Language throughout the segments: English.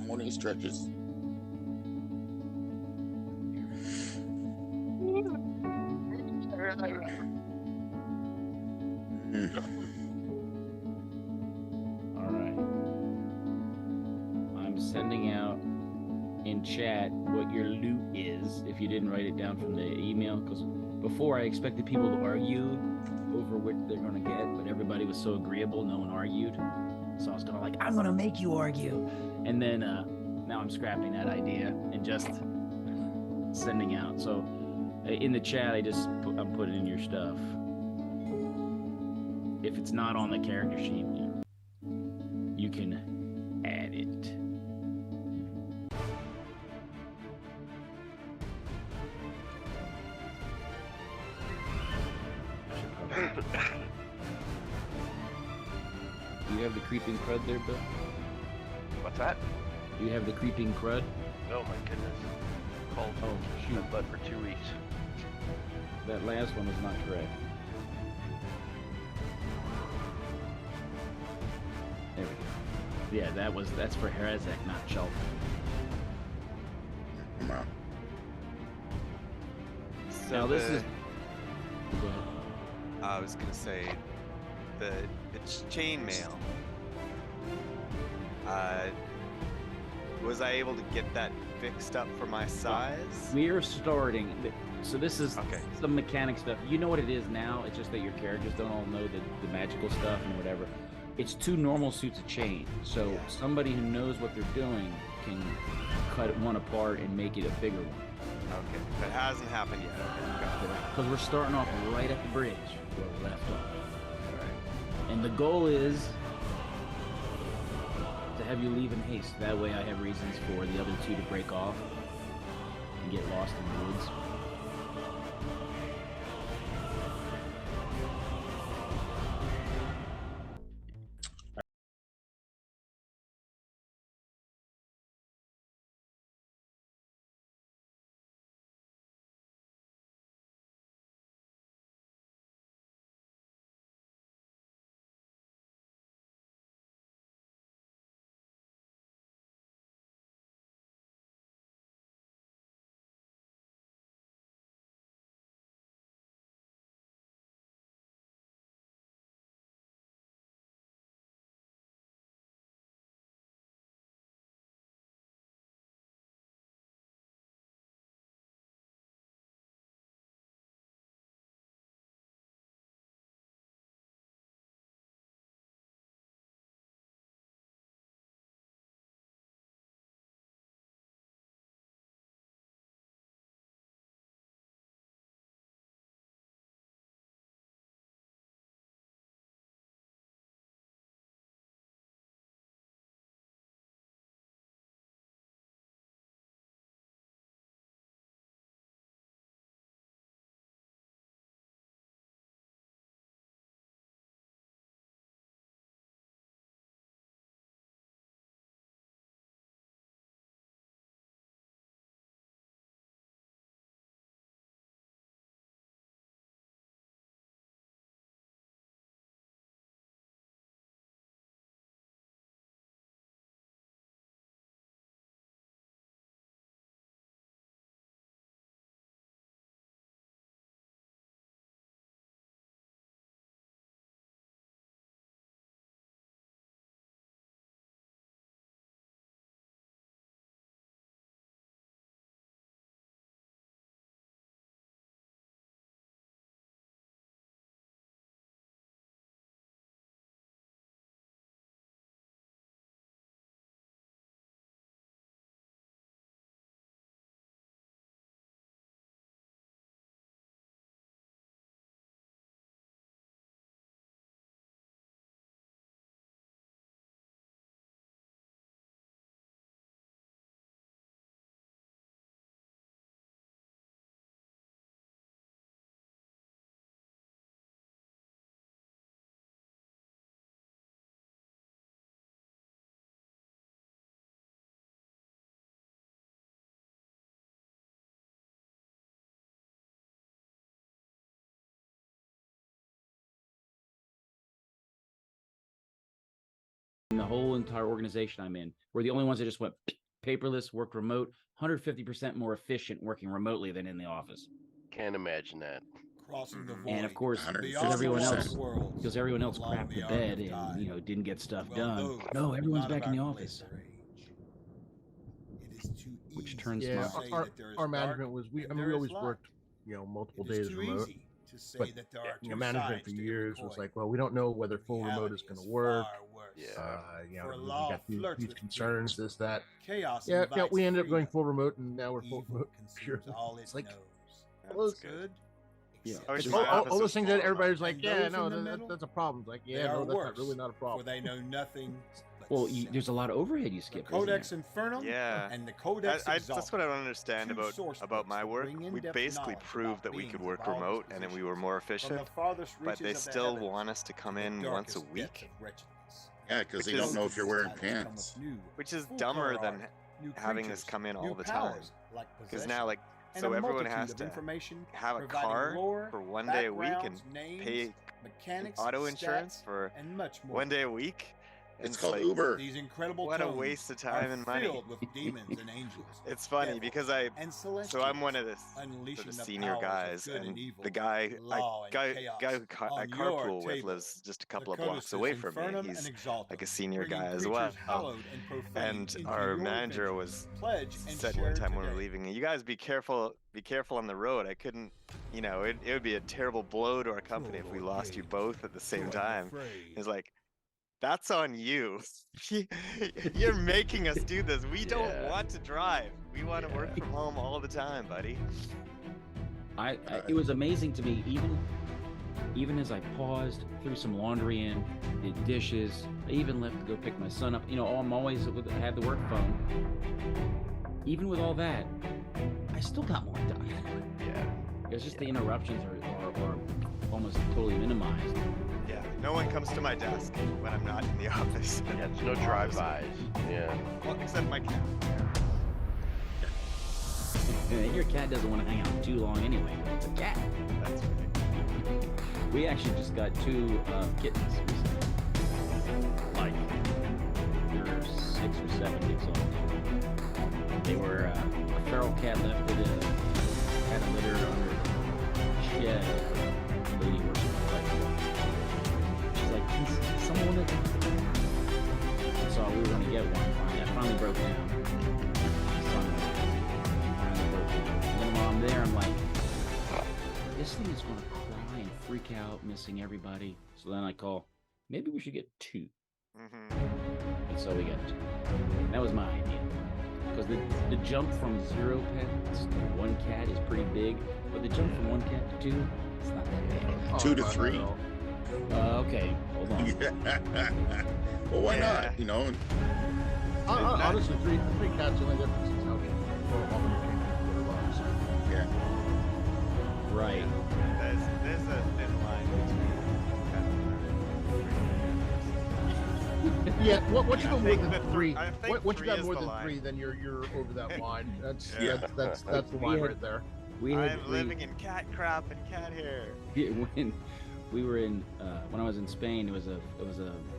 morning stretches. All right. I'm sending out in chat what your loot is if you didn't write it down from the email, because before I expected people to argue over what they're going to get, but everybody was so agreeable, no one argued. So I was going to like, I'm going to make you argue. And then now I'm scrapping that idea and just sending out. So in the chat, I'm putting in your stuff. If it's not on the character sheet, you can add it. Do you have the creeping crud there, Bill? What's that? Do you have the creeping crud? Oh my goodness. Cold. Oh, shoot. My butt for 2 weeks. That last one was not correct. There we go. Yeah, that's for Heretic, not Chulk. Wow. So Now this is. Go ahead. I was gonna say the chainmail. Was I able to get that fixed up for my size? We are starting. So this is Okay. some mechanic stuff. You know what it is now. It's just that your characters don't all know the magical stuff and whatever. It's 2 normal suits of chain. So Yeah. somebody who knows what they're doing can cut one apart and make it a bigger one. Okay, that hasn't happened yet. Okay, got it. Because we're starting off right at the bridge where we left off. All right. And the goal is to have you leave in haste. That way I have reasons for the other 2 to break off and get lost in the woods. the whole entire organization I'm in. We're the only ones that just went paperless, work remote, 150% more efficient working remotely than in the office. Can't imagine that. Crossing the void. And of course, beyond because everyone else crapped the bed and didn't get stuff done. No, everyone's back in the office. Which turns our management was we always worked multiple days remote, but management for years was like, well, we don't know whether full remote is going to work. We got these concerns, this, that. We ended up going full remote, and now we're full remote. It's like, That's good. Yeah, all those things that everybody's like, that's a problem. It's like, that's really not a problem. For they know nothing. Well, there's a lot of overhead you skip. Codex Infernum, and the Codex that's what I don't understand about my work. We basically proved that we could work remote, and then we were more efficient. But they still want us to come in once a week. Yeah, because they don't know if you're wearing pants. Which is dumber than having us come in all the time. Because now, so everyone has to have a car for 1 day a week and pay auto insurance for 1 day a week. It's called Uber. These incredible what a waste of time and money. With demons and angels. It's funny because so I'm one of the senior guys, and the guy I carpool with lives just a couple of blocks away from me. He's like a senior guy as well. And our manager said one time when we were leaving, "You guys be careful on the road." I couldn't, it would be a terrible blow to our company if we lost you both at the same time. He's like, "That's on you. You're making us do this. We don't want to drive. We want to work from home all the time, buddy." It was amazing to me, even as I paused, threw some laundry in, did dishes. I even left to go pick my son up. I'm always had the work phone. Even with all that, I still got more done. Yeah. It's just the interruptions are almost totally minimized. Yeah, no one comes to my desk when I'm not in the office. Yeah, there's no drive-bys. Yeah. Well, except my cat. Your cat doesn't want to hang out too long anyway. It's a cat. That's right. We actually just got 2 kittens recently. They're 6 or 7 weeks old. They were a feral cat left at a litter under a shed. The lady works someone so we were going to get one. I finally broke down. And then while I'm there, I'm like, this thing is going to cry and freak out, missing everybody. So then I call, maybe we should get 2. And so we got 2. That was my idea. Because the jump from 0 pets to 1 cat is pretty big, but the jump from 1 cat to 2, it's not that big. 2 to 3. Okay, hold on. Well, why not? Honestly, 3 cats, the only difference is how Yeah. Right. There's a thin line between Yeah, once you go more than 3, once you got 3 more is the than 3, line. then you're over that line. That's the We line had- right there. I'm living in cat crap and cat hair. When we were when I was in Spain, it was a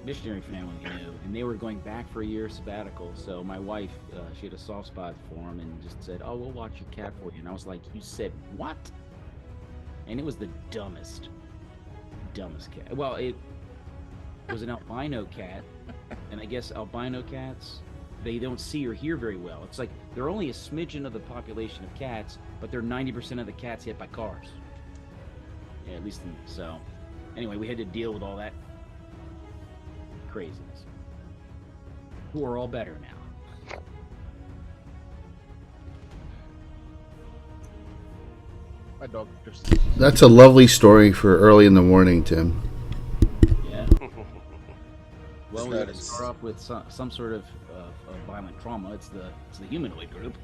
missionary family, and they were going back for a year sabbatical. So my wife, she had a soft spot for him, and just said, "Oh, we'll watch your cat for you." And I was like, "You said what?" And it was the dumbest cat. Well, it was an albino cat, and I guess albino cats, they don't see or hear very well. It's like they're only a smidgen of the population of cats, but they're 90% of the cats hit by cars. Yeah, at least so. Anyway, we had to deal with all that craziness. We're all better now. My dog just. That's a lovely story for early in the morning, Tim. Yeah. Well, we had to start off with some sort of violent trauma. It's the humanoid group.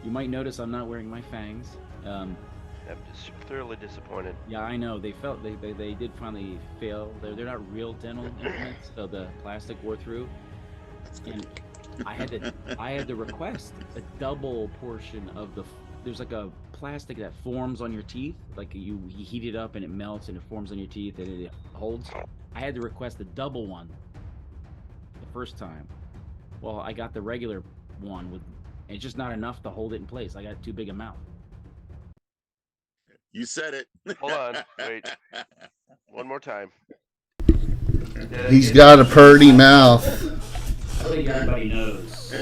You might notice I'm not wearing my fangs. I'm just thoroughly disappointed. Yeah, I know. They did finally fail. They're not real dental implants, so the plastic wore through. And I had to request a double portion of there's like a plastic that forms on your teeth, like you heat it up and it melts and it forms on your teeth and it holds. I had to request a double one first time. Well, I got the regular one with, it's just not enough to hold it in place. I got too big a mouth. You said it. Hold on, wait. One more time. He's got a purty mouth. I think everybody knows.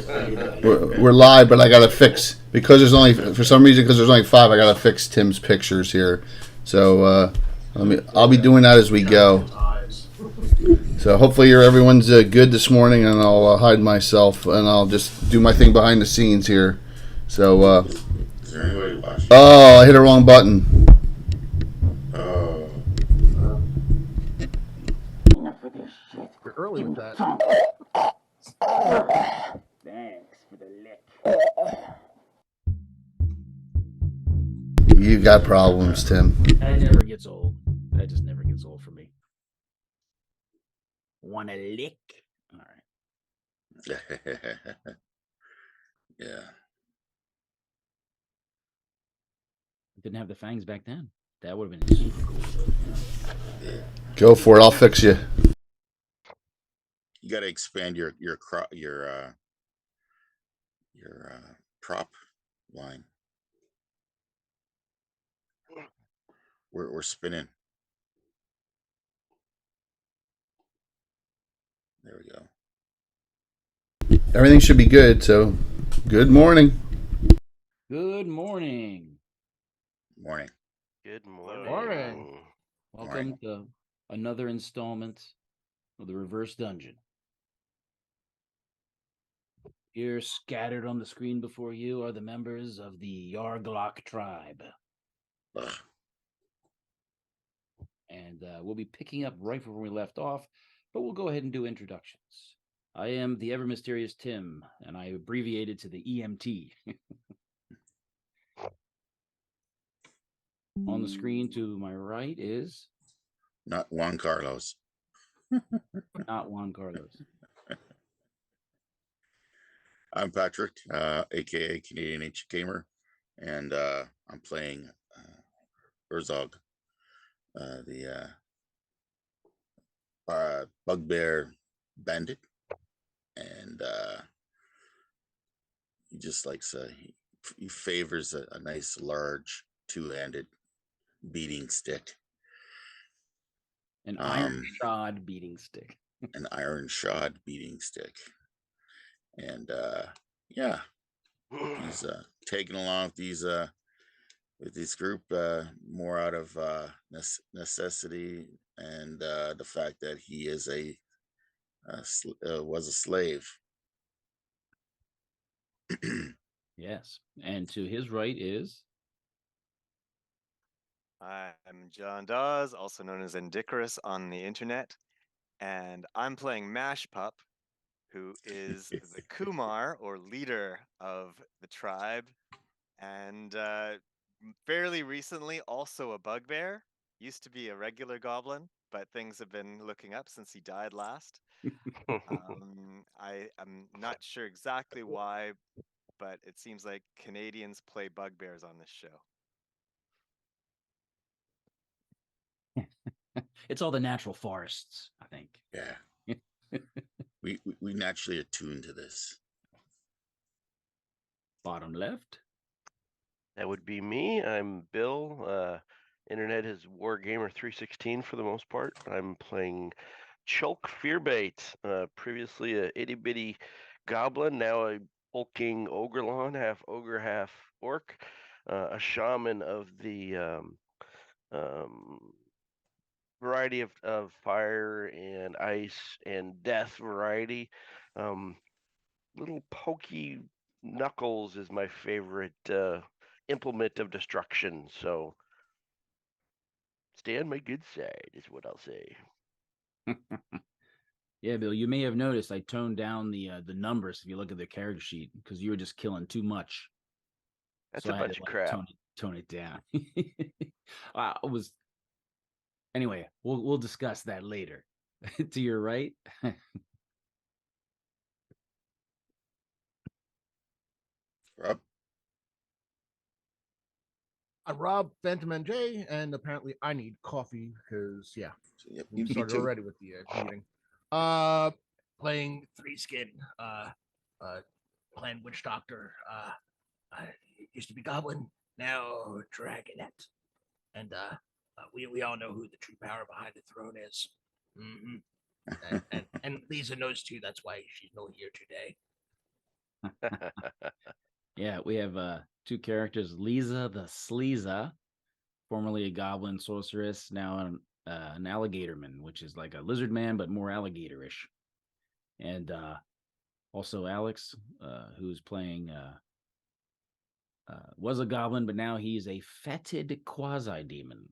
We're live, but I gotta fix because there's only for some reason because there's only 5. I gotta fix Tim's pictures here. So I'll be doing that as we go. So hopefully everyone's good this morning, and I'll hide myself and I'll just do my thing behind the scenes here. So Is there any way to watch? oh, I hit a wrong button. Oh. You're early with that. Thanks for the lick. You got problems, Tim. That never gets old. That just never gets old for me. Want a lick? All right. Yeah. Didn't have the fangs back then. That would have been super cool. Go for it. I'll fix you. You got to expand your prop line. We're spinning. There we go. Everything should be good. So, good morning. Good morning. Morning. Good morning. Morning. Welcome to another installment of the Reverse Dungeon. Here, scattered on the screen before you, are the members of the Greyhawk tribe. Ugh. And we'll be picking up right from where we left off, but we'll go ahead and do introductions. I am the ever mysterious Tim, and I abbreviated to the EMT. On the screen to my right is... Not Juan Carlos. Not Juan Carlos. I'm Patrick, aka Canadian H Gamer, and I'm playing Herzog, the bugbear bandit, and he just likes he favors a nice large two-handed beating stick. An iron shod beating stick. An iron shod beating stick. And yeah, he's taking along with this group more out of necessity and the fact that he is was a slave. Yes, and to his right is... I'm John Dawes, also known as Endicarus on the internet, and I'm playing Mash Pup, who is the Kumar, or leader of the tribe, and fairly recently also a bugbear. Used to be a regular goblin, but things have been looking up since he died last. I'm not sure exactly why, but it seems like Canadians play bugbears on this show. It's all the natural forests, I think. Yeah. we naturally attuned to this. Bottom left. That would be me. I'm Bill. Internet is Wargamer316 for the most part. I'm playing Chulk Fearbait. Previously a itty bitty goblin, now a hulking ogrelon, half ogre, half orc. A shaman of the variety of fire and ice and death variety. Little pokey knuckles is my favorite implement of destruction. So stay on my good side is what I'll say. Yeah, Bill, you may have noticed I toned down the numbers if you look at the character sheet because you were just killing too much. That's a bunch of crap. Tone it down. Anyway, we'll discuss that later. To your right. Rob. I'm Rob, Phantom NJ, and apparently I need coffee because, yeah, we started already with the meeting. playing Three Skin, playing Witch Doctor. Used to be Goblin, now Dragonette, and we all know who the true power behind the throne is. Mm-hmm. And Lisa knows too. That's why she's not here today. Yeah, we have 2 characters: Lisa the Sleaza, formerly a goblin sorceress, now an alligatorman, which is like a lizard man but more alligatorish, and also Alex, who's playing was a goblin, but now he's a fetid quasi demon.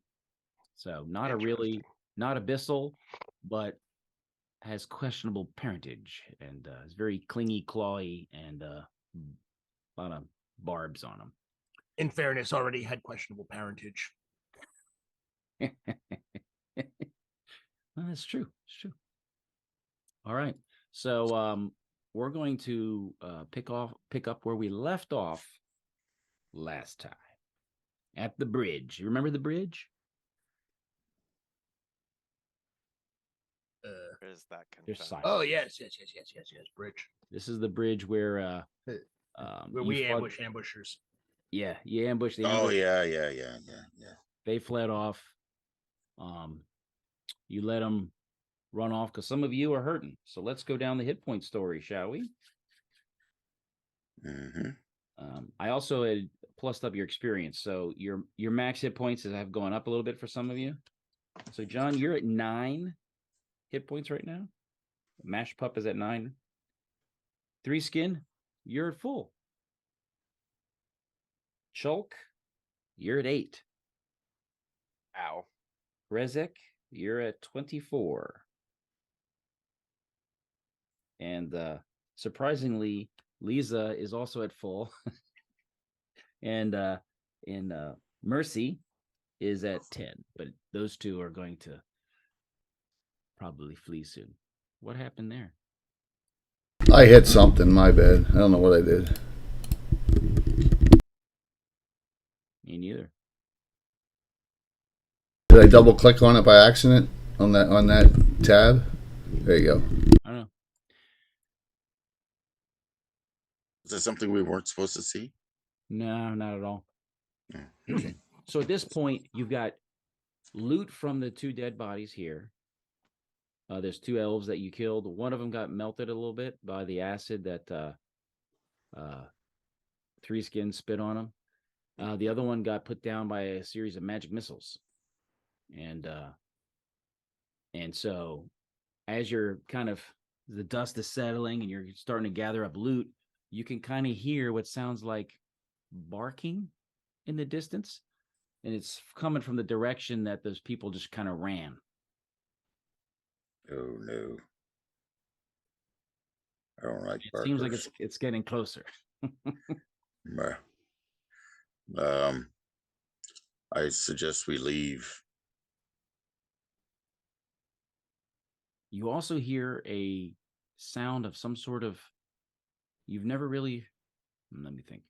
So not abyssal, but has questionable parentage and is very clingy, clawy, and a lot of barbs on him. In fairness, already had questionable parentage. Well, that's true. It's true. All right. So we're going to pick up where we left off last time at the bridge. You remember the bridge? There's that Oh yes, bridge. This is the bridge where we ambush ambushers. Yeah, you ambush the ambush. Yeah. They fled off. You let them run off because some of you are hurting. So let's go down the hit point story, shall we? Mm-hmm. I also had plussed up your experience, so your max hit points have gone up a little bit for some of you. So John, you're at 9 hit points right now. Mash Pup is at 9. 3 Skin, you're at full. Chulk, you're at 8. Ow. Rezek, you're at 24. And surprisingly, Lisa is also at full. And Mercy is at 10. But those 2 are going to probably flee soon. What happened there? I hit something, my bad. I don't know what I did. Me neither. Did I double click on it by accident on that tab? There you go. I don't know. Is that something we weren't supposed to see? No, not at all. Okay. So at this point, you've got loot from the 2 dead bodies here. There's 2 elves that you killed. One of them got melted a little bit by the acid that 3 Skin spit on him. The other one got put down by a series of magic missiles. And so as you're the dust is settling and you're starting to gather up loot, you can kind of hear what sounds like barking in the distance. And it's coming from the direction that those people just kind of ran. Oh no! I don't like. It seems like it's getting closer. I suggest we leave. You also hear a sound of some sort of. You've never really. Let me think.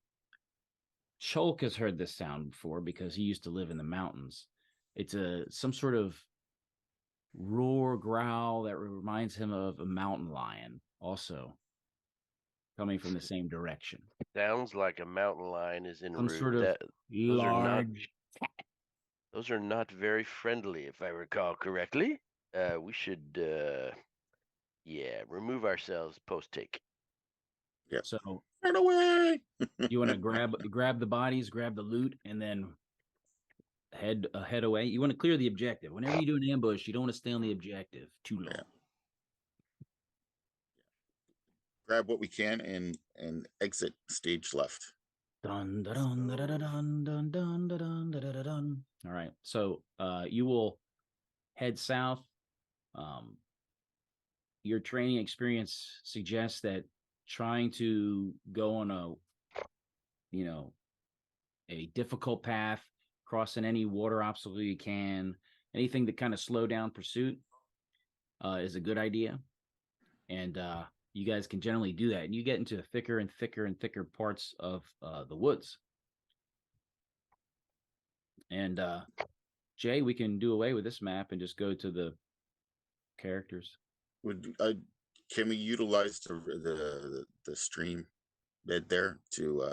Chulk has heard this sound before because he used to live in the mountains. It's some sort of roar, growl that reminds him of a mountain lion, also coming from the same direction. Sounds like a mountain lion is in some sort of large. Those are not very friendly, if I recall correctly. We should, remove ourselves post-take. Yeah. So run away. You want to grab the bodies, grab the loot, and then head away. You want to clear the objective. Whenever you do an ambush, you don't want to stay on the objective too long. Yeah. Grab what we can and exit stage left. Dun, dun, dun, dun, dun, dun, dun, dun, dun, dun, dun. All right. So you will head south. Your training experience suggests that trying to go on a difficult path, crossing any water obstacle you can, anything that kind of slow down pursuit is a good idea. And you guys can generally do that. And you get into thicker and thicker and thicker parts of the woods. And Jay, we can do away with this map and just go to the characters. can we utilize the stream bed there to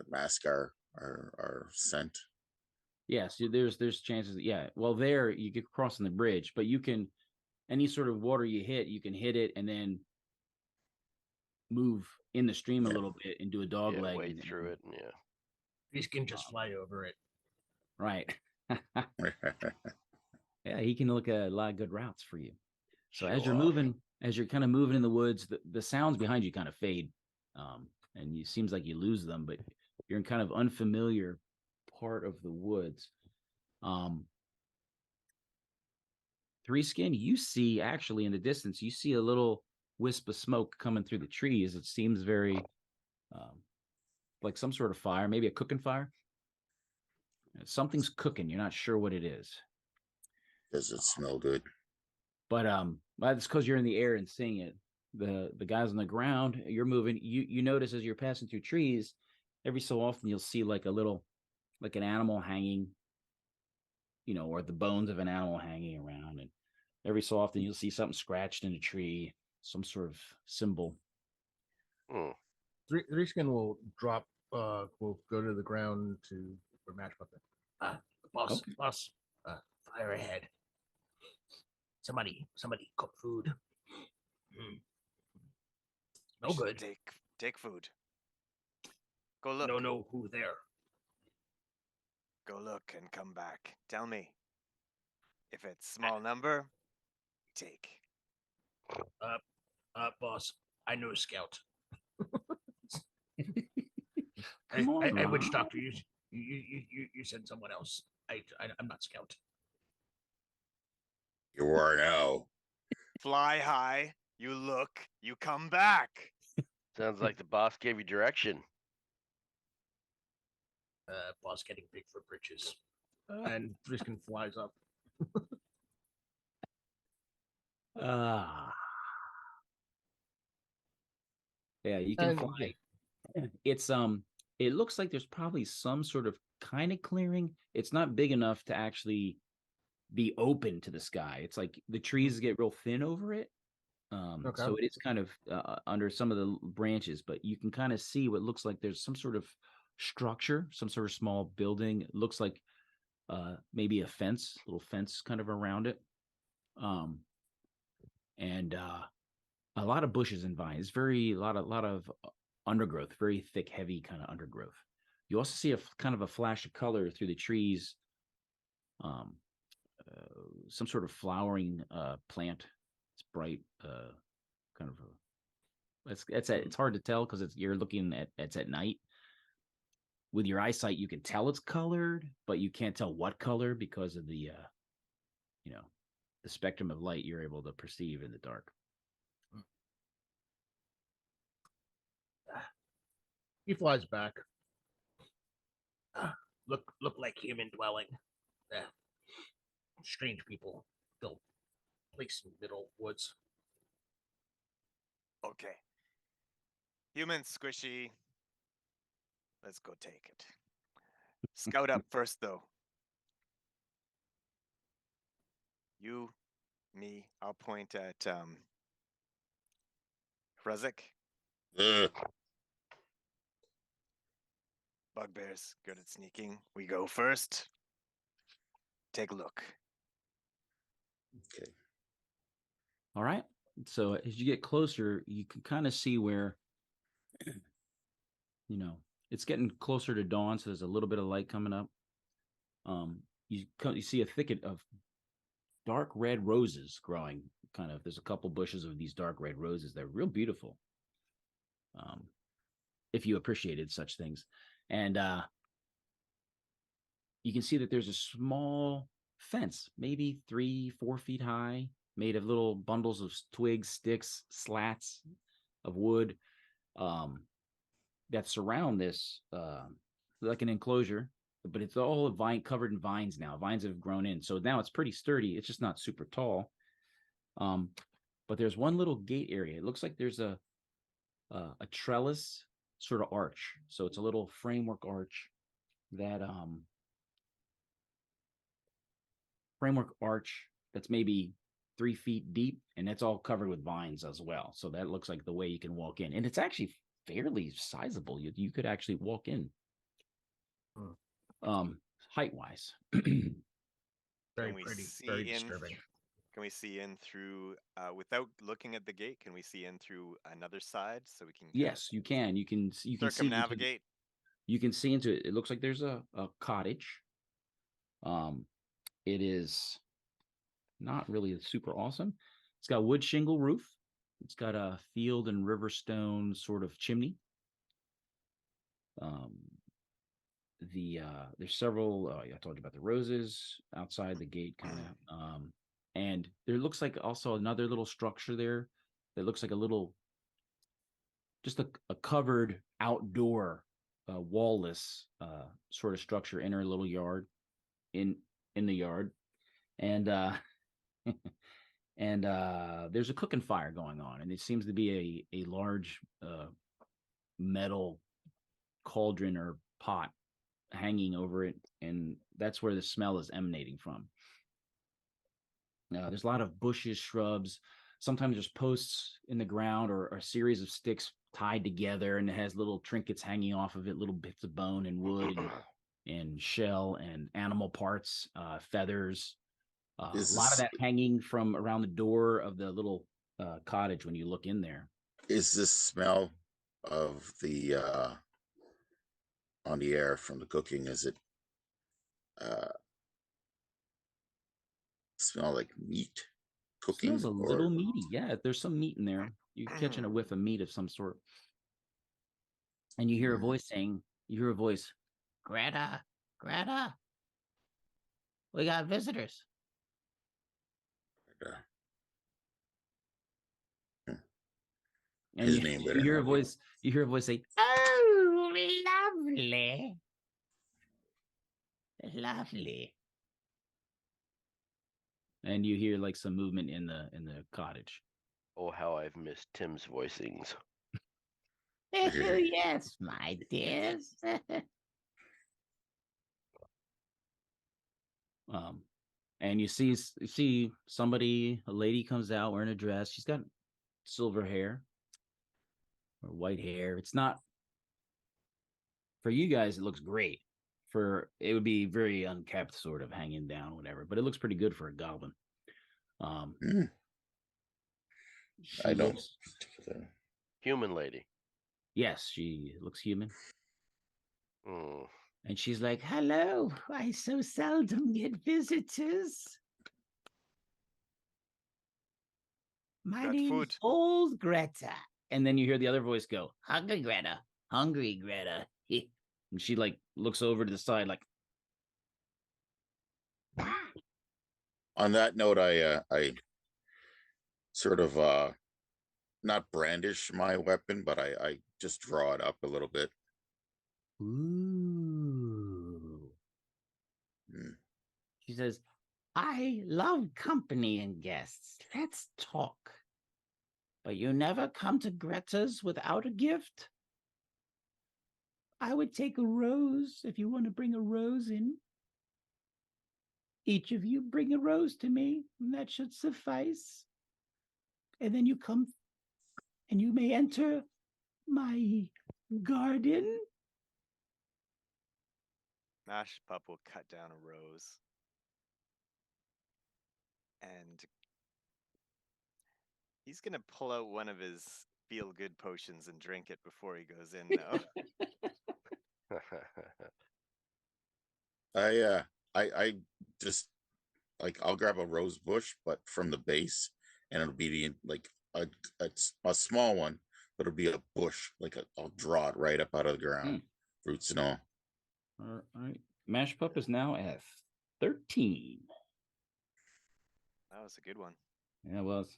mask our scent? Yes, there's chances. Yeah, well, there you get crossing the bridge, but you can any sort of water you can hit it and then move in the stream a little bit and do a dog leg wade through it. Yeah, these can just fly over it. Right. Yeah, he can look at a lot of good routes for you. So as you're kind of moving in the woods, the sounds behind you kind of fade, and it seems like you lose them, but you're in kind of unfamiliar part of the woods. Three Skin, you see actually in the distance, you see a little wisp of smoke coming through the trees. It seems very like some sort of fire, maybe a cooking fire. Something's cooking. You're not sure what it is. Does it smell good? But that's because you're in the air and seeing it. The guys on the ground, you're moving. You notice as you're passing through trees, every so often you'll see like an animal hanging, or the bones of an animal hanging around, and every so often you'll see something scratched in a tree, some sort of symbol. Three Skin will drop. Will go to the ground for match weapon. Boss. Fire ahead. Somebody cook food. No good. Take food. Go look. No, who there? Go look and come back. Tell me. If it's small number, take. Boss, I know Scout. Come on, I witch doctor. You said someone else. I'm not Scout. You are now. Fly high. You look. You come back. Sounds like the boss gave you direction. Boss getting big for britches. And Triskin flies up. Yeah, you can fly. It's it looks like there's probably some sort of kind of clearing. It's not big enough to actually be open to the sky. It's like the trees get real thin over it. So it is kind of under some of the branches, but you can kind of see what looks like there's some sort of structure, some sort of small building. It looks like maybe a little fence kind of around it. And a lot of bushes and vines, a lot of undergrowth, very thick, heavy kind of undergrowth. You also see a kind of a flash of color through the trees. Some sort of flowering plant. It's bright, kind of. It's hard to tell because you're looking it's at night. With your eyesight, you can tell it's colored, but you can't tell what color because of the the spectrum of light you're able to perceive in the dark. He flies back. Look like human dwelling. Strange people built place in middle woods. Okay. Human squishy. Let's go take it. Scout up first, though. You, me, I'll point at Rezik. Bugbear's good at sneaking. We go first. Take a look. Okay. All right. So as you get closer, you can kind of see where, it's getting closer to dawn. So there's a little bit of light coming up. You see a thicket of dark red roses growing. There's a couple bushes of these dark red roses. They're real beautiful. If you appreciated such things. And you can see that there's a small fence, maybe 3-4 feet high, made of little bundles of twigs, sticks, slats of wood that surround this, like an enclosure, but it's all covered in vines now. Vines have grown in. So now it's pretty sturdy. It's just not super tall. But there's one little gate area. It looks like there's a trellis sort of arch. So it's a little framework arch that's maybe 3 feet deep, and it's all covered with vines as well. So that looks like the way you can walk in, and it's actually fairly sizable. You could actually walk in. Height wise. Very pretty, very disturbing. Can we see in through without looking at the gate? Can we see in through another side so we can? Yes, you can. You can circumnavigate. You can see into it. It looks like there's a cottage. It is not really super awesome. It's got wood shingle roof. It's got a field and river stone sort of chimney. There's several. I told you about the roses outside the gate, kind of. And there looks like also another little structure there that looks like a little, just a covered outdoor, wall-less sort of structure in her little yard, in the yard, and and there's a cooking fire going on, and it seems to be a large metal cauldron or pot hanging over it, and that's where the smell is emanating from. There's a lot of bushes, shrubs. Sometimes there's posts in the ground or a series of sticks tied together, and it has little trinkets hanging off of it, little bits of bone and wood and shell and animal parts, feathers. A lot of that hanging from around the door of the little cottage when you look in there. Is this smell of the on the air from the cooking, is it smell like meat cooking? It smells a little meaty. Yeah, there's some meat in there. You're catching a whiff of meat of some sort. And you hear a voice saying, Greta, we got visitors. And you hear a voice say, oh, lovely. And you hear like some movement in the cottage. Oh, how I've missed Tim's voicings. Oh, yes, my dears. And you see somebody, a lady comes out wearing a dress. She's got silver hair or white hair. It's not, for you guys, it looks great. It would be very unkept, sort of hanging down, whatever, but it looks pretty good for a goblin. I don't. Human lady. Yes, she looks human. And she's like, hello, I so seldom get visitors. My name's Old Greta. And then you hear the other voice go, hungry Greta. And she like looks over to the side like. On that note, I sort of not brandish my weapon, but I just draw it up a little bit. Ooh. She says, I love company and guests. Let's talk. But you never come to Greta's without a gift? I would take a rose if you want to bring a rose in. Each of you bring a rose to me, and that should suffice. And then you come, and you may enter my garden. Mash Pup will cut down a rose. And he's going to pull out one of his feel-good potions and drink it before he goes in, though. I just, like, I'll grab a rose bush, but from the base, and it'll be like a small one, but it'll be a bush. I'll draw it right up out of the ground, roots and all. All right. Mash Pup is now at 13. That was a good one. Yeah, it was.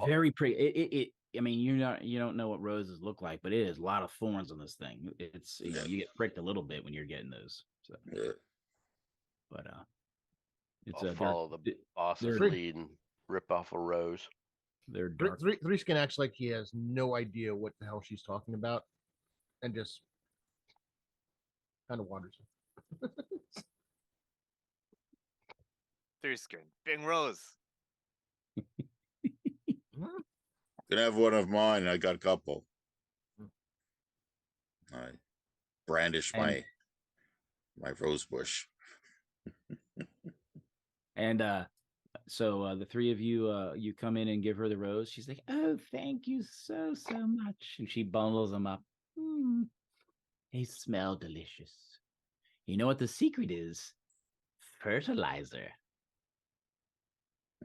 Very pretty. I mean, you don't know what roses look like, but it is a lot of thorns on this thing. It's you get pricked a little bit when you're getting those. So. Yeah. But it's follow the boss's lead and rip off a rose. They're dark. Three Skin acts like he has no idea what the hell she's talking about, and just kind of wanders. 3 skin. Bing Rose. Can have one of mine. I got a couple. I brandish my rose bush. And so the three of you, you come in and give her the rose. She's like, "Oh, thank you so much," and she bundles them up. They smell delicious. You know what the secret is? Fertilizer.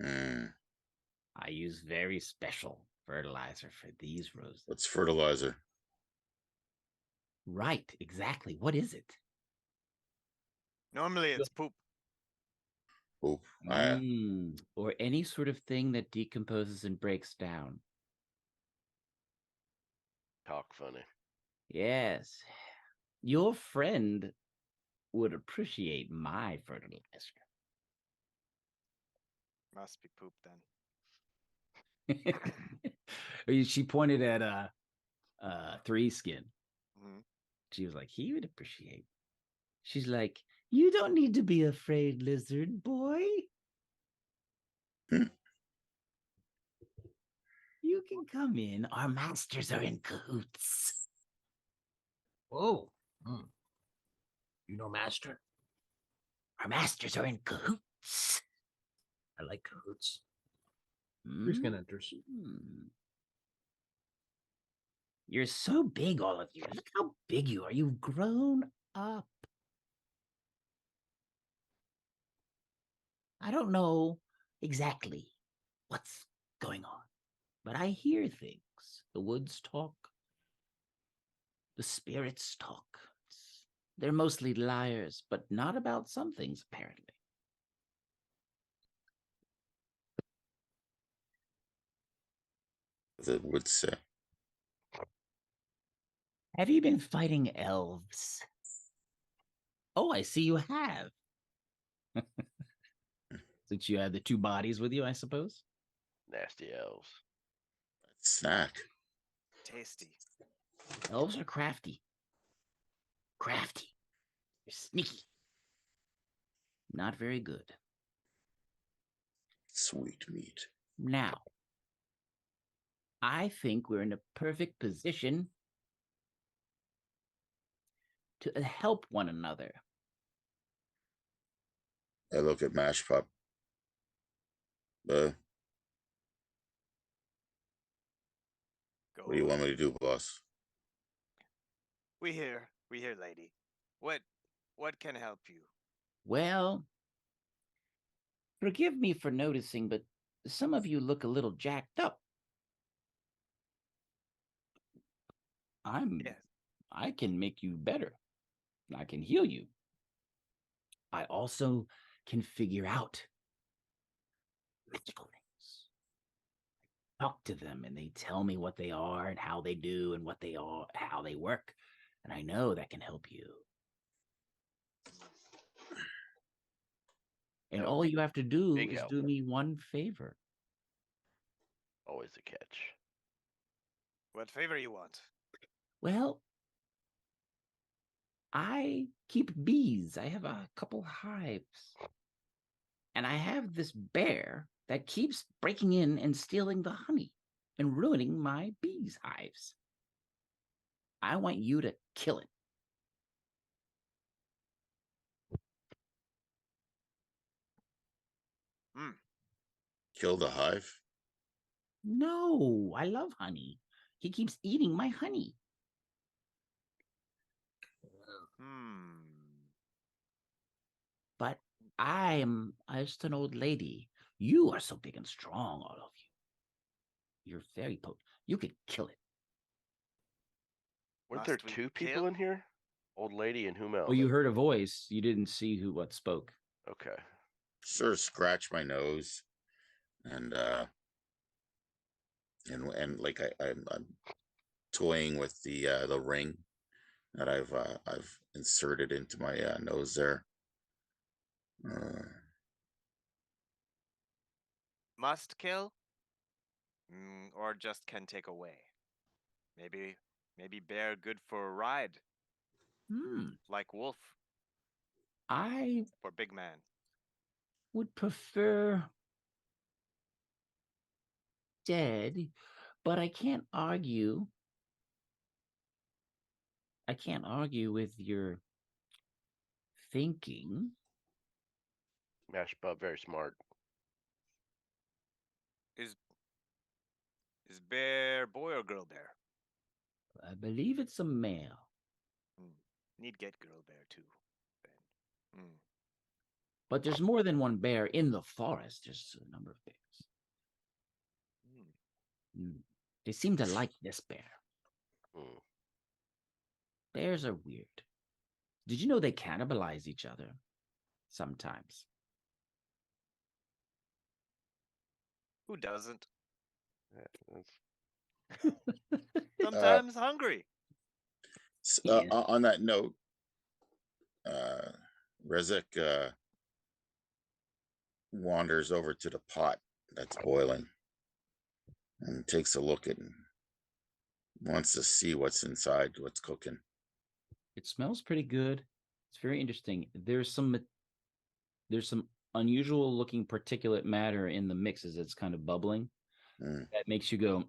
I use very special fertilizer for these roses. What's fertilizer? Right, exactly. What is it? Normally it's poop. Poop. Or any sort of thing that decomposes and breaks down. Talk funny. Yes. Your friend would appreciate my fertilizer. Must be poop then. She pointed at 3 skin. She was like, he would appreciate. She's like, you don't need to be afraid, lizard boy. You can come in. Our masters are in cahoots. Oh. You know, master? Our masters are in cahoots. I like cahoots. 3 skin enters. You're so big, all of you. Look how big you are. You've grown up. I don't know exactly what's going on, but I hear things. The woods talk. The spirits talk. They're mostly liars, but not about some things, apparently. The woods say. Have you been fighting elves? Oh, I see you have. Since you had the 2 bodies with you, I suppose. Nasty elves. Snack. Tasty. Elves are crafty. Crafty. They're sneaky. Not very good. Sweet meat. Now, I think we're in a perfect position to help one another. I look at Mash Pup. What do you want me to do, boss? We hear, lady. What can help you? Well, forgive me for noticing, but some of you look a little jacked up. I can make you better. I can heal you. I also can figure out magical things. I talk to them and they tell me what they are and how they do and what they are, how they work. And I know that can help you. And all you have to do is do me one favor. Always a catch. What favor you want? Well, I keep bees. I have a couple hives. And I have this bear that keeps breaking in and stealing the honey and ruining my bees' hives. I want you to kill it. Kill the hive? No, I love honey. He keeps eating my honey. But I'm just an old lady. You are so big and strong, all of you. You're very potent. You could kill it. Weren't there 2 people in here? Old lady and whom else? Well, you heard a voice. You didn't see what spoke. Okay. Sort of scratch my nose, and like I'm toying with the ring that I've inserted into my nose there. Must kill? Or just can take away? Maybe bear good for a ride. Like wolf. For big man. would prefer dead, but I can't argue. I can't argue with your thinking. Mash Pup, very smart. Is bear boy or girl bear? I believe it's a male. Need get girl bear too. But there's more than one bear in the forest. There's a number of bears. They seem to like this bear. Bears are weird. Did you know they cannibalize each other sometimes? Who doesn't? Yeah, sometimes hungry. On that note, Rezek wanders over to the pot that's boiling and takes a look at it. Wants to see what's inside, what's cooking. It smells pretty good. It's very interesting. There's some unusual looking particulate matter in the mix as it's kind of bubbling. That makes you go,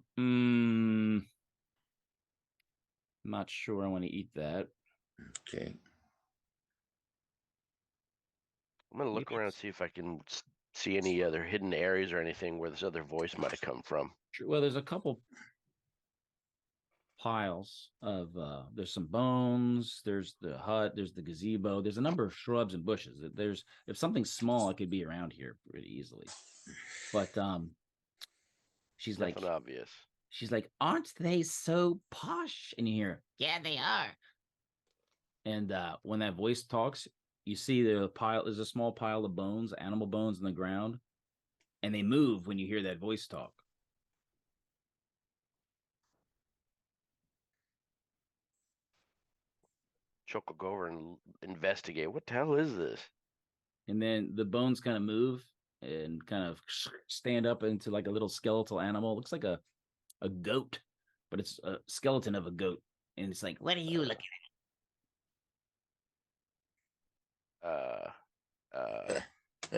not sure I want to eat that. Okay. I'm going to look around and see if I can see any other hidden areas or anything where this other voice might have come from. Well, there's a couple piles of, there's some bones, there's the hut, there's the gazebo, there's a number of shrubs and bushes. If something's small, it could be around here pretty easily. But she's Nothing like, obvious. She's like, aren't they so posh? And you hear, yeah, they are. And when that voice talks, you see there's a small pile of bones, animal bones in the ground, and they move when you hear that voice talk. Chuck will go over and investigate. What the hell is this? And then the bones kind of move and kind of stand up into like a little skeletal animal. It looks like a goat, but it's a skeleton of a goat. And it's like, what are you looking at?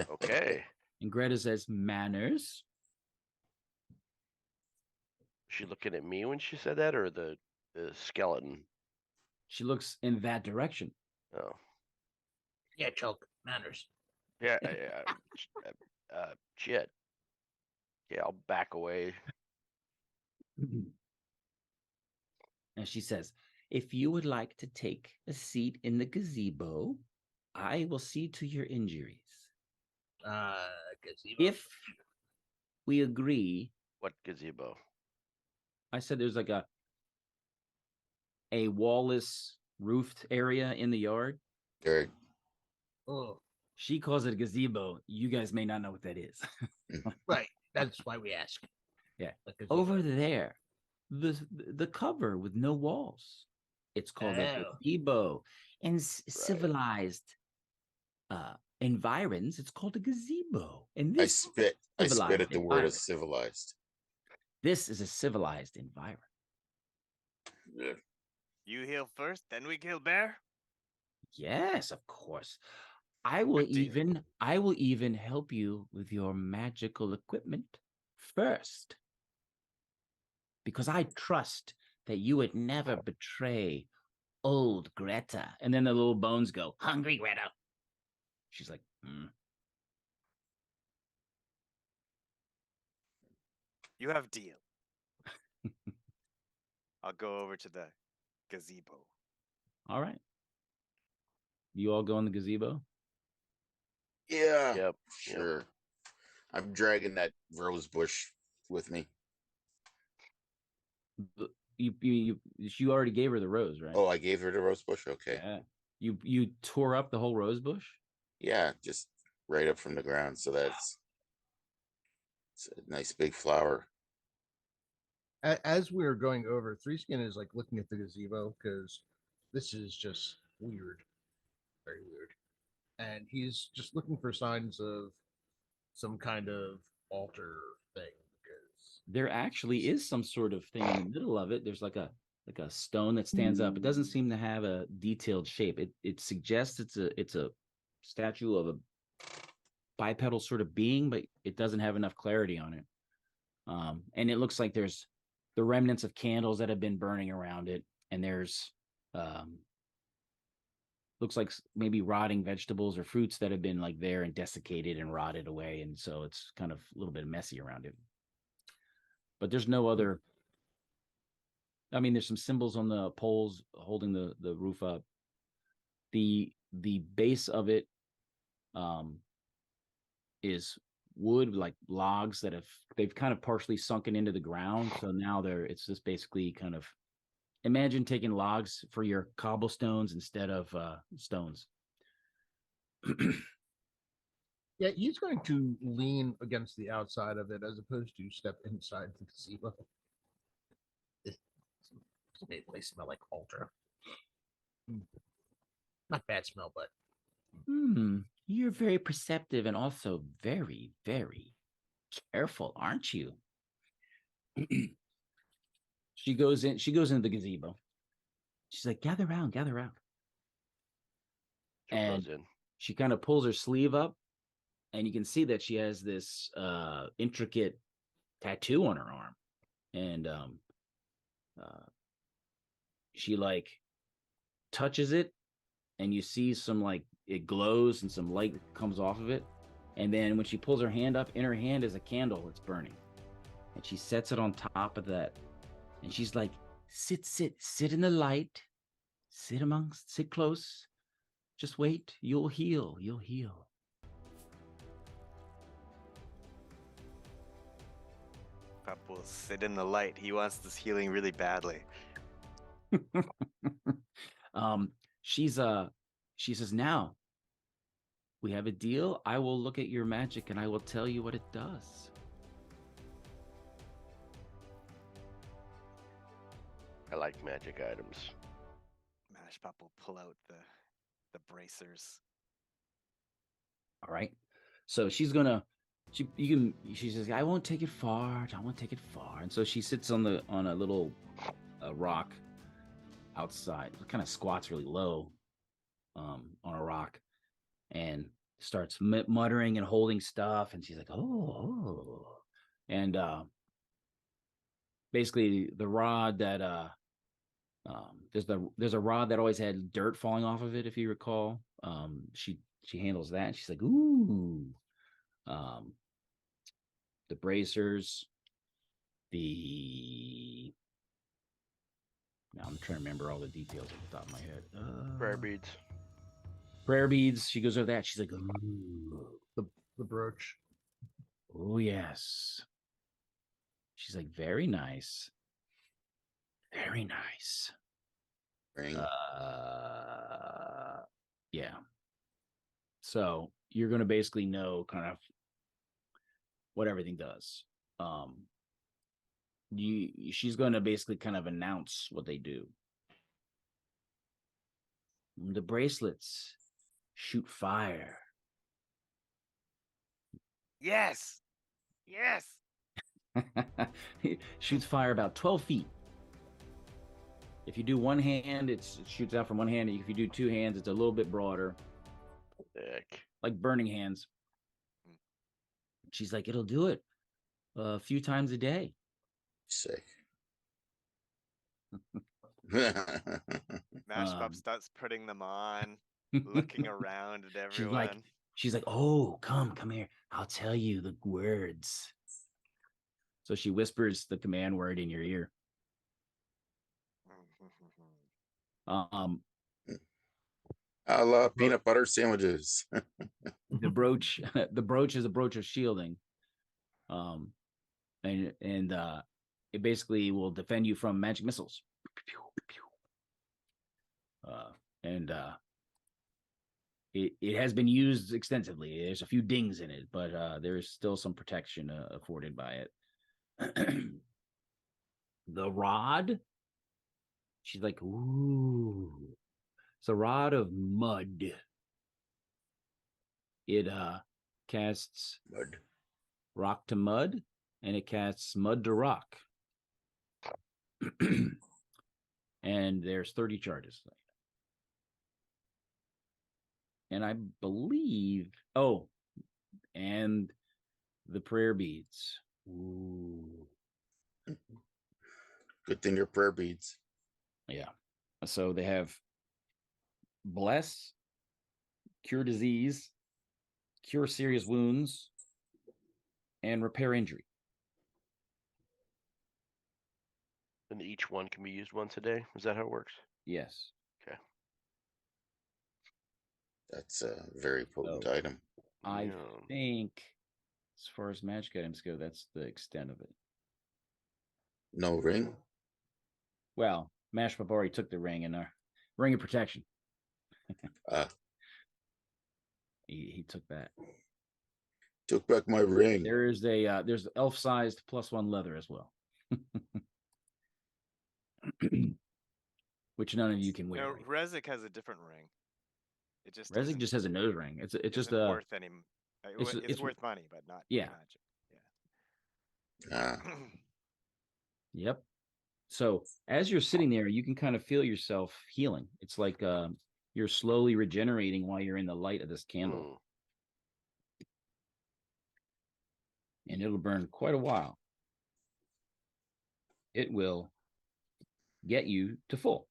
Okay. And Greta says, manners. Is she looking at me when she said that, or the skeleton? She looks in that direction. Oh. Yeah, choke. Manners. Yeah, shit. Yeah, I'll back away. And she says, if you would like to take a seat in the gazebo, I will see to your injuries. Gazebo. If we agree. What gazebo? I said there's like a wall-less roofed area in the yard. Very. Oh. She calls it a gazebo. You guys may not know what that is. Right. That's why we ask. Yeah. Over there, the cover with no walls. It's called a gazebo. In civilized environs, it's called a gazebo. And this I spit at the word of civilized. This is a civilized environment. Yeah. You heal first, then we kill bear? Yes, of course. I will even help you with your magical equipment first. Because I trust that you would never betray old Greta. And then the little bones go, hungry Greta. She's like, You have a deal. I'll go over to the gazebo. All right. You all go in the gazebo? Yeah. Yep. Sure. Yep. I'm dragging that rose bush with me. You already gave her the rose, right? Oh, I gave her the rose bush? Okay. Yeah. You tore up the whole rose bush? Yeah, just right up from the ground. So it's a nice big flower. As we were going over, Three Skin is like looking at the gazebo because this is just weird. Very weird. And he's just looking for signs of some kind of altar thing. Because there actually is some sort of thing in the middle of it. There's like a stone that stands up. It doesn't seem to have a detailed shape. It suggests it's a statue of bipedal sort of being, but it doesn't have enough clarity on it. And it looks like there's the remnants of candles that have been burning around it, and there's looks like maybe rotting vegetables or fruits that have been like there and desiccated and rotted away, and so it's kind of a little bit messy around it. But there's no other. I mean, there's some symbols on the poles holding the roof up. The base of it is wood, like logs that they've kind of partially sunken into the ground. So now it's just basically kind of, imagine taking logs for your cobblestones instead of stones. Yeah, he's going to lean against the outside of it as opposed to step inside the gazebo. This place smell like altar. Not bad smell, but you're very perceptive and also very, very careful, aren't you? She goes into the gazebo. She's like, gather round. And she kind of pulls her sleeve up, and you can see that she has this intricate tattoo on her arm. And she like touches it, and you see some like it glows and some light comes off of it. And then when she pulls her hand up, in her hand is a candle that's burning. And she sets it on top of that. And she's like, sit in the light. Sit close. Just wait. You'll heal. Pep will sit in the light. He wants this healing really badly. She says, now we have a deal. I will look at your magic and I will tell you what it does. I like magic items. Mashpop will pull out the bracers. All right. So she says, I won't take it far. And so she sits on a little rock outside. It kind of squats really low on a rock and starts muttering and holding stuff. And she's like, oh. And basically the rod that there's a rod that always had dirt falling off of it, if you recall. She handles that, and she's like, ooh. The bracers, now I'm trying to remember all the details off the top of my head. Prayer beads. She goes over that. She's like, ooh. The brooch. Oh yes. She's like, very nice. Very nice. Ring. Yeah. So you're going to basically know kind of what everything does. She's going to basically kind of announce what they do. The bracelets shoot fire. Yes. Shoots fire about 12 feet. If you do one hand, it shoots out from one hand. If you do two hands, it's a little bit broader. Sick. Like burning hands. She's like, it'll do it a few times a day. Sick. Mashpop starts putting them on, looking around at everyone. She's like, oh, come here. I'll tell you the words. So she whispers the command word in your ear. I love peanut butter sandwiches. The brooch is a brooch of shielding. And it basically will defend you from magic missiles. It has been used extensively. There's a few dings in it, but there is still some protection afforded by it. The rod, she's like, ooh, it's a rod of mud. It casts mud, rock to mud, and it casts mud to rock. And there's 30 charges. And I believe, and the prayer beads. Ooh. Good thing they're prayer beads. Yeah. So they have bless, cure disease, cure serious wounds, and repair injury. And each one can be used once a day. Is that how it works? Yes. Okay. That's a very potent item. I think, as far as magic items go, that's the extent of it. No ring? Well, Mashpap already took the ring and ring of protection. He took that. Took back my ring. There's elf-sized +1 leather as well. Which none of you can wear. No, Rezik has a different ring. It just Rezik just has a nose ring. It's just worth any. It's worth money, but not magic. Yeah. Yep. So as you're sitting there, you can kind of feel yourself healing. It's like you're slowly regenerating while you're in the light of this candle. And it'll burn quite a while. It will get you to full.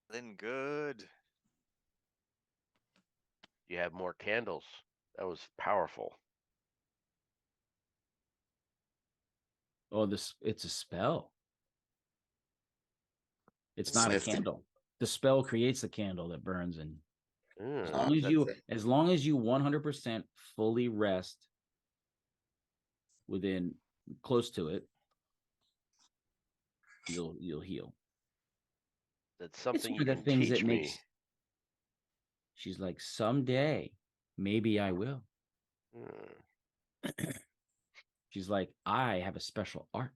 Then good. You have more candles. That was powerful. Oh, it's a spell. It's not a candle. The spell creates the candle that burns, and as long as you 100% fully rest within close to it, you'll heal. That's something you can teach me. She's like, someday, maybe I will. She's like, I have a special art.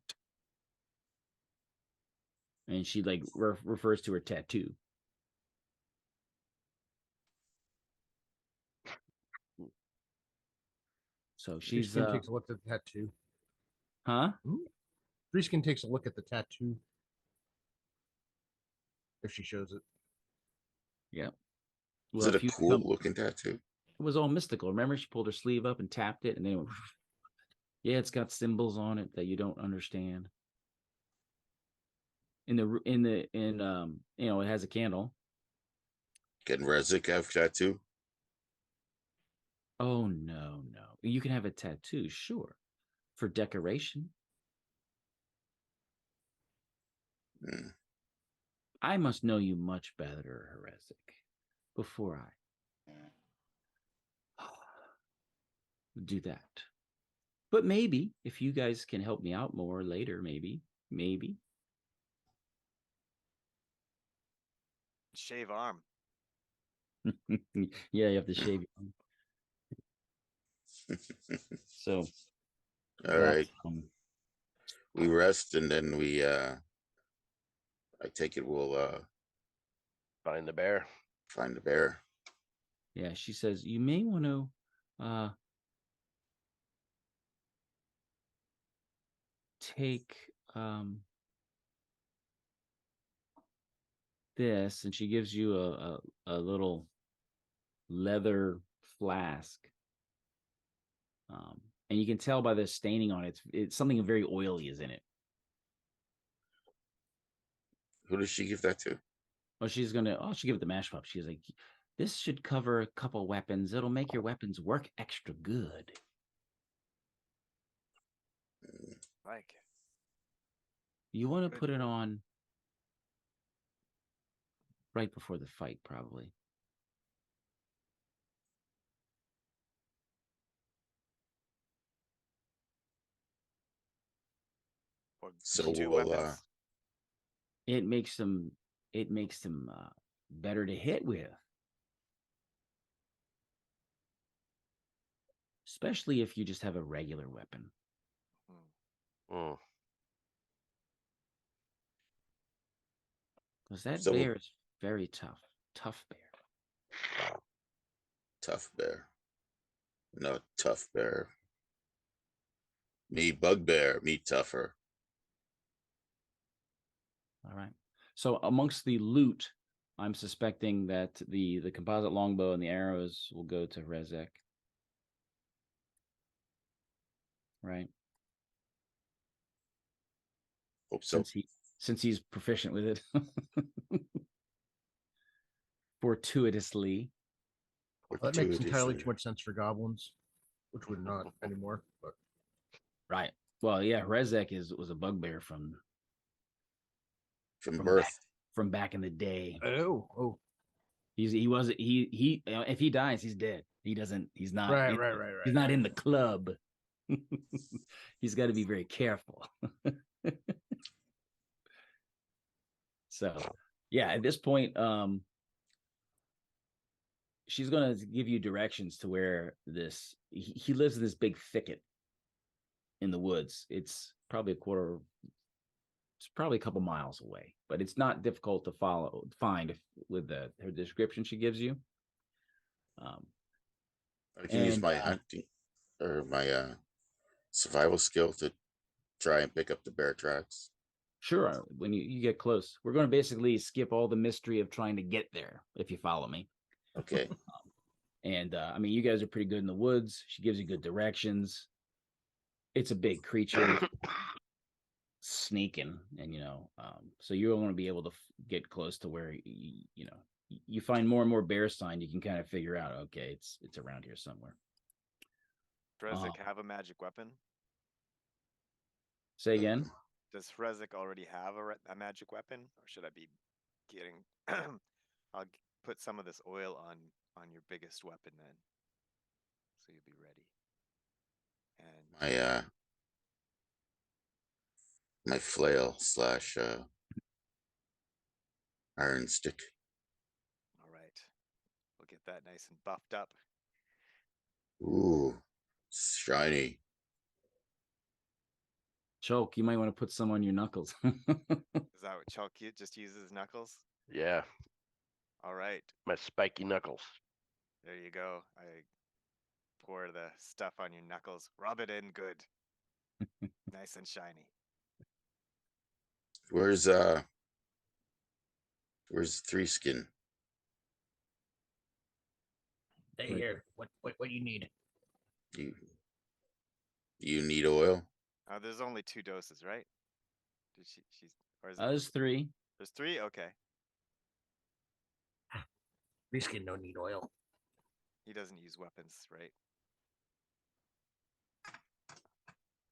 And she like refers to her tattoo. So she's takes a look at the tattoo. Huh? Threeskin takes a look at the tattoo. If she shows it. Yeah. Is it a cool looking tattoo? It was all mystical. Remember, she pulled her sleeve up and tapped it, and then it went, yeah, it's got symbols on it that you don't understand. It has a candle. Can Rezik have a tattoo? Oh no. You can have a tattoo, sure, for decoration. I must know you much better, Rezik, before I do that. But maybe if you guys can help me out more later, maybe. Shave arm. Yeah, you have to shave your arm. So, all right. We rest, and then we. I take it we'll find the bear. Find the bear. Yeah, she says you may want to take this, and she gives you a little leather flask, and you can tell by the staining on it, it's something very oily is in it. Who does she give that to? Oh, she'll give it to Mashpap. She's like, this should cover a couple weapons. It'll make your weapons work extra good. Like it. You want to put it on right before the fight, probably. So it makes them better to hit with, especially if you just have a regular weapon. Because that bear is very tough bear. Tough bear. No, tough bear. Me bugbear, me tougher. All right. So amongst the loot I'm suspecting that the composite longbow and the arrows will go to Rezek. Right. Hope so. Since he's proficient with it. Fortuitously. Well, that makes entirely too much sense for goblins, which would not anymore. But right. Well, yeah, Rezek was a bugbear from birth, from back in the day. Oh. He if he dies, he's dead. He's not right. He's not in the club. He's got to be very careful. So, yeah, at this point, she's going to give you directions to where he lives in this big thicket in the woods. It's probably a couple miles away, but it's not difficult to find with her description she gives you. I can use my hunting or my survival skill to try and pick up the bear tracks. Sure, when you get close. We're going to basically skip all the mystery of trying to get there, if you follow me. Okay. And I mean, you guys are pretty good in the woods. She gives you good directions. It's a big creature sneaking, and so you're going to be able to get close to where you find more and more bear sign. You can kind of figure out, okay, it's around here somewhere. Does Rezek have a magic weapon? Say again. Does Rezek already have a magic weapon, or should I be getting? I'll put some of this oil on your biggest weapon then, so you'll be ready. And my flail / iron stick. All right, we'll get that nice and buffed up. Ooh, shiny. Choke, you might want to put some on your knuckles. Is that what Choke just uses knuckles? Yeah. All right. My spiky knuckles. There you go. I pour the stuff on your knuckles. Rub it in good. Nice and shiny. Where's Three Skin? Hey, here. What do you need? You need oil? There's only 2 doses, right? Did she's or is it? There's 3. There's 3? Okay. Three Skin don't need oil. He doesn't use weapons, right?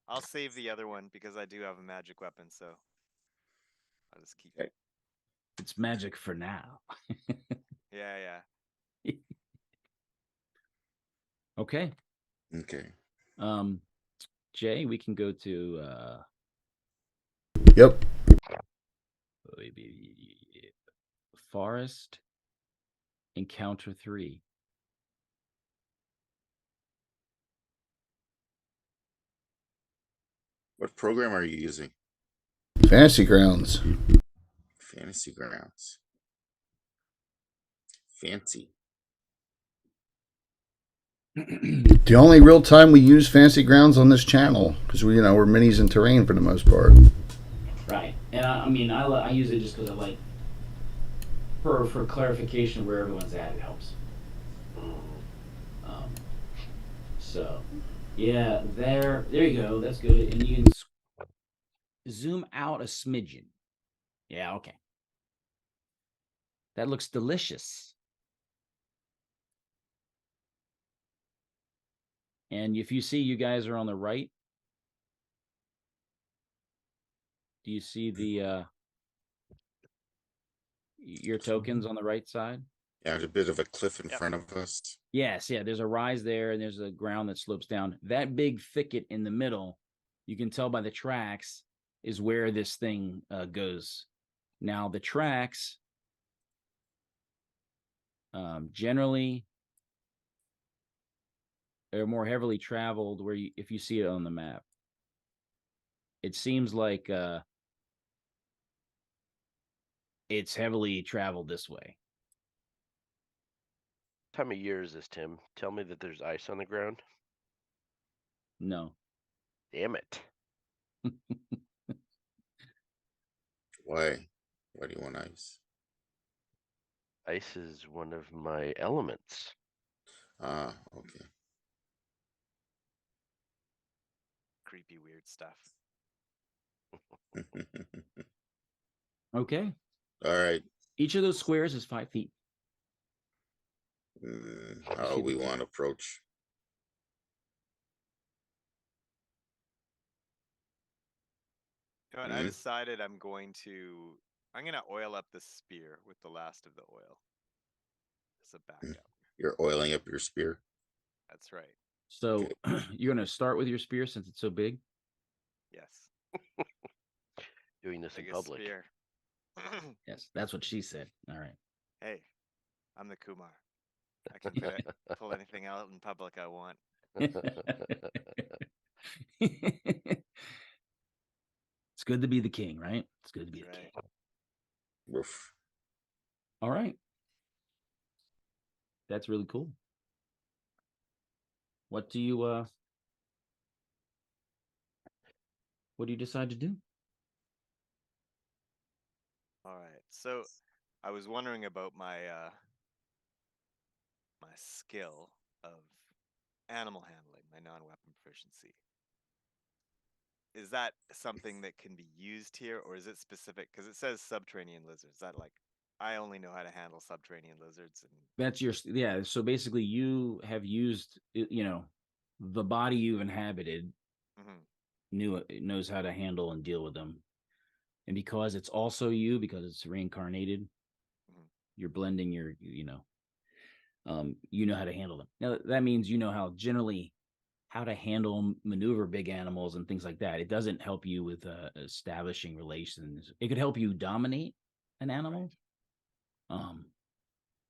I'll save the other one because I do have a magic weapon, so I'll just keep it. It's magic for now. Yeah. Okay. Jay, we can go to Yep. Forest Encounter 3. What program are you using? Fantasy Grounds. Fantasy Grounds. Fancy. The only real time we use Fantasy Grounds on this channel, because we're minis and terrain for the most part. Right, and I use it just because I like for clarification where everyone's at. It helps. So, yeah, there you go. That's good, and you can zoom out a smidgen. Yeah, okay. That looks delicious. And if you see, you guys are on the right. Do you see the your tokens on the right side? Yeah, there's a bit of a cliff in front of us. Yes, yeah. There's a rise there, and there's a ground that slopes down. That big thicket in the middle, you can tell by the tracks, is where this thing goes. Now, the tracks generally are more heavily traveled if you see it on the map. It seems like it's heavily traveled this way. What time of year is this, Tim? Tell me that there's ice on the ground. No. Damn it. Why? Why do you want ice? Ice is one of my elements. Ah, okay. Creepy, weird stuff. Okay. All right. Each of those squares is 5 feet. How we want to approach? You know what, I decided I'm going to oil up the spear with the last of the oil as a backup. You're oiling up your spear. That's right. So you're going to start with your spear since it's so big? Yes. Doing this in public. Spear. Yes, that's what she said. All right. Hey, I'm the Kumar. I can pull anything out in public I want. It's good to be the king, right? It's good to be the king. Woof. All right. That's really cool. What do you decide to do? All right. So I was wondering about my my skill of animal handling, my non-weapon proficiency. Is that something that can be used here, or is it specific? Because it says subterranean lizards. Is that like I only know how to handle subterranean lizards? And that's your So basically, you have used the body you've inhabited knows how to handle and deal with them, and because it's also you, because it's reincarnated, you're blending your you know how to handle them. Now that means how to handle maneuver big animals and things like that. It doesn't help you with establishing relations. It could help you dominate an animal. Right.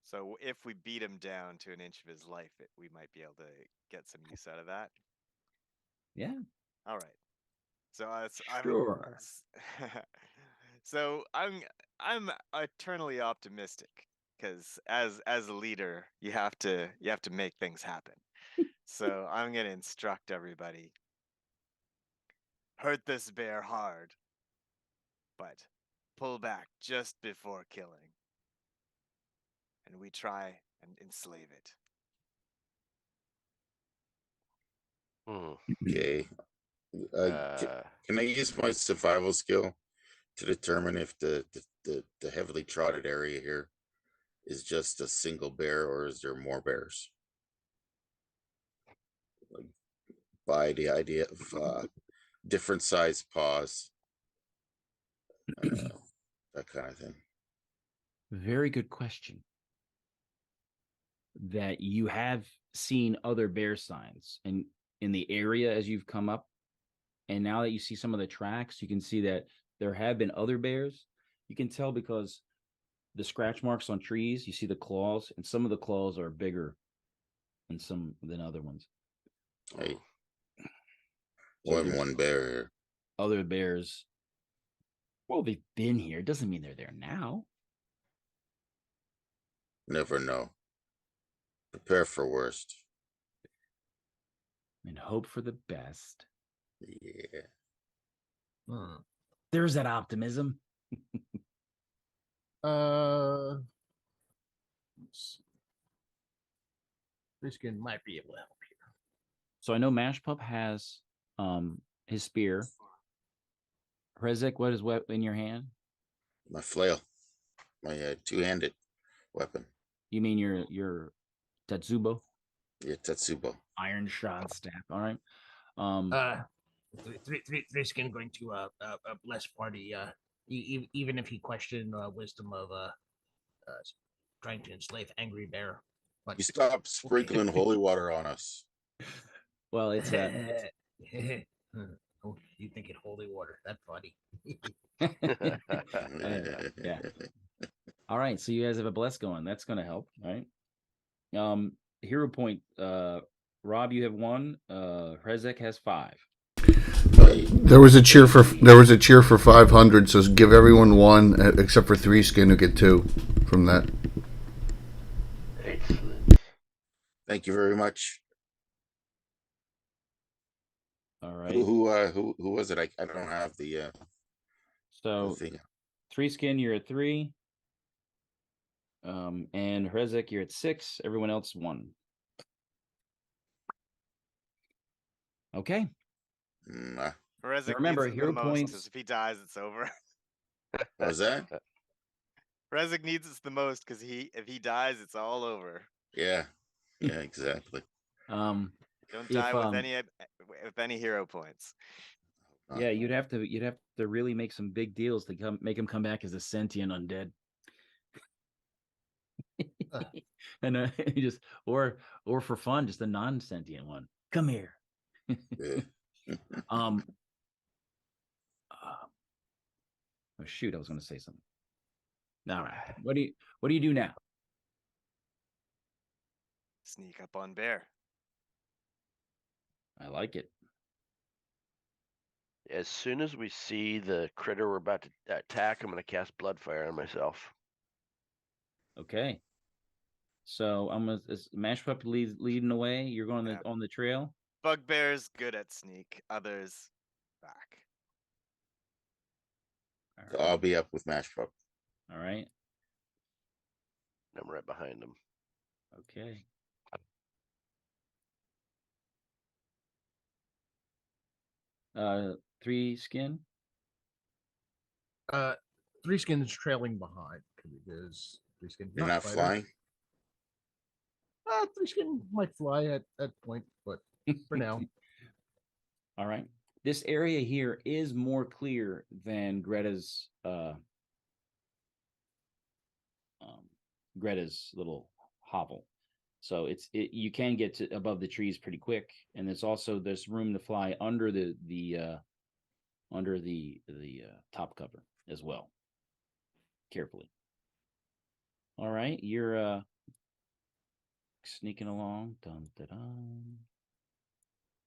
So if we beat him down to an inch of his life, we might be able to get some use out of that. Yeah. All right. So sure. So I'm eternally optimistic because as a leader, you have to make things happen. So I'm gonna instruct everybody. Hurt this bear hard, but pull back just before killing. And we try and enslave it. Okay. Can I use my survival skill to determine if the heavily trotted area here is just a single bear or is there more bears? Like, by the idea of different size paws, that kind of thing. Very good question. That you have seen other bear signs in the area as you've come up, and now that you see some of the tracks, you can see that there have been other bears. You can tell because the scratch marks on trees, you see the claws, and some of the claws are bigger than other ones. Right. More than one bear here. Other bears. Well, they've been here. It doesn't mean they're there now. Never know. Prepare for worst. And hope for the best. Yeah. There's that optimism. Briskin might be able to help here. So I know Mash Pup has his spear. Rezek, what is in your hand? My flail. My two-handed weapon. You mean your Tetsubo? Yeah, Tetsubo. Iron shod staff. All right. Briskin going to bless party. Even if he questioned wisdom of trying to enslave angry bear. But you stop sprinkling holy water on us. Well, it's oh, you think it holy water? That's funny. Yeah. All right, so you guys have a bless going. That's going to help, right? Hero point. Rob, you have 1. Rezek has 5. There was a cheer for 500. So give everyone 1, except for 3 skin who get 2 from that. Excellent. Thank you very much. All right. Who was it? I don't have the so 3 skin, you're at 3. And Rezek, you're at 6. Everyone else 1. Okay. Rezek remember, needs hero the most, points. 'cause if he dies, it's over. What was that? Rezek needs it the most because if he dies, it's all over. Yeah. Yeah, exactly. Don't die with any hero points. Yeah, you'd have to really make some big deals to make him come back as a sentient undead. And you just or for fun, just a non-sentient one. Come here. Oh shoot, I was going to say something. All right. What do you do now? Sneak up on Bear. I like it. As soon as we see the critter we're about to attack, I'm going to cast Bloodfire on myself. Okay. So I'm gonna Mash Pup leading the way. You're going on the trail. Bugbear's good at sneak. Others back. So I'll be up with Mash Pup. All right. I'm right behind him. Okay. Three skin. 3 skin is trailing behind because 3 skin. You're not flying. 3 skin might fly at point, but for now. All right. This area here is more clear than Greta's little hovel. So you can get to above the trees pretty quick, and there's also this room to fly under the top cover as well. Carefully. All right, you're sneaking along. Dun, dun, dun.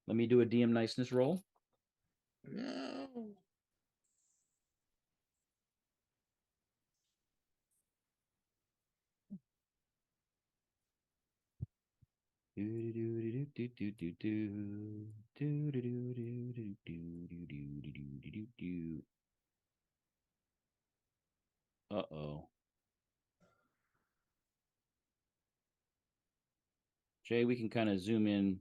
Let me do a DM niceness roll. No. Uh-oh. Jay, we can kind of zoom in.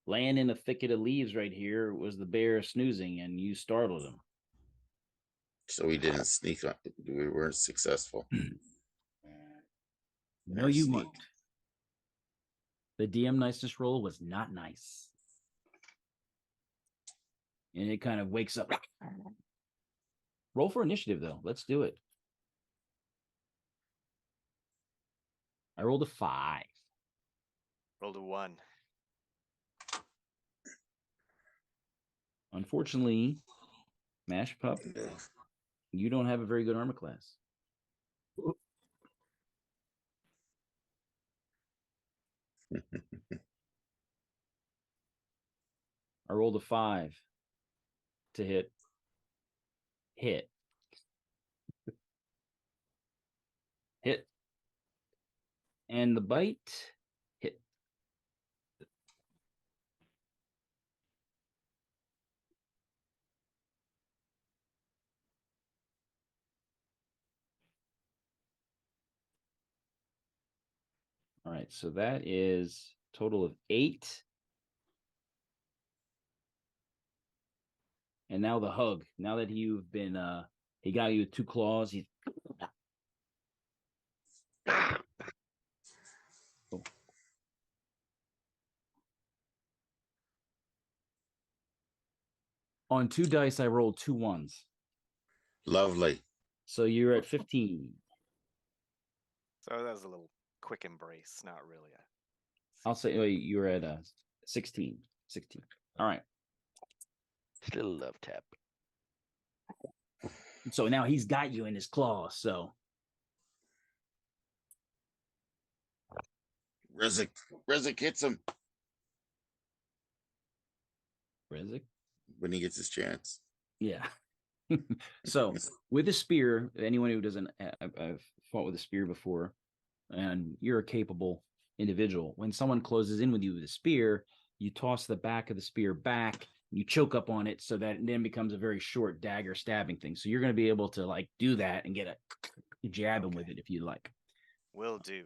Laying in a thicket of leaves right here was the bear snoozing, and you startled him. So we didn't sneak on. We weren't successful. No, you weren't. The DM niceness roll was not nice. And it kind of wakes up. Roll for initiative, though. Let's do it. I rolled a 5. Rolled a 1. Unfortunately, Mash Pup, you don't have a very good armor class. I rolled a 5 to hit. Hit. And the bite, hit. All right, so that is a total of 8. And now the hug. Now that you've been, he got you with 2 claws. He's on 2 dice. I rolled 2 1s. Lovely. So you're at 15. So that was a little quick embrace, not really. I'll say you're at 16. 16. All right. Still love tap. So now he's got you in his claws. So Rezek hits him. Rezek? When he gets his chance. Yeah. So with a spear, anyone who doesn't, I've fought with a spear before, and you're a capable individual. When someone closes in with you with a spear, you toss the back of the spear back, You choke up on it so that it then becomes a very short dagger stabbing thing. So you're going to be able to like do that and get a jab him with it if you like. Will do.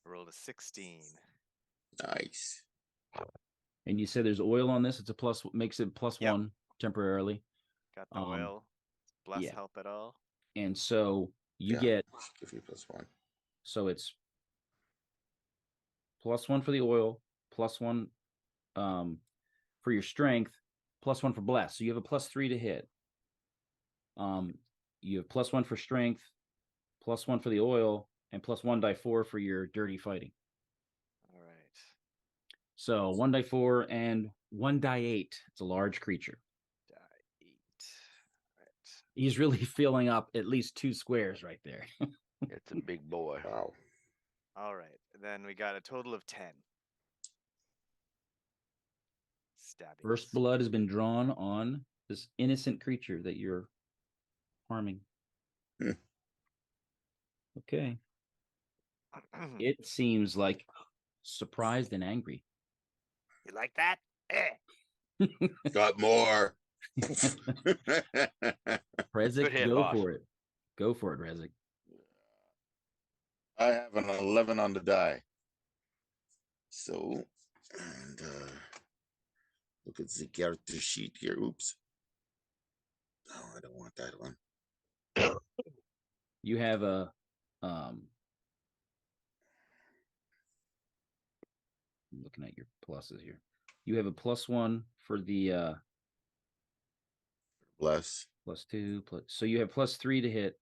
Rolled a 16. Nice. And you said there's oil on this. It's a plus, makes it +1 temporarily. Got the oil. Bless help at all. And so you get give you +1. So it's +1 for the oil, +1 for your strength, +1 for bless. So you have a +3 to hit. You have +1 for strength, +1 for the oil, and +1 die 4 for your dirty fighting. All right. So 1 die 4 and 1 die 8. It's a large creature. Die 8. Right. He's really filling up at least 2 squares right there. It's a big boy. Wow. All right. Then we got a total of 10. Stabbing. First blood has been drawn on this innocent creature that you're harming. Okay. It seems like surprised and angry. You like that? Got more. Rezik, go for it. Go for it, Rezik. I have an 11 on the die. So, and look at the character sheet here. Oops. No, I don't want that one. You have a I'm looking at your pluses here. You have a +1 for the Bless. +2 so you have +3 to hit,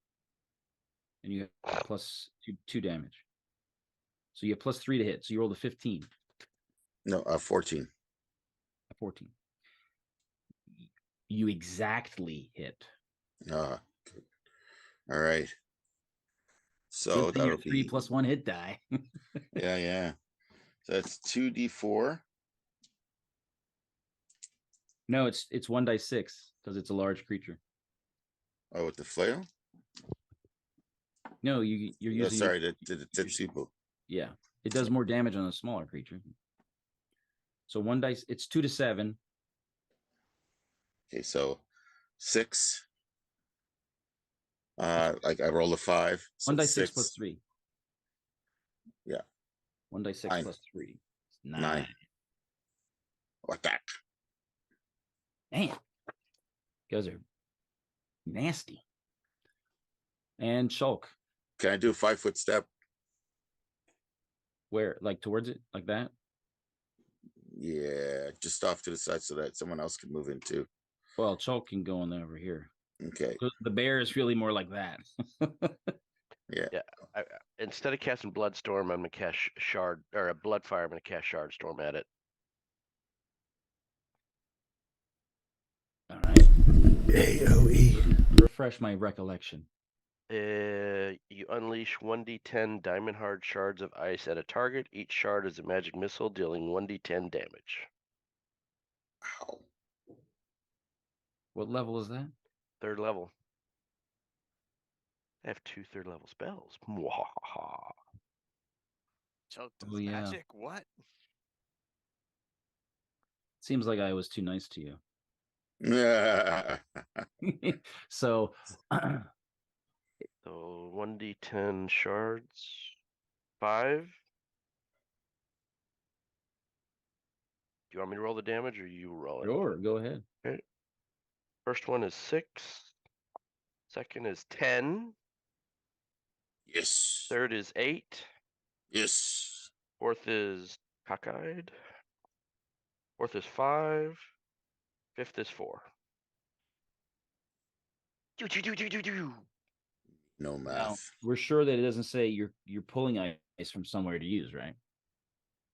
and you have +2 damage. So you have +3 to hit. So you rolled a 15. No, 14. A 14. You exactly hit. All right. So that'll be 3 +1 hit die. yeah. So that's 2d4. No, it's 1 die 6 because it's a large creature. Oh, with the flail? No, you're using. Oh, sorry, the Tepsipo. Yeah, it does more damage on a smaller creature. So 1 dice. It's 2 to 7. Okay, so 6. Like I roll a 5. So 1 die 6 + 3. Yeah. 1 die 6 9. + 3. 9. What that? Man, you guys are nasty. And Shulk. Can I do a 5-foot step? Where? Like towards it? Like that? Yeah, just off to the side so that someone else can move in too. Well, Shulk can go in over here. Okay. So the bear is really more like that. Yeah. Instead of casting Bloodstorm, I'm gonna cast Shard or a Bloodfire. I'm gonna cast Shard Storm at it. All right. AOE. Refresh my recollection. You unleash 1d10 diamond hard shards of ice at a target. Each shard is a magic missile, dealing 1d10 damage. Wow. What level is that? 3rd level. I have 2 3rd-level spells. Mwahaha. Choke does magic? What? Seems like I was too nice to you. Yeah. So So 1d10 shards. 5. Do you want me to roll the damage or you roll it? sure, go ahead. Okay. First one is 6. Second is 10. Yes. 3rd is 8. Yes. 4th is cockeyed. 4th is 5. 5th is 4. No math. Now, we're sure that it doesn't say you're pulling ice from somewhere to use, right?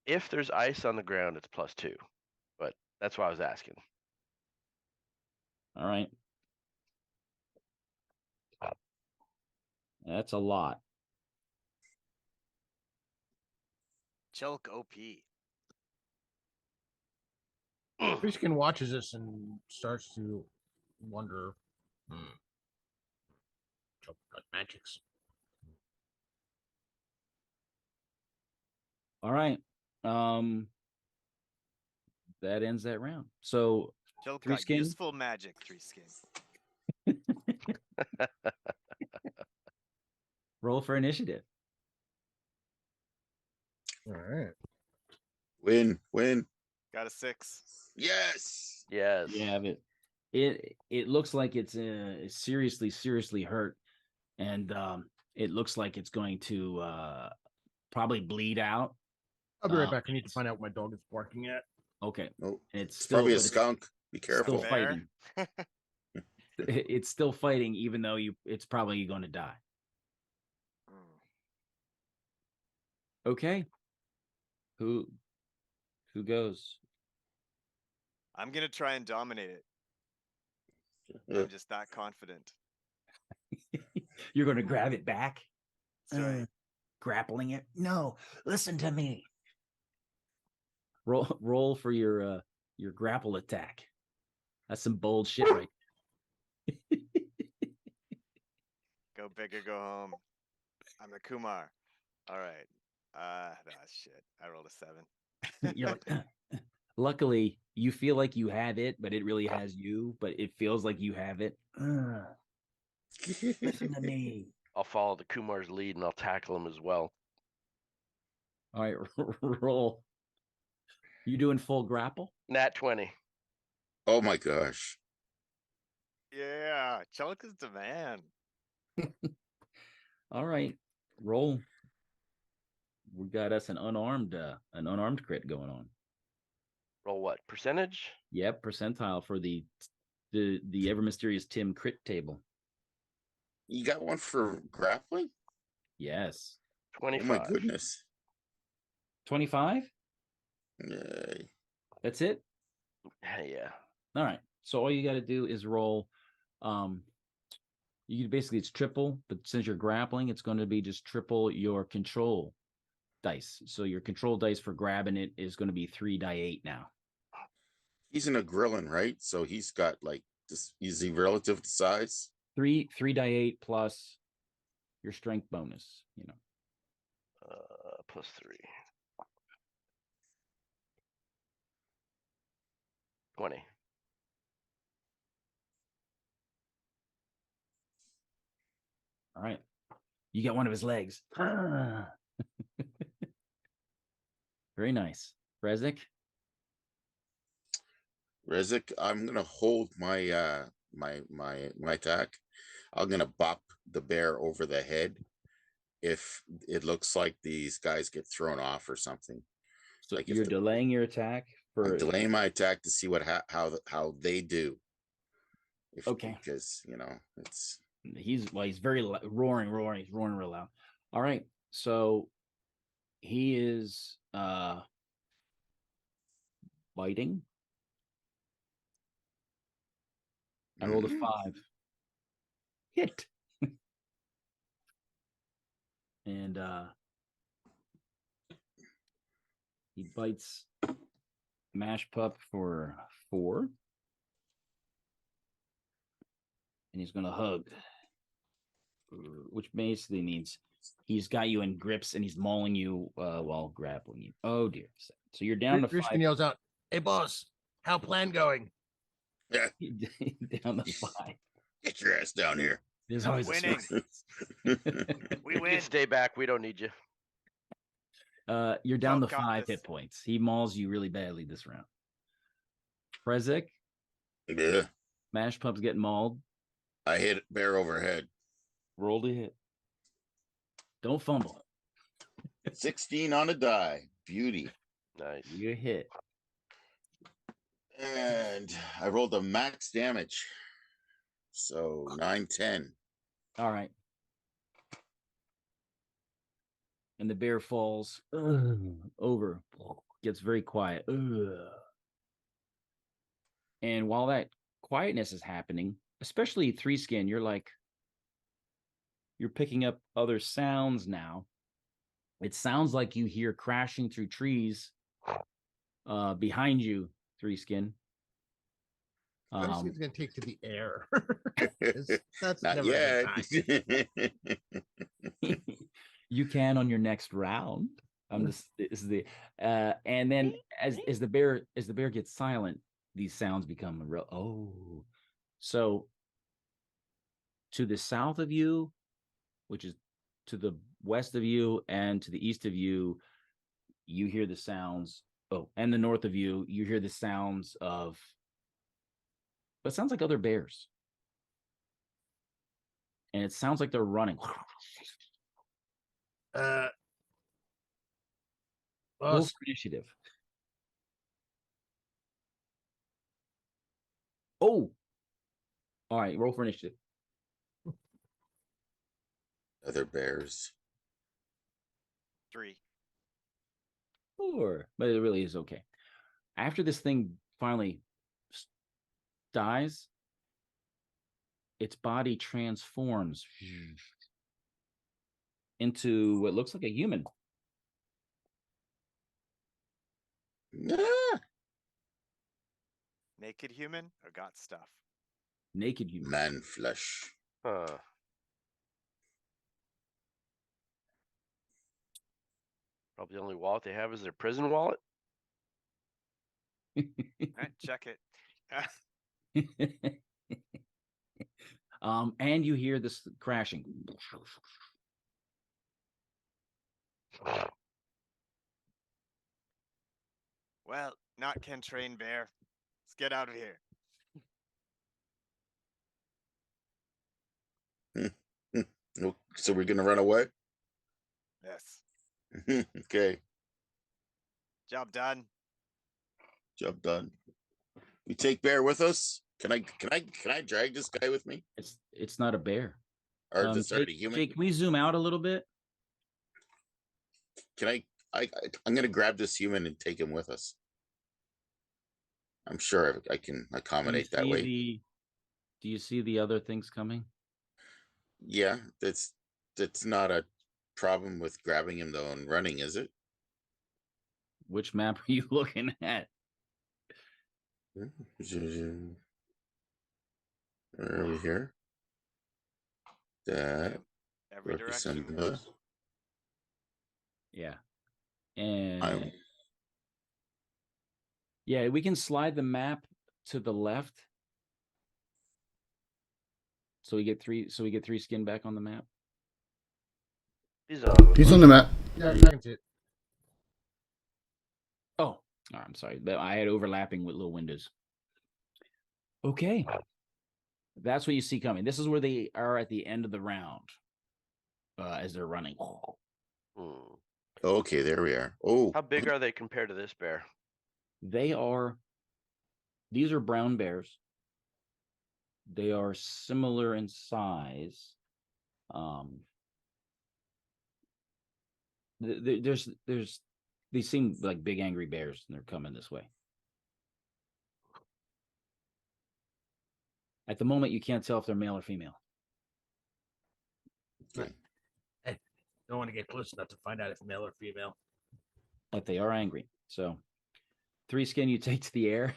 If there's ice on the ground, it's +2. But that's why I was asking. All right. That's a lot. Choke OP. Fishkin watches this and starts to wonder. Choke got magics. All right. That ends that round. So Three skin. Useful magic, 3 skin. Roll for initiative. All right. Win. Got a 6. Yes. Yes. You have it. It looks like it's seriously hurt, and it looks like it's going to probably bleed out. I'll be right back. I need to find out what my dog is barking at. Okay. Nope. It's It's still probably a skunk. Be careful. Still fighting. It's still fighting, even though it's probably going to die. Okay. Who goes? I'm gonna try and dominate it. I'm just that confident. You're going to grab it back? That's right. Grappling it? No, listen to me. Roll for your grapple attack. That's some bold shit, right? Go big or go home. I'm the Kumar. All right. Shit. I rolled a 7. You're like, luckily, you feel like you have it, but it really has you. But it feels like you have it. Listen to me. I'll follow the Kumar's lead and I'll tackle him as well. All right, roll. You doing full grapple? Nat 20. Oh my gosh. Yeah, Chunk is the man. All right, roll. We got us an unarmed crit going on. Roll what? Percentage? Yep, percentile for the ever mysterious Tim crit table. You got one for grappling? Yes. 25. Oh my goodness. 25? Yay. That's it? Yeah. All right. So all you got to do is roll. It's triple, but since you're grappling, it's going to be just triple your control dice. So your control dice for grabbing it is going to be 3d8 now. He's in a grilling, right? So he's got like this. Is he relative to size? 3d8 plus your strength bonus. Plus 3. 20. All right. You got one of his legs. Very nice. Rezik, I'm gonna hold my my attack. I'm gonna bop the bear over the head if it looks like these guys get thrown off or something. So like you're delaying your attack I'm delaying my attack to see what how they do. Okay. Because it's he's very roaring. He's roaring real loud. All right. So he is biting. I rolled a 5. Hit. And he bites Mash Pup for 4. And he's gonna hug. Which basically means he's got you in grips and he's mauling you while grappling you. Oh dear. So you're down to 5. Christian yells out, "Hey boss, how plan going?" Down to 5. Get your ass down here. There's always winning. We win. You can stay back. We don't need you. You're down to 5 hit points. He mauls you really badly this round. Prezik. Yeah. Mash Pup's getting mauled. I hit bear overhead. Roll to hit. Don't fumble it. 16 on a die. Beauty. Nice. You hit. And I rolled a max damage. So 9-10. All right. And the bear falls over. Gets very quiet. And while that quietness is happening, especially 3 skin, you're picking up other sounds now. It sounds like you hear crashing through trees behind you, 3 skin. Let's see if it's going to take to the air. That's not never yet. You can on your next round. This is the and then as the bear gets silent, these sounds become real. Oh, so to the south of you, which is to the west of you and to the east of you, you hear the sounds. Oh, and the north of you, you hear the sounds of. But it sounds like other bears, and it sounds like they're running. Roll for initiative. Oh, all right. Roll for initiative. Other bears. 3. 4, but it really is okay. After this thing finally dies, its body transforms into what looks like a human. Naked human or got stuff? Naked human. Man flesh. Probably the only wallet they have is their prison wallet. Check it. And you hear this crashing. Well, not can train bear. Let's get out of here. So we're gonna run away? Yes. Okay. Job done. Job done. We take bear with us. Can I drag this guy with me? It's not a bear. Or just already human? Jake, can we zoom out a little bit? Can I'm gonna grab this human and take him with us. I'm sure I can accommodate that way. Do you see the other things coming? Yeah, that's not a problem with grabbing him though and running, is it? Which map are you looking at? Where are we here? That every direction. Yeah. And yeah, we can slide the map to the left. So we get 3 skin back on the map. He's on the map. Yeah, I can see it. Oh, I'm sorry. I had overlapping with little windows. Okay. That's what you see coming. This is where they are at the end of the round. As they're running. Okay, there we are. Oh. How big are they compared to this bear? These are brown bears. They are similar in size. They seem like big angry bears, and they're coming this way. At the moment, you can't tell if they're male or female. Okay. I don't want to get close enough to find out if male or female. But they are angry. So 3 skin you take to the air.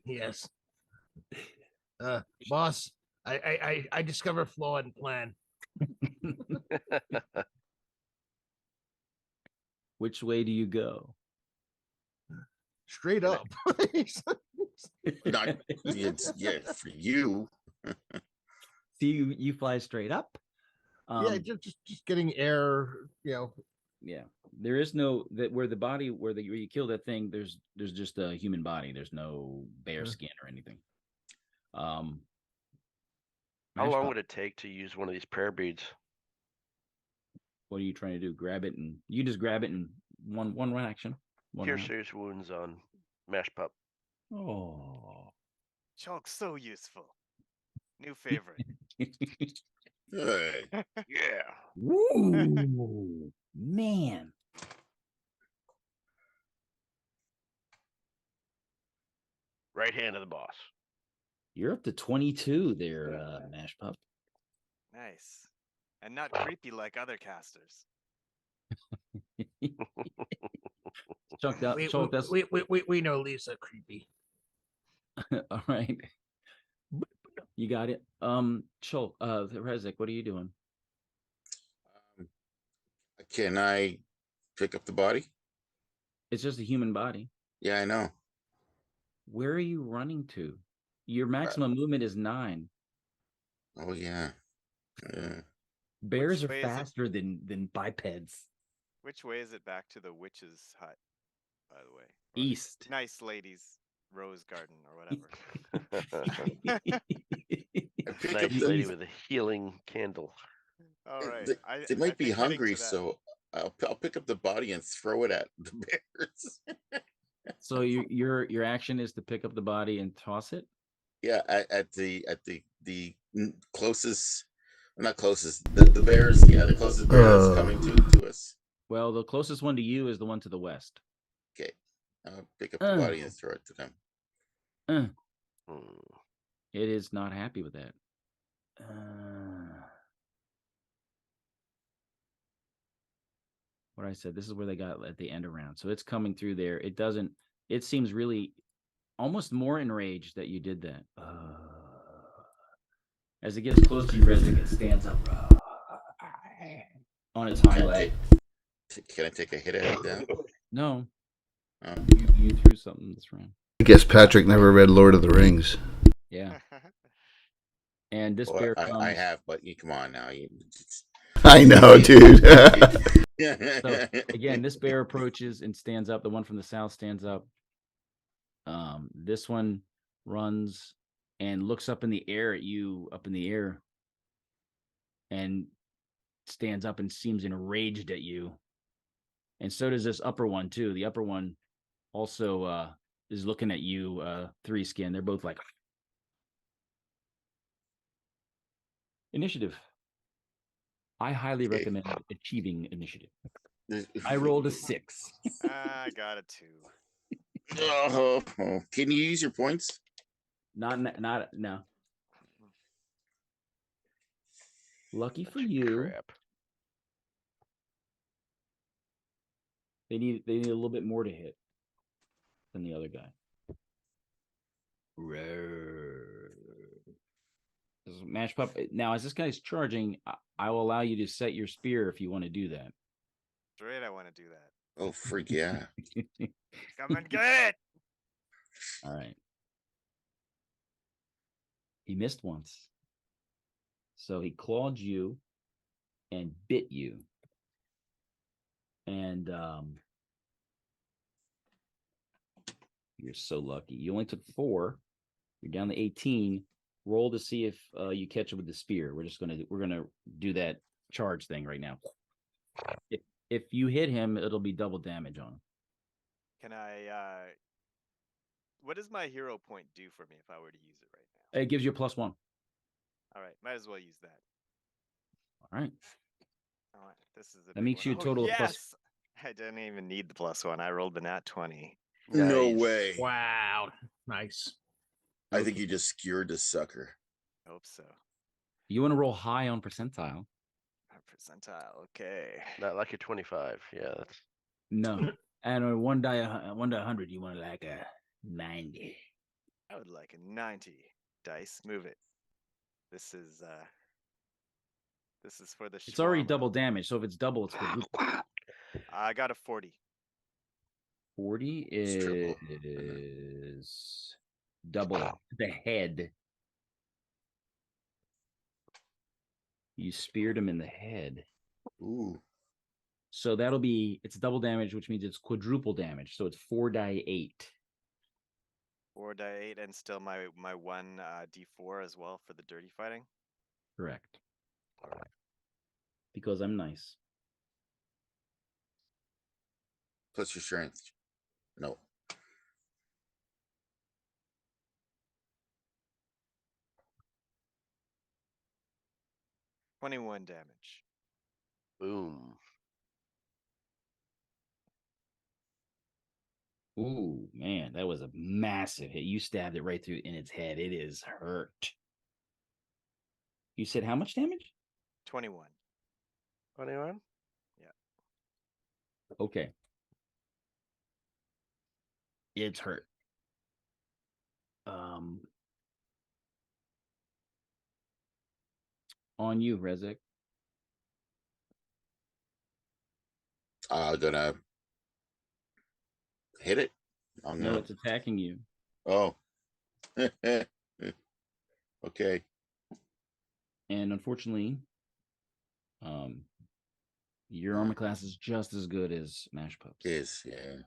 Yes. Boss, I discover flaw in plan. Which way do you go? Straight up. Not, for you. So you fly straight up. Yeah, just getting air. Yeah, there is no where you kill that thing. There's just a human body. There's no bear skin or anything. How long would it take to use one of these prayer beads? What are you trying to do? Grab it, and you just grab it in one action. Cure serious wounds on Mash Pup. Oh, Chalk's so useful. New favorite. Hey. Yeah. Ooh, man. Right hand of the boss. You're up to 22 there, Mash Pup. Nice. And not creepy like other casters. We know Lisa creepy. All right. You got it. Chulk, Uh, Rezek, what are you doing? Can I pick up the body. It's just a human body. Yeah, I know. Where are you running to? Your maximum movement is 9. Oh yeah. Bears are faster than bipeds. Which way is it back to the witch's hut, by the way? Or east. Nice ladies rose garden or whatever. Nice lady with a healing candle. All right. They might be hungry, so I'll pick up the body and throw it at the bears. So your action is to pick up the body and toss it? Yeah, at the closest, not closest, the bears. Yeah, the closest bears coming to us. Well, the closest one to you is the one to the west. Okay, I'll pick up the body and throw it to them. It is not happy with that. What I said, this is where they got at the end around. So it's coming through there. It seems really almost more enraged that you did that. As it gets close to you, Resnick, it stands up on its hind leg. Can I take a hit at it then? No. You threw something this round. I guess Patrick never read Lord of the Rings. Yeah. And this bear comes... I have, but come on now. I know, dude. So, again, this bear approaches and stands up. The one from the south stands up. This one runs and looks up in the air at you, and stands up and seems enraged at you. And so does this upper one, too. The upper one also is looking at you, 3 skin. They're both like... Initiative. I highly recommend achieving initiative. I rolled a 6. I got a 2. Oh, can you use your points? Not no. Lucky for you. Crap. They need a little bit more to hit than the other guy. Match pup. Now, as this guy's charging, I will allow you to set your spear if you want to do that. Great, I want to do that. Oh, freak yeah. Come and get it! All right. He missed once. So he clawed you and bit you. And you're so lucky. You only took 4. You're down to 18. Roll to see if you catch it with the spear. We're gonna do that charge thing right now. If you hit him, it'll be double damage on him. Can I? What does my hero point do for me if I were to use it right now? It gives you a +1. All right, might as well use that. All right. This is that makes you a total of plus. I didn't even need the +1. I rolled the nat 20. No way. Wow. Nice. I think you just skewered the sucker. Hope so. You want to roll high on percentile. Percentile, okay. Not like a 25. Yeah, that's no. And on 1 to 100, you want like a 90. I would like a 90. Dice, move it. This is for the. It's already double damage, so if it's double, it's good. I got a 40. 40 is double the head. You speared him in the head. Ooh. So it's double damage, which means it's quadruple damage. So it's 4 die 8. 4 die 8, and still my 1 d4 as well for the dirty fighting. Correct. Because I'm nice. Plus your strength. No. $21 damage. boom. Ooh, man, that was a massive hit. You stabbed it right through in its head. It is hurt. You said how much damage? 21. 21? Yeah. Okay. It's hurt. On you, Rezek. Gonna hit it. No, it's attacking you. Oh. Okay. And unfortunately, your armor class is just as good as Mash Pups. Yeah.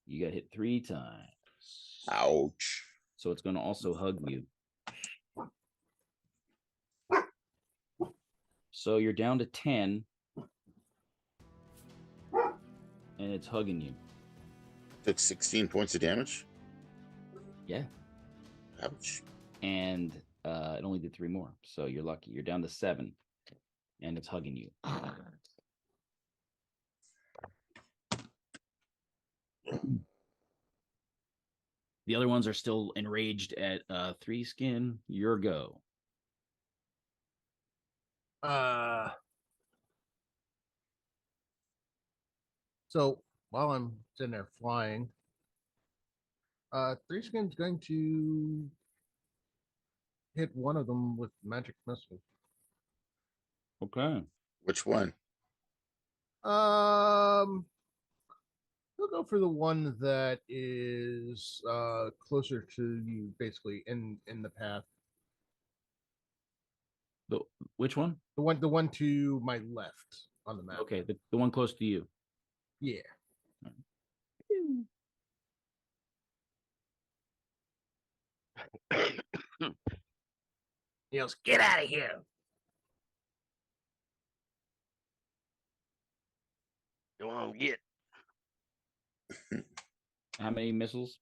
You got hit 3 times. Ouch. So it's going to also hug you. So you're down to 10. And it's hugging you. Took 16 points of damage? Yeah. Ouch. And it only did 3 more. So you're lucky. You're down to 7. And it's hugging you. The other ones are still enraged at 3 skin. Your go. So while I'm sitting there flying, 3 skin's going to hit one of them with magic missile. Okay. Which one? We'll go for the one that is closer to you, basically in the path. Which one? The one to my left on the map. Okay, the one close to you. Yeah. He goes, get out of here. Go on, get. How many missiles?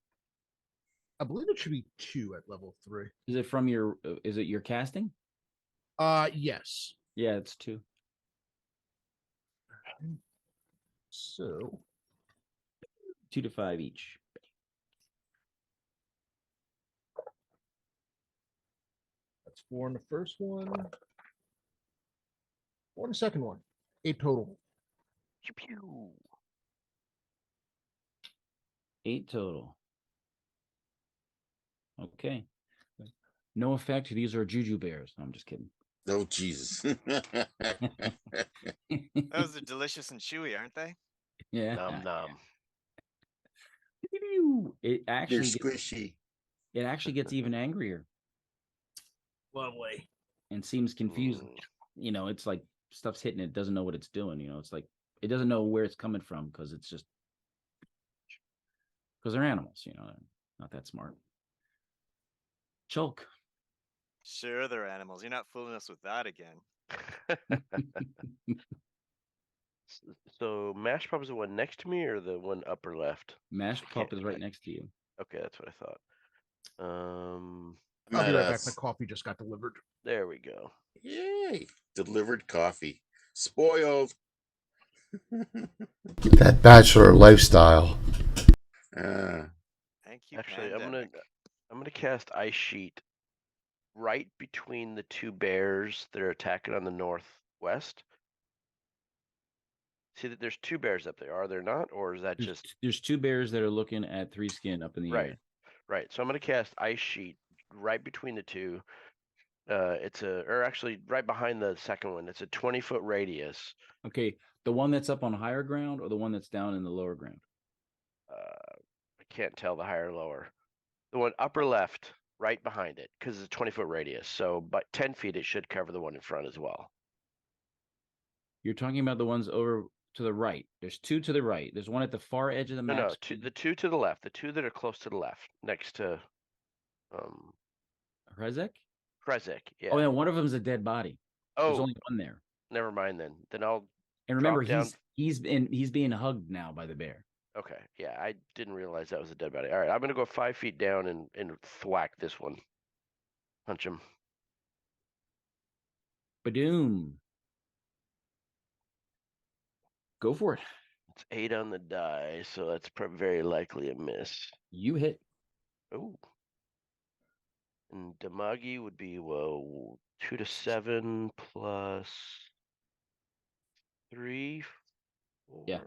I believe it should be 2 at level 3. Is it from your? Is it your casting? Yes. Yeah, it's 2. So 2 to 5 each. That's 4 in the first one. 4 in the second one. 8 total. Pew, pew. 8 total. Okay. No effect. These are juju bears. No, I'm just kidding. Oh, Jesus. Those are delicious and chewy, aren't they? Yeah. Nom nom. It actually They're squishy. It actually gets even angrier. Lovely. And seems confused. You know, it's like stuff's hitting it, doesn't know what it's doing. You know, it's like it doesn't know where it's coming from because it's just because they're animals, you know, they're not that smart. Chulk. Sure, they're animals. You're not fooling us with that again. So Mash Pup is the one next to me or the one upper left? Mash Pup is right next to you. Okay, that's what I thought. I'll be right back. My coffee just got delivered. There we go. Yay. Delivered coffee. Spoiled. That bachelor lifestyle. Thank you. Actually, I'm gonna cast Ice Sheet right between the 2 bears that are attacking on the northwest. See that there's 2 bears up there, are there not? Or is that there's 2 bears that are looking at 3 skin up in the air. Right. So I'm gonna cast Ice Sheet right between the 2. Or actually right behind the second one. It's a 20-foot radius. Okay. The one that's up on higher ground or the one that's down in the lower ground? I can't tell the higher or lower. The one upper left, right behind it, because it's a 20-foot radius. So, but 10 feet, it should cover the one in front as well. You're talking about the ones over to the right. There's 2 to the right. There's one at the far edge of the map. No, the 2 to the left. The 2 that are close to the left, next to Krezek? Krezek, yeah. Oh, yeah, one of them's a dead body. There's only one there. Never mind then. Then I'll remember drop down. he's being hugged now by the bear. Okay, yeah, I didn't realize that was a dead body. All right, I'm gonna go 5 feet down and thwack this one. Punch him. Badoom. Go for it. It's 8 on the die, so that's very likely a miss. You hit. Oh. And Damagi would be 2 to 7 plus 3, 4. Yeah.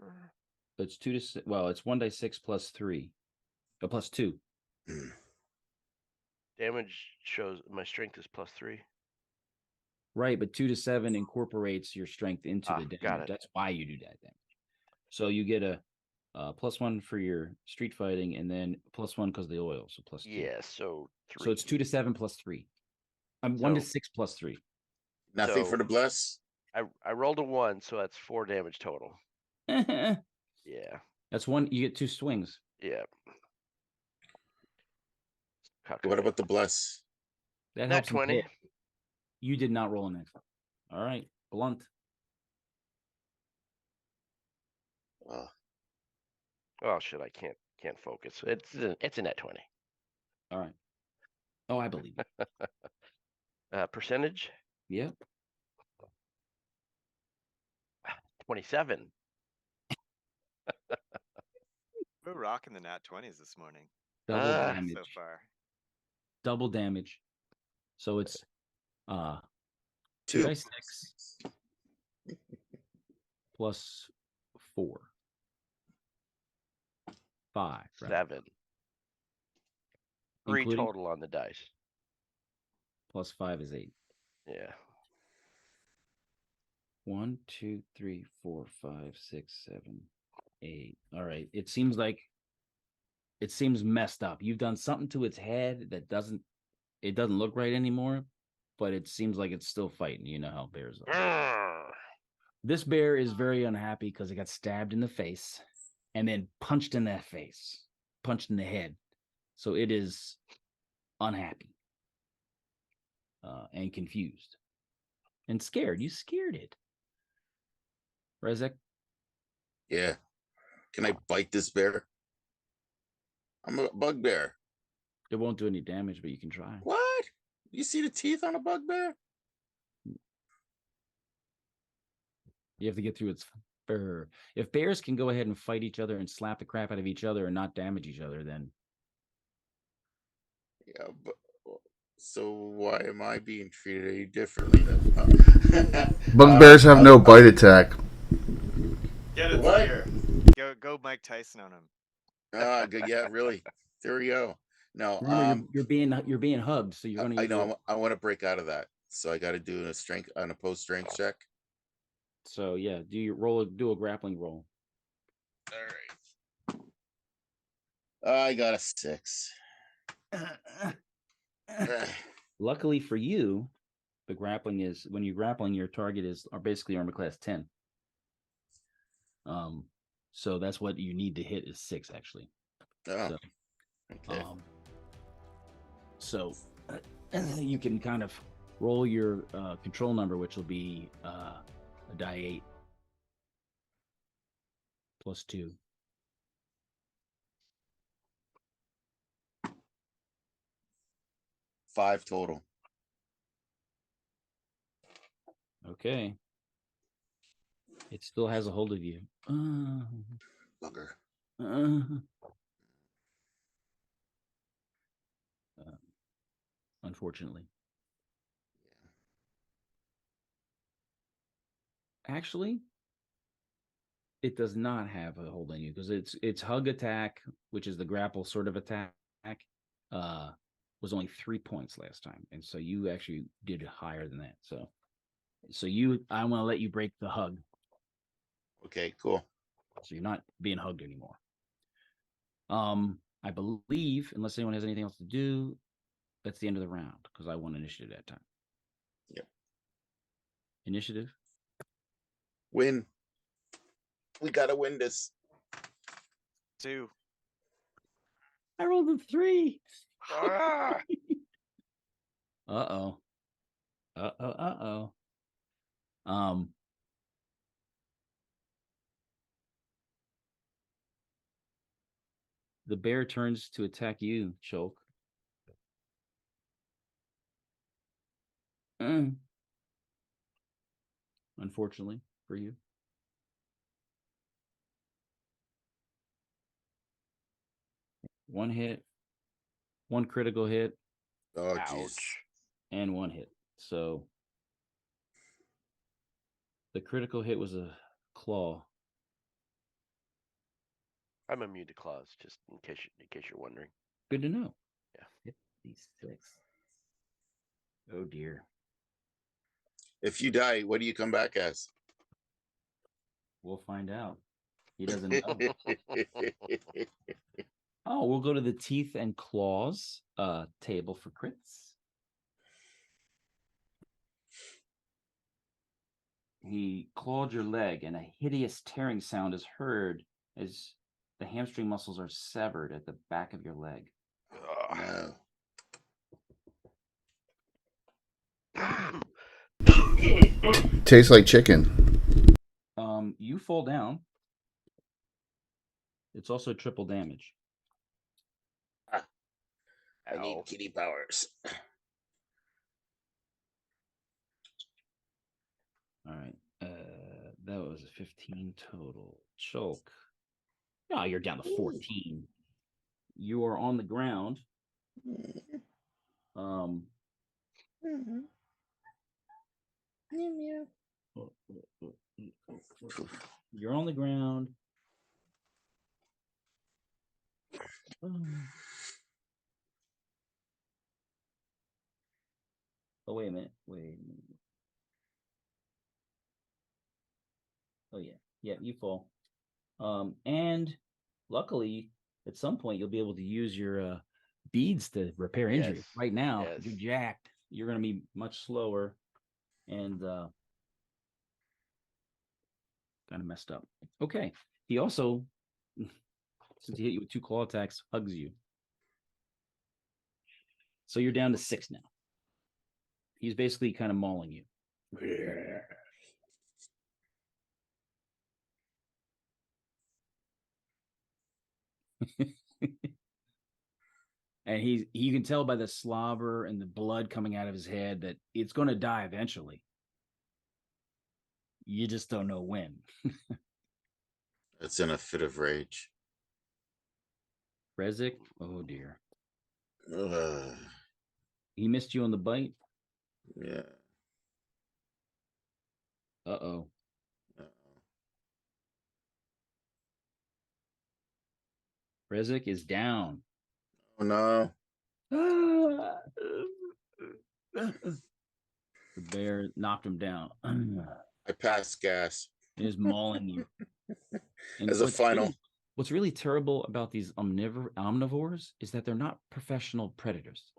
It's 2 to it's 1d6 plus 3. Plus 2. Damage shows my strength is plus 3. Right, but 2 to 7 incorporates your strength into the damage. Got it. That's why you do that damage. So you get a +1 for your street fighting, and then +1 because of the oil. So +2. Yeah, so 3. So it's 2 to 7 +3. I'm 1 to 6 +3. Nothing for the bless. I rolled a 1, so that's 4 damage total. Yeah. That's 1. You get 2 swings. Yeah. What about the bless? That Nat helps 20. You did not roll a net. All right, blunt. Oh shit! I can't focus. It's a net 20. All right. Oh, I believe you. Percentage? Yep. 27. We're rocking the nat 20s this morning. Double damage so far. Double damage. So it's 2 dice 6 plus 4. 5. Right? 7. 3 Including total on the dice. Plus 5 is 8. Yeah. 1, 2, 3, 4, 5, 6, 7, 8. All right. It seems messed up. You've done something to its head that doesn't look right anymore, but it seems like it's still fighting. You know how bears are. This bear is very unhappy because it got stabbed in the face and then punched in that face, punched in the head. So it is unhappy and confused and scared. You scared it. Rezek? Yeah. Can I bite this bear? I'm a bugbear. It won't do any damage, but you can try. What? You see the teeth on a bugbear? You have to get through its fur. If bears can go ahead and fight each other and slap the crap out of each other and not damage each other, then... Yeah, but... So why am I being treated any differently? Bugbears have no bite attack. Get it here. Go Mike Tyson on him. Good. Yeah, really. There we go. No, remember, you're being hugged, so you're going to. I know. I want to break out of that, so I got to do an opposed strength check. So yeah, do a grappling roll. All right. I got a 6. Luckily for you, the grappling is when you're grappling, your target are basically armor class 10. So that's what you need to hit is 6 actually. Oh. So you can kind of roll your control number, which will be a die 8 plus 2. Five total. Okay. It still has a hold of you. Bugger. Unfortunately. Actually, it does not have a hold on you because its hug attack, which is the grapple sort of attack, was only 3 points last time, and so you actually did higher than that. So I want to let you break the hug. Okay, cool. So you're not being hugged anymore. I believe, unless anyone has anything else to do, that's the end of the round because I won initiative that time. Yep. Initiative. Win. We gotta win this. 2. I rolled a 3. Ah! Uh-oh. The bear turns to attack you, Choke. Unfortunately for you. One hit, one critical hit. Oh, ouch. And 1 hit. So the critical hit was a claw. I'm immune to claws, just in case you're wondering. Good to know. Yeah. Hit these 6. Oh dear. If you die, what do you come back as? We'll find out. He doesn't know. Oh, we'll go to the teeth and claws table for crits. He clawed your leg, and a hideous tearing sound is heard as the hamstring muscles are severed at the back of your leg. No. Tastes like chicken. You fall down. It's also triple damage. I need kitty powers. All right. That was a 15 total. Choke. Oh, you're down to 14. You are on the ground. You're on the ground. Oh, wait a minute. Oh, yeah. Yeah, you fall. And luckily, at some point, you'll be able to use your beads to repair injury. Yes. Right now, Yes. you're jacked. You're going to be much slower and kind of messed up. Okay. He also, since he hit you with 2 claw attacks, hugs you. So you're down to 6 now. He's basically kind of mauling you. And you can tell by the slobber and the blood coming out of his head that it's going to die eventually. You just don't know when. It's in a fit of rage. Rezik, oh dear. He missed you on the bite? Yeah. Uh-oh. Rezik is down. Oh, no. The bear knocked him down. I passed gas. It is mauling you. And as a final. What's really terrible about these omnivores is that they're not professional predators.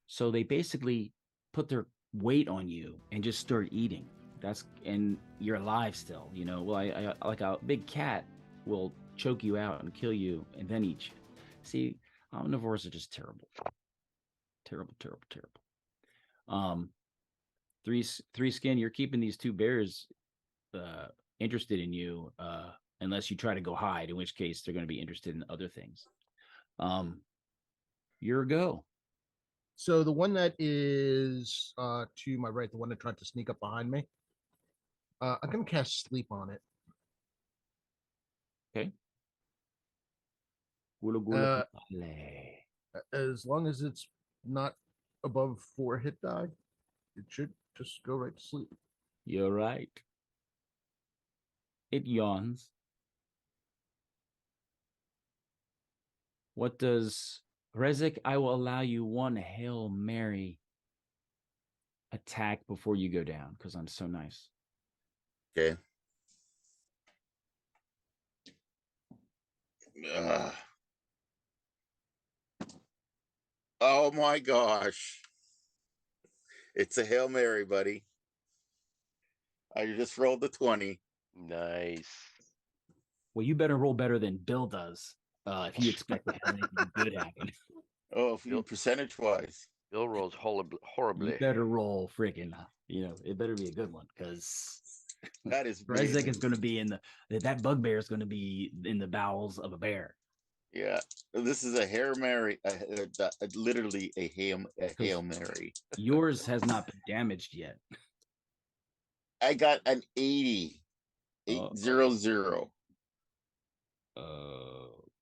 So they basically put their weight on you and just start eating. And you're alive still, you know. Well, I like a big cat will choke you out and kill you and then eat you. See, omnivores are just terrible. Terrible. Three skin, you're keeping these 2 bears interested in you, unless you try to go hide, in which case they're going to be interested in other things. Your go. So the one that is to my right, the one that tried to sneak up behind me, I'm going to cast sleep on it. Okay. As long as it's not above 4 hit die, it should just go right to sleep. You're right. It yawns. What does Rezik? I will allow you 1 Hail Mary attack before you go down because I'm so nice. Okay. Oh my gosh. It's a Hail Mary, buddy. I just rolled the 20. Nice. Well, you better roll better than Bill does if you expect to have anything good happen. Oh, if you percentage-wise. Bill rolls horribly. You better roll freaking, it better be a good one because that is Rezik is going to be that bugbear is going to be in the bowels of a bear. Yeah, this is a Hail Mary, literally a Hail Mary. Yours has not been damaged yet. I got an 80. 800.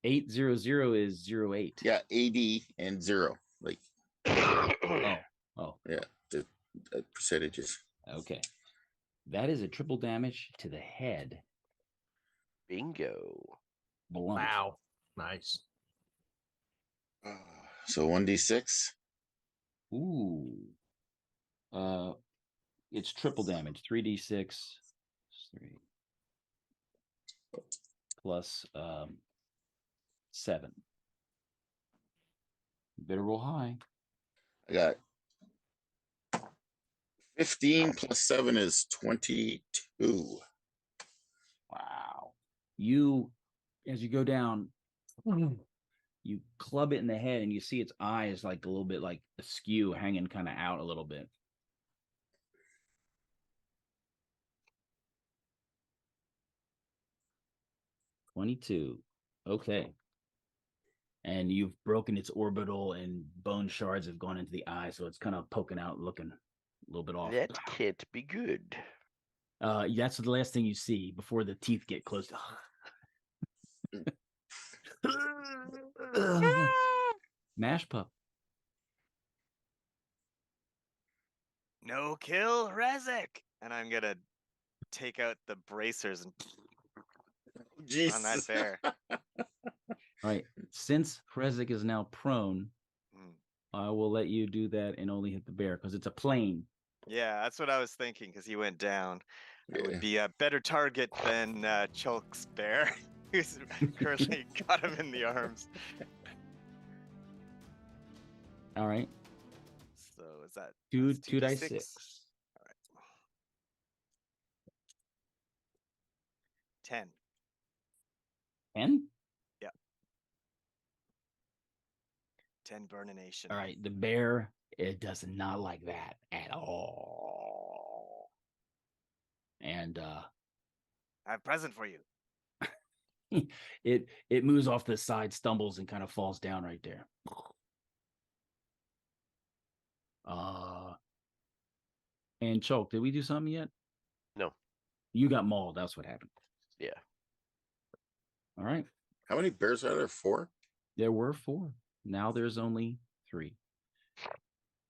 800 is 08. Yeah, 80 and 0. Like. Oh. Yeah, the percentages. Okay. That is a triple damage to the head. Bingo. Blunt. Wow. Nice. So 1d6. Ooh. it's triple damage. 3d6 3 plus 7. You better roll high. I got 15 plus 7 is 22. Wow. You, as you go down, you club it in the head and you see its eyes like a little bit like askew, hanging kind of out a little bit. $22. Okay. And you've broken its orbital and bone shards have gone into the eye, so it's kind of poking out, looking a little bit off. That can't be good. That's the last thing you see before the teeth get closed. Mash pup. No kill, Rezek. And I'm gonna take out the bracers and on that bear. All right. Since Rezek is now prone, I will let you do that and only hit the bear because it's a plane. Yeah, that's what I was thinking because he went down. It would be a better target than Chulk's bear, who's currently got him in the arms. All right. So is that 2 dice 6? All right. 10. 10? Yeah. 10 burnination. All right. The bear, it does not like that at all. And I have a present for you. it moves off the side, stumbles, and kind of falls down right there. And Choke, did we do something yet? No. You got mauled. That's what happened. Yeah. All right. How many bears are there? 4? There were 4. Now there's only 3.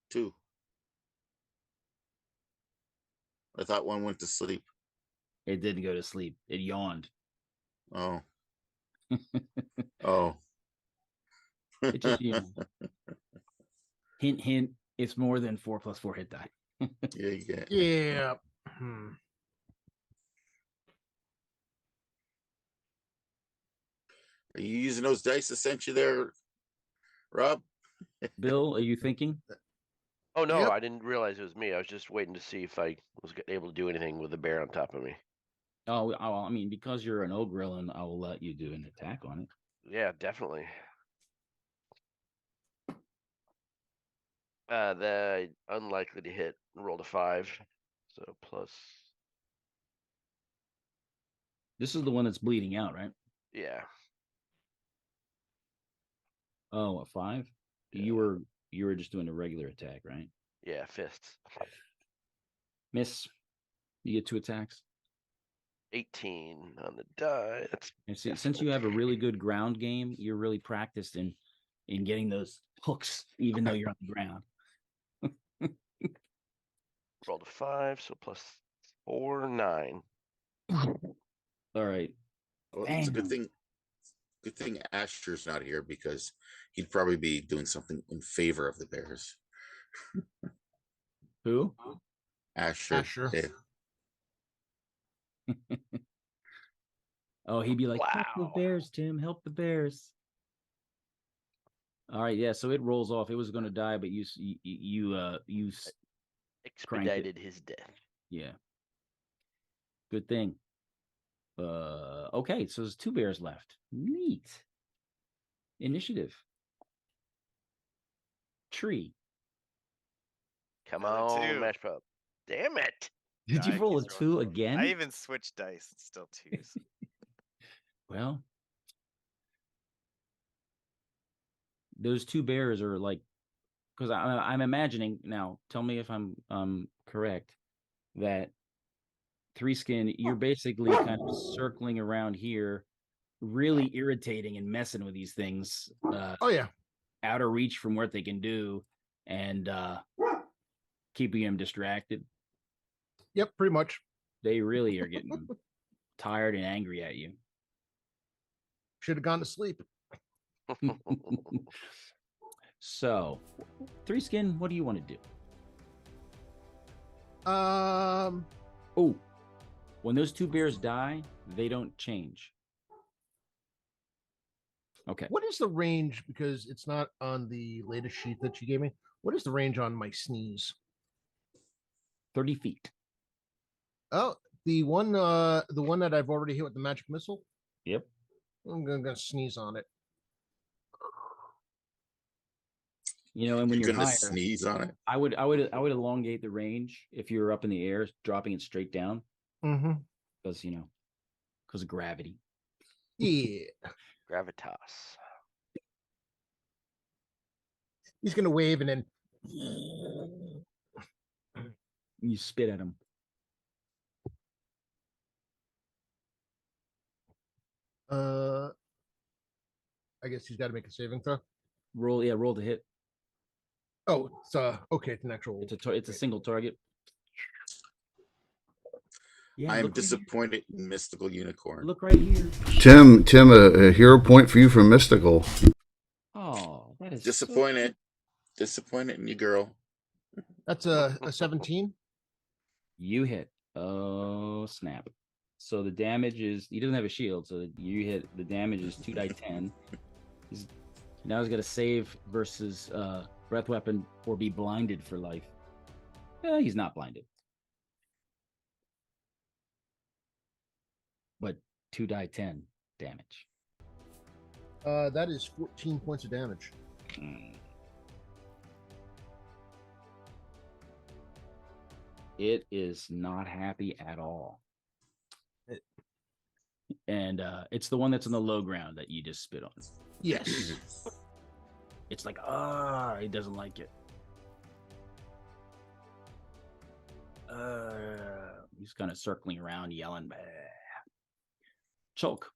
2. I thought one went to sleep. It didn't go to sleep. It yawned. Oh. Oh. It just yawned. Hint, hint. It's more than 4 plus 4 hit die. Yeah, you get. Yeah. Are you using those dice I sent you there, Rob? Bill, are you thinking? Oh, no, I didn't realize it was me. I was just waiting to see if I was able to do anything with the bear on top of me. Oh, I mean, because you're an Ogrillin, I will let you do an attack on it. Yeah, definitely. The unlikely to hit, rolled a 5. So plus. This is the one that's bleeding out, right? Yeah. Oh, a 5? Yeah. You were just doing a regular attack, right? Yeah, fists. Miss. You get 2 attacks. 18 on the die. And since you have a really good ground game, you're really practiced in getting those hooks, even though you're on the ground. Rolled a 5, so plus 4, 9. All right. Well, it's a good thing. Good thing Asher's not here because he'd probably be doing something in favor of the Bears. Who? Asher. Yeah. Oh, he'd be like, wow. Help the Bears, Tim. Help the Bears. All right, yeah. So it rolls off. It was going to die, but you expedited his death. Yeah. Good thing. Okay, so there's 2 bears left. Neat. Initiative. Tree. Come on, Mash Pup. Damn it. Did you roll a 2 again? I even switched dice. It's still 2s. Well, those 2 bears are like, because I'm imagining now. Tell me if I'm correct. That 3-Skin, you're basically kind of circling around here, really irritating and messing with these things. Oh yeah, out of reach from what they can do, and keeping them distracted. Yep, pretty much. They really are getting tired and angry at you. Should have gone to sleep. So, 3-Skin, what do you want to do? Oh, when those 2 bears die, they don't change. Okay. What is the range? Because it's not on the latest sheet that you gave me. What is the range on my sneeze? 30 feet. Oh, the one that I've already hit with the magic missile. Yep. I'm gonna sneeze on it. You know, and when you're gonna higher, sneeze on it, I would elongate the range if you're up in the air, dropping it straight down. Mm-hmm. Because because of gravity. Yeah. Gravitas. He's gonna wave and then you spit at him. I guess he's got to make a saving throw. Roll to hit. Oh, it's okay. It's an actual. It's a single target. Yeah, I'm disappointed in Mystical Unicorn. Look right here. Tim, a hero point for you for Mystical. Oh, that is disappointed. Disappointed in you, girl. That's a 17. You hit. Oh, snap. So the damage is, he doesn't have a shield, so you hit, the damage is 2d10. Now he's got to save versus breath weapon or be blinded for life. He's not blinded. But 2d10 damage. That is 14 points of damage. It is not happy at all. And it's the one that's on the low ground that you just spit on. Yes. It's like, he doesn't like it. He's kind of circling around, yelling. Bah. Choke.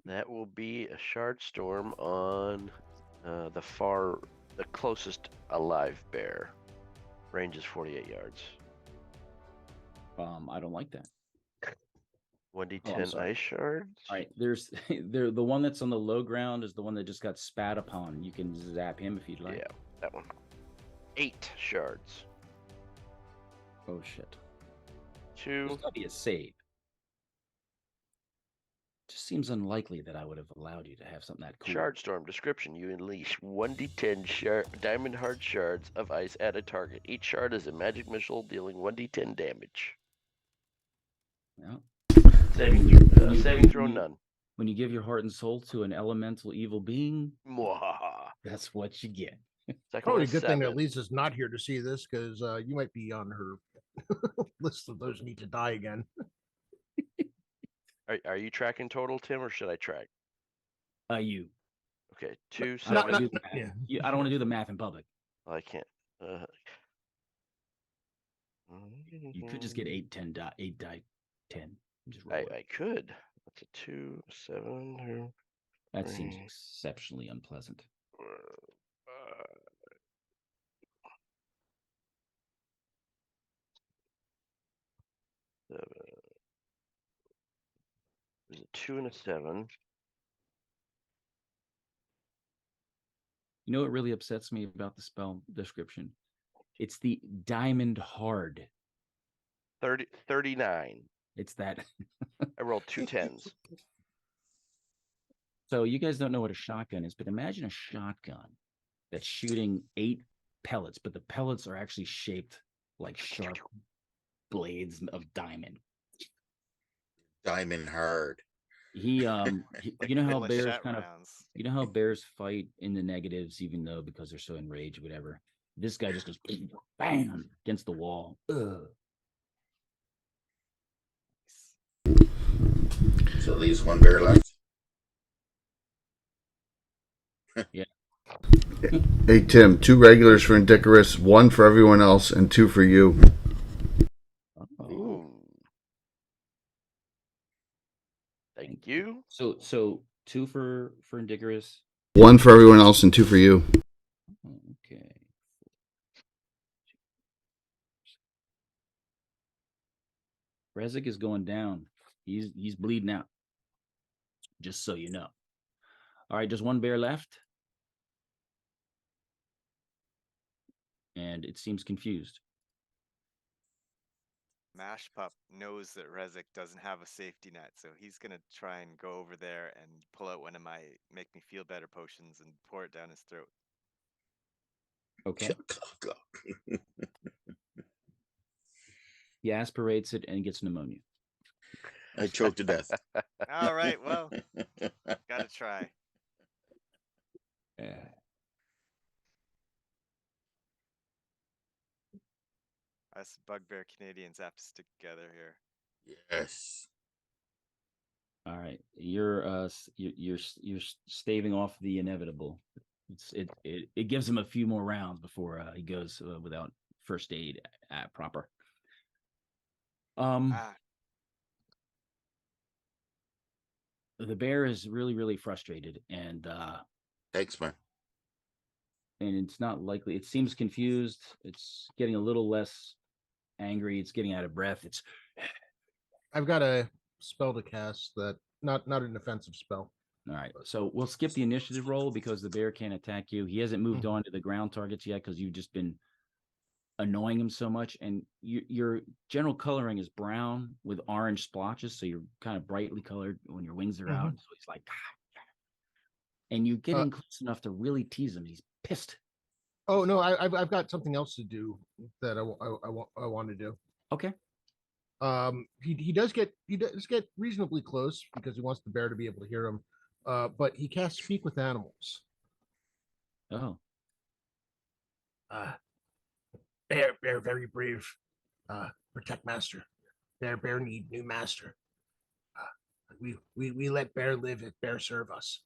That will be a shard storm on the closest alive bear. Range is 48 yards. I don't like that. 1d10 ice shards. All right, there's the one that's on the low ground is the one that just got spat upon. You can zap him if you'd like. Yeah, that one. 8 shards. Oh shit. 2. There's gotta be a save. Just seems unlikely that I would have allowed you to have something that cool. Shard storm description: you unleash 1d10 diamond hard shards of ice at a target. Each shard is a magic missile dealing 1d10 damage. Yeah. Saving throw none. When you give your heart and soul to an elemental evil being, Mwahaha. That's what you get. Probably a good thing that Lisa's not here to see this, because you might be on her list of those need to die again. Are you tracking total, Tim, or should I track? You. Okay, 2, 7. I don't want to do the math in public. Well, I can't. You could just get 8 die 10. Just roll I could. That's a 2, 7. That seems exceptionally unpleasant. There's a 2 and a 7. You know what really upsets me about the spell description? It's the diamond hard. 39. It's that. I rolled 2 10s. So you guys don't know what a shotgun is, but imagine a shotgun that's shooting 8 pellets, but the pellets are actually shaped like sharp blades of diamond. Diamond hard. You know how bears you know how bears fight in the negatives, even though because they're so enraged, whatever. This guy just goes bam against the wall. Ugh. So at least one bear left. Yeah. Hey Tim, 2 regulars for Indicarus, 1 for everyone else, and 2 for you. Ooh. Thank you. So 2 for Indicarus, 1 for everyone else, and 2 for you. Okay. Rezik is going down. He's bleeding out. Just so you know. All right, just 1 bear left. And it seems confused. Mash Pup knows that Rezik doesn't have a safety net, so he's gonna try and go over there and pull out one of my make me feel better potions and pour it down his throat. Okay. He aspirates it and gets pneumonia. I choked to death. All right, well, gotta try. Yeah. Us bugbear Canadians have to stick together here. Yes. All right, you're staving off the inevitable. It gives him a few more rounds before he goes without first aid proper. The bear is really frustrated, and thanks, man. And it's not likely. It seems confused. It's getting a little less angry. It's getting out of breath. I've got a spell to cast that not an offensive spell. All right, so we'll skip the initiative roll because the bear can't attack you. He hasn't moved on to the ground targets yet because you've just been annoying him so much. And your general coloring is brown with orange splotches, so you're kind of brightly colored when your wings are out. So he's like, and you get in close enough to really tease him. He's pissed. Oh no, I've got something else to do that I want to do. Okay. He does get reasonably close because he wants the bear to be able to hear him. But he can't speak with animals. Oh. Bear very brave. Protect master. Bear need new master. We let bear live if bear serve us.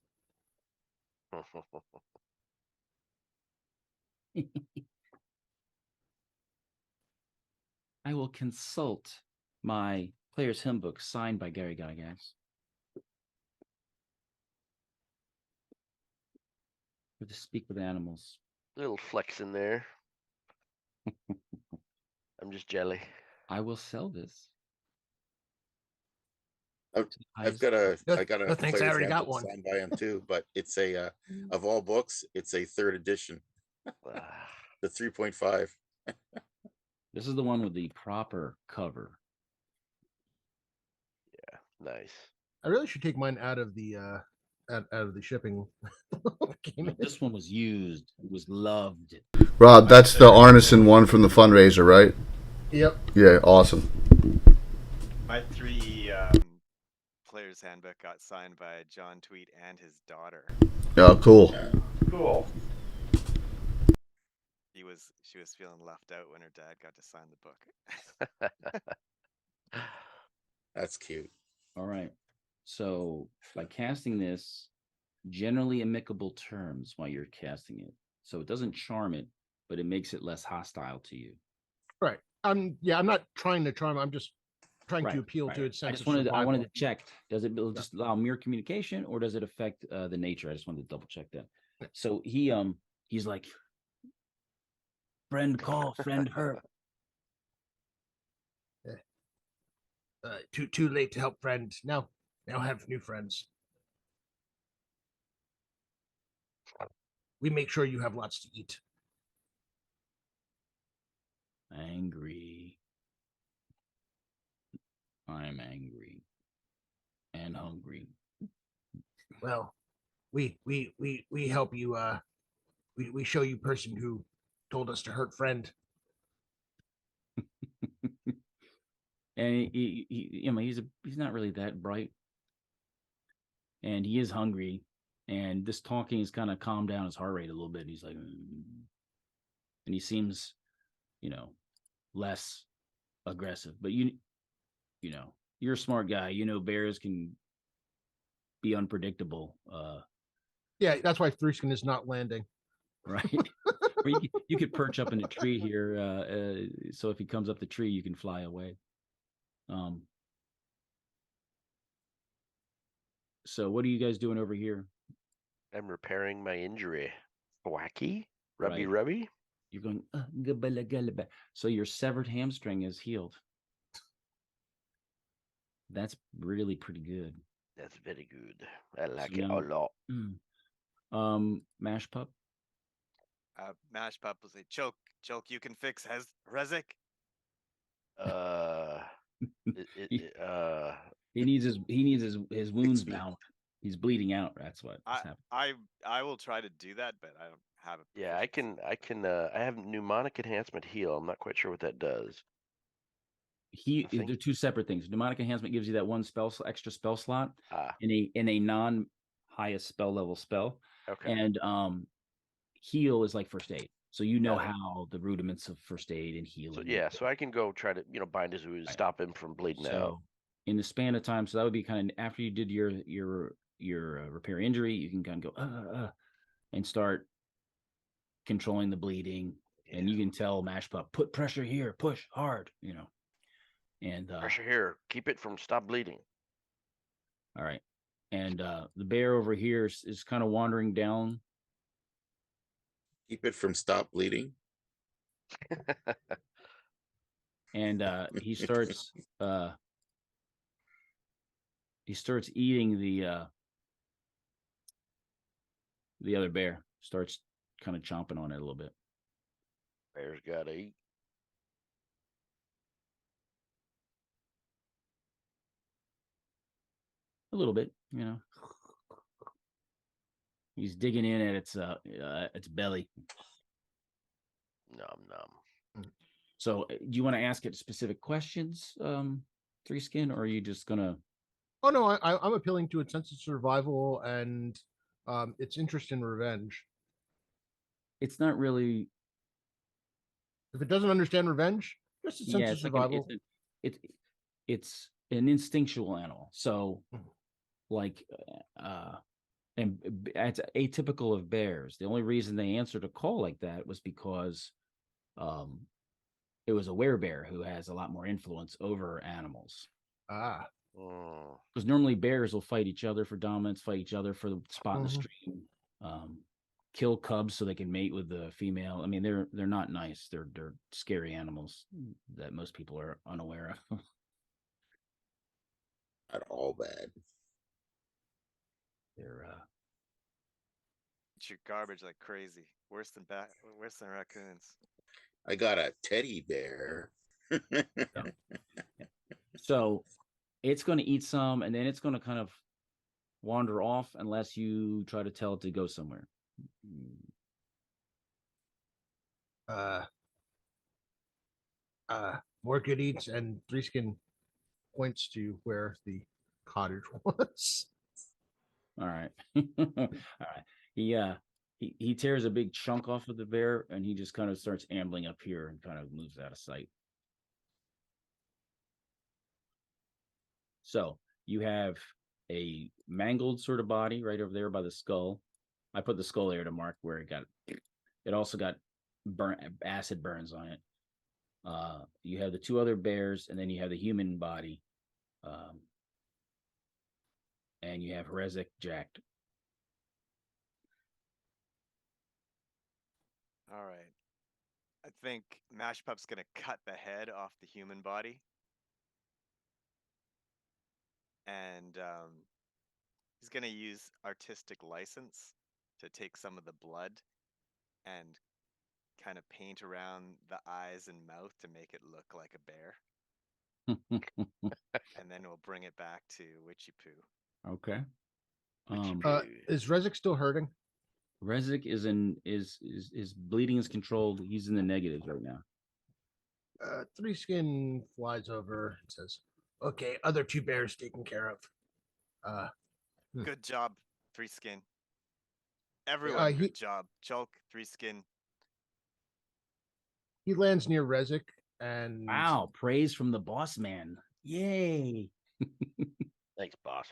I will consult my player's hymn book signed by Gary Gygax. For to speak with animals. Little flex in there. I'm just jelly. I will sell this. I got a thanks, I already got one signed by him too, but it's a of all books, it's a 3rd edition. The 3.5. This is the one with the proper cover. Yeah, nice. I really should take mine out of the out of the shipping. This one was used. It was loved. Rob, that's the Arneson one from the fundraiser, right? Yep. Yeah, awesome. My 3 player's handbook got signed by John Tweet and his daughter. Oh, cool. Cool. She was feeling left out when her dad got to sign the book. That's cute. All right. So by casting this, generally amicable terms while you're casting it. So it doesn't charm it, but it makes it less hostile to you. Right. I'm not trying to charm. I'm just trying to appeal to its sense. I wanted to check. Does it just allow mere communication, or does it affect the nature? I just wanted to double check that. So he's like, friend call, friend hurt. Too late to help friend. Now have new friends. We make sure you have lots to eat. Angry. I'm angry and hungry. Well, we help you. We show you person who told us to hurt friend. And he's not really that bright, and he is hungry, and this talking has kind of calmed down his heart rate a little bit. He's like, and he seems, less aggressive. But you're a smart guy. Bears can be unpredictable. Yeah, that's why Thriskin is not landing. Right. Or you could perch up in a tree here, so if he comes up the tree, you can fly away. So what are you guys doing over here? I'm repairing my injury. Wacky? Rubby? You're going, gabba. So your severed hamstring is healed. That's really pretty good. That's very good. I like it a lot. Mash Pup? Mash Pup will say, Choke, you can fix Rezik? He needs his wounds bound. He's bleeding out. That's what happened. I will try to do that, but I don't have it. Yeah, I can. I have mnemonic enhancement heal. I'm not quite sure what that does. They're two separate things. Mnemonic enhancement gives you that one extra spell slot in a non highest spell level spell. Okay. And heal is like first aid. So how the rudiments of first aid and healing. So I can go try to bind his wounds, stop him from bleeding out. In the span of time, so that would be kind of after you did your repair injury, you can kind of go and start controlling the bleeding, and you can tell Mash Pup, put pressure here, push hard, and pressure here, keep it from stop bleeding. All right, and the bear over here is kind of wandering down. Keep it from stop bleeding. And he starts eating the other bear. Starts kind of chomping on it a little bit. Bear's gotta eat. A little bit, He's digging in at its belly. Nom nom. So, do you want to ask it specific questions, Three Skin, or are you just gonna? Oh no, I'm appealing to its sense of survival and its interest in revenge. It's not really. If it doesn't understand revenge, just a sense of survival. It's an instinctual animal. So, and it's atypical of bears. The only reason they answered a call like that was because it was a werebear who has a lot more influence over animals. Because normally bears will fight each other for dominance, fight each other for the spot in the stream, kill cubs so they can mate with the female. I mean, they're not nice. They're scary animals that most people are unaware of. Not all bad. They're shoot garbage like crazy. Worse than raccoons. I got a teddy bear. So it's going to eat some, and then it's going to kind of wander off unless you try to tell it to go somewhere. Morgan eats, and Three Skin points to where the cottage was. All right. All right. He tears a big chunk off of the bear, and he just kind of starts ambling up here and kind of moves out of sight. So you have a mangled sort of body right over there by the skull. I put the skull there to mark where it also got acid burns on it. You have the two other bears, and then you have the human body. And you have Rezek jacked. All right. I think Mash Pup's going to cut the head off the human body. And he's going to use artistic license to take some of the blood and kind of paint around the eyes and mouth to make it look like a bear. And then we'll bring it back to Witchy Poo. Okay. Is Rezek still hurting? Rezek is bleeding is controlled. He's in the negatives right now. Three Skin flies over and says, "Okay, other two bears taken care of." Good job, Three Skin. Everyone, good job. Chulk, Three Skin. He lands near Rezek and wow, praise from the boss man. Yay. Thanks, boss.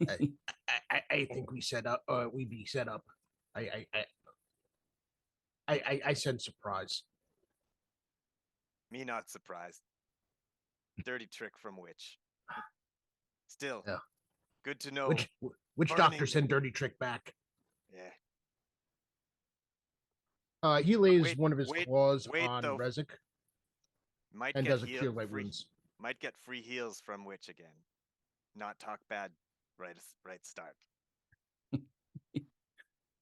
I think we set up. We be set up. I sense surprise. Me not surprised. Dirty trick from Witch. Still, good to know. Which doctor sent Dirty Trick back? Yeah. He lays one of his claws on though. Rezek And does a cure by wounds. Might get free heals from Witch again. Not talk bad right start.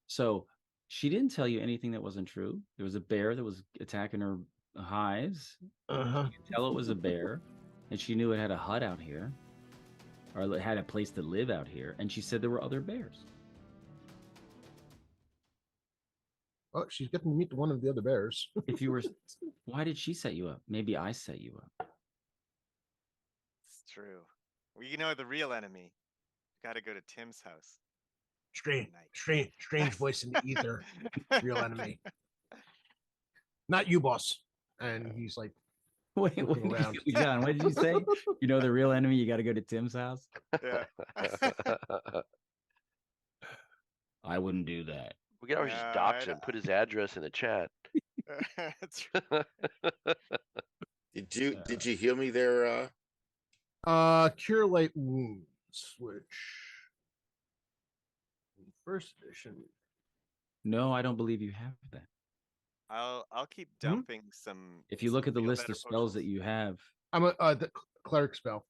So she didn't tell you anything that wasn't true. There was a bear that was attacking her hives. You could tell it was a bear. and she knew it had a hut out here, or it had a place to live out here, and she said there were other bears. Oh, she's getting to meet one of the other bears. If you were, why did she set you up? Maybe I set you up. It's true. Well, you know the real enemy. You got to go to Tim's house. Strange voice in the ether. Real enemy. Not you, boss. And he's like, wait, John, what did you say? You know the real enemy? You got to go to Tim's house? Yeah. I wouldn't do that. We could always just dox him, put his address in the chat. That's right. Did you heal me there? Cure Light Wounds, which first edition. No, I don't believe you have that. I'll keep dumping some. If you look at the list of spells that you have, I'm the cleric spell.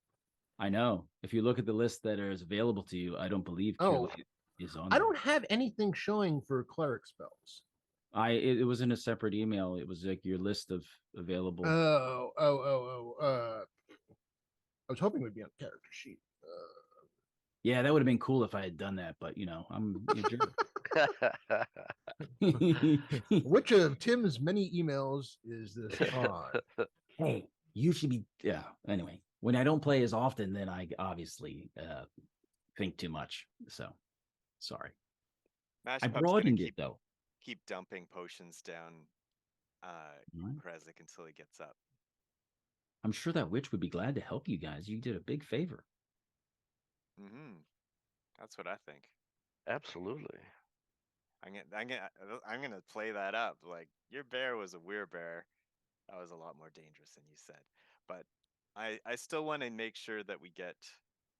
I know. If you look at the list that is available to you, I don't believe Cure Light is on. I don't have anything showing for cleric spells. It was in a separate email. It was like your list of available. I was hoping it would be on the character sheet. Yeah, that would have been cool if I had done that, but I'm a jerk. Which of Tim's many emails is this on? Hey, you should be. Yeah. Anyway, when I don't play as often, then I obviously think too much. So, sorry. I broadened it though. Keep dumping potions down Krezek until he gets up. I'm sure that witch would be glad to help you guys. You did a big favor. That's what I think. Absolutely. I'm gonna play that up. Like, your bear was a weird bear. That was a lot more dangerous than you said. But I still want to make sure that we get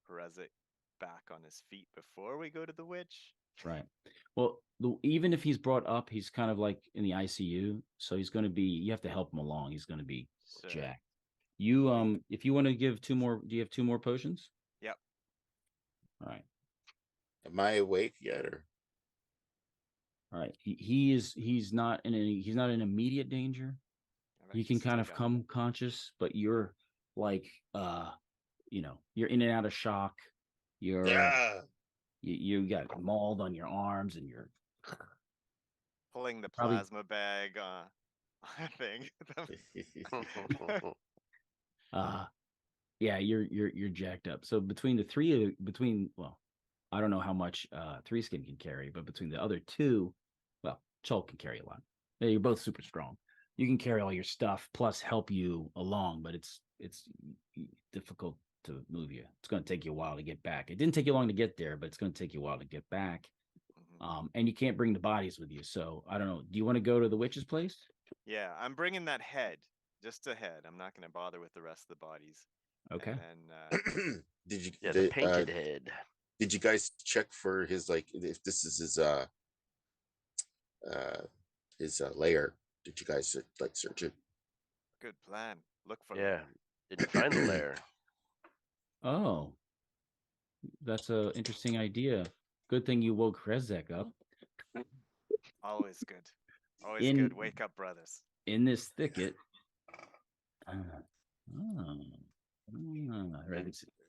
Krezek back on his feet before we go to the witch. Right. Well, even if he's brought up, he's kind of like in the ICU, so he's going to be. You have to help him along. He's going to be jacked. You if you want to give 2 more, do you have 2 more potions? Yep. All right. Am I awake yet, or? All right. He's not in immediate danger. He can kind of come conscious, but you're like you're in and out of shock. You're you got mauled on your arms, and you're pulling the plasma bag thing. Yeah, you're jacked up. So between the three of I don't know how much 3-Skin can carry, but between the other 2, Chulk can carry a lot. You're both super strong. You can carry all your stuff plus help you along, but it's difficult to move you. It's going to take you a while to get back. It didn't take you long to get there, but it's going to take you a while to get back. And you can't bring the bodies with you. So I don't know. Do you want to go to the witch's place? Yeah, I'm bringing that head, just a head. I'm not going to bother with the rest of the bodies. Okay. And did you? The painted head. Did you guys check for his, like, if this is his lair? Did you guys like search it? Good plan. Look for Did you find the lair? Oh, that's a interesting idea. Good thing you woke Krezek up. Always good. Always good. Wake up, brothers. In this thicket.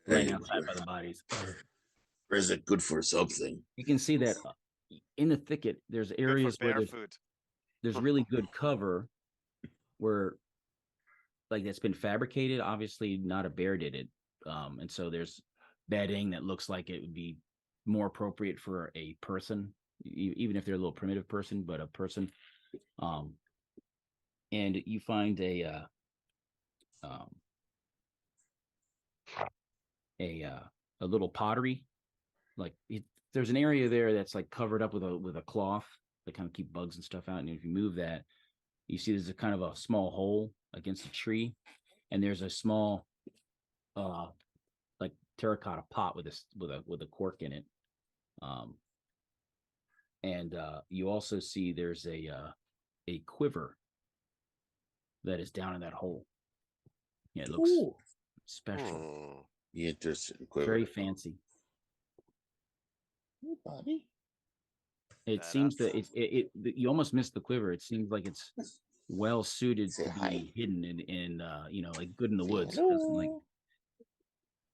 Right outside by the bodies. Krezek good for something. You can see that in the thicket, there's areas where there's really good cover where, like, that's been fabricated. Obviously, not a bear did it. And so there's bedding that looks like it would be more appropriate for a person, even if they're a little primitive person, but a person. And you find a little pottery, like there's an area there that's like covered up with a cloth that kind of keep bugs and stuff out. And if you move that, you see there's a kind of a small hole against a tree, and there's a small like terracotta pot with a cork in it. And you also see there's a quiver that is down in that hole. Yeah, it looks special. Interesting quiver. Very fancy. Hey, buddy. It seems that you almost missed the quiver. It seems like it's well suited to be hidden in like good in the woods. Like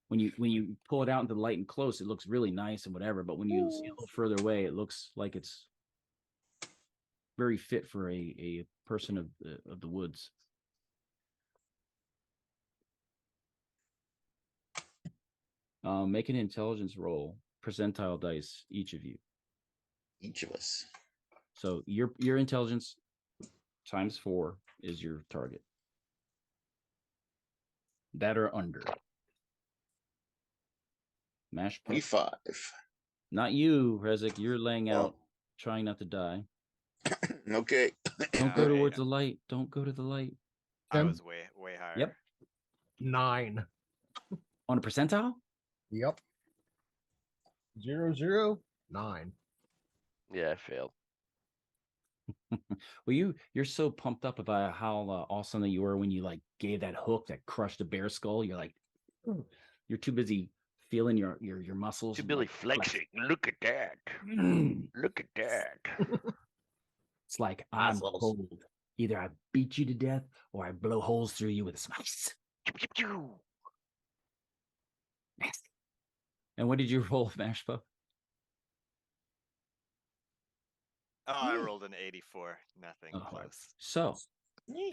when you pull it out into the light and close, it looks really nice and whatever. But when you see a little further away, it looks like it's very fit for a person of the woods. Make an intelligence roll, percentile dice, each of you. Each of us. So your intelligence times 4 is your target. That or under. Mash pup. 25. Not you, Rezik. You're laying out, trying not to die. Okay. Don't go towards the light. Don't go to the light. I was way higher. Yep. 9. On a percentile? Yep. 0, 0, 9. Yeah, I failed. Well, you're so pumped up about how awesome that you were when you like gave that hook that crushed a bear skull. You're like, you're too busy feeling your muscles. Too busy flexing. Look at that. Look at that. It's like I'm cold. Either I beat you to death or I blow holes through you with a spice. Nasty. And what did you roll, Mash Pup? Oh, I rolled an 84. Nothing close. So,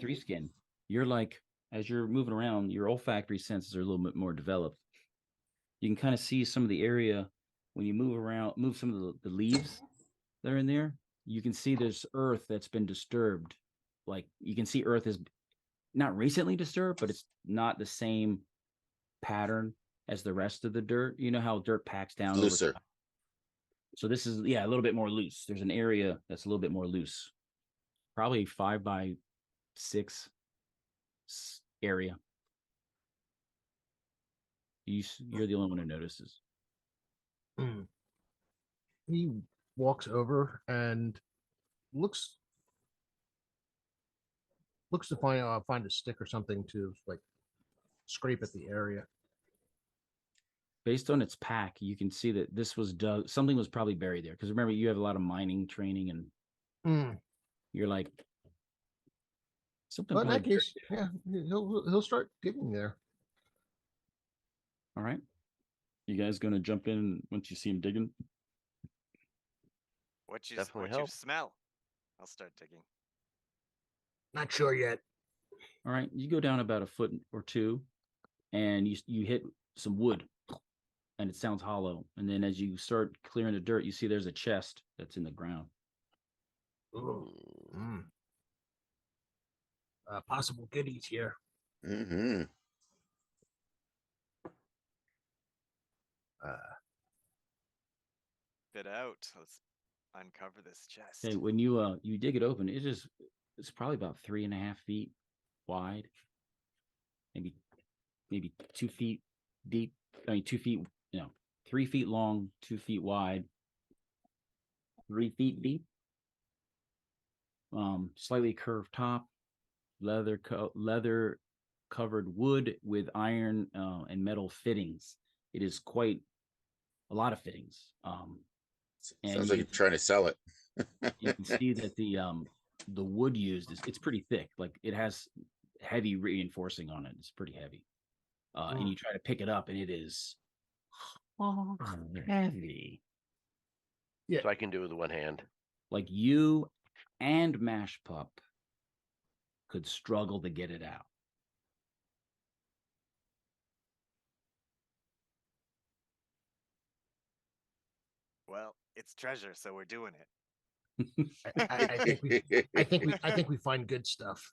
3 skin. You're like, as you're moving around, your olfactory senses are a little bit more developed. You can kind of see some of the area when you move some of the leaves that are in there. You can see there's earth that's been disturbed. Like you can see earth is not recently disturbed, but it's not the same pattern as the rest of the dirt. You know how dirt packs down looser. So this is a little bit more loose. There's an area that's a little bit more loose. Probably 5 by 6 area. You're the only one who notices. He walks over and looks to find a stick or something to like scrape at the area. Based on its pack, you can see that this was dug. Something was probably buried there because remember you have a lot of mining training and you're like something. But in that case, yeah, he'll start digging there. All right, you guys gonna jump in once you see him digging? What you smell? I'll start digging. Not sure yet. All right, you go down about a foot or two, and you hit some wood, and it sounds hollow. And then as you start clearing the dirt, you see there's a chest that's in the ground. Possible goodies here. Mm-hmm. Fit out. Let's uncover this chest. Hey, when you dig it open, it's probably about 3.5 feet wide, maybe 2 feet deep. I mean, 2 feet, 3 feet long, 2 feet wide, 3 feet deep. Slightly curved top, leather covered wood with iron and metal fittings. It is quite a lot of fittings. Sounds like you're trying to sell it. You can see that the wood used it's pretty thick. Like it has heavy reinforcing on it. It's pretty heavy. And you try to pick it up, and it is heavy. Yeah, so I can do it with one hand. Like you and Mash Pup could struggle to get it out. Well, it's treasure, so we're doing it. I think we find good stuff.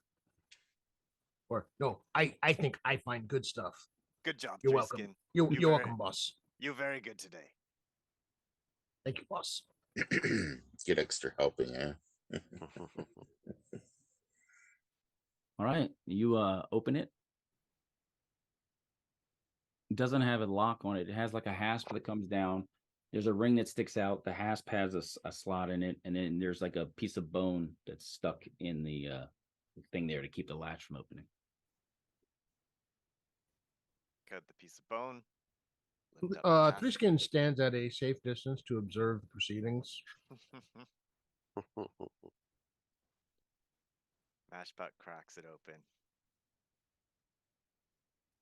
Or no, I think I find good stuff. Good job. You're welcome. You're welcome, boss. You're very good today. Thank you, boss. Get extra helping, yeah. All right, you open it. It doesn't have a lock on it. It has like a hasp that comes down. There's a ring that sticks out. The hasp has a slot in it, and then there's like a piece of bone that's stuck in the thing there to keep the latch from opening. Cut the piece of bone. Threeskin stands at a safe distance to observe the proceedings. Mashpot cracks it open.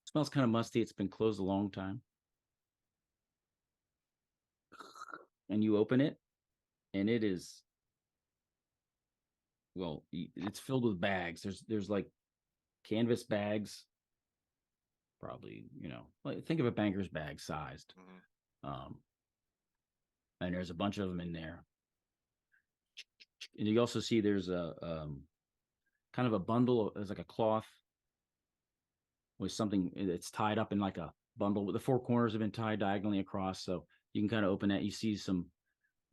It smells kind of musty. It's been closed a long time. and you open it, and it is, well, it's filled with bags. There's like canvas bags, probably, like, think of a banker's bag sized. And there's a bunch of them in there. And you also see there's a kind of a bundle. There's like a cloth with something that's tied up in like a bundle. The four corners have been tied diagonally across, so you can kind of open that. You see some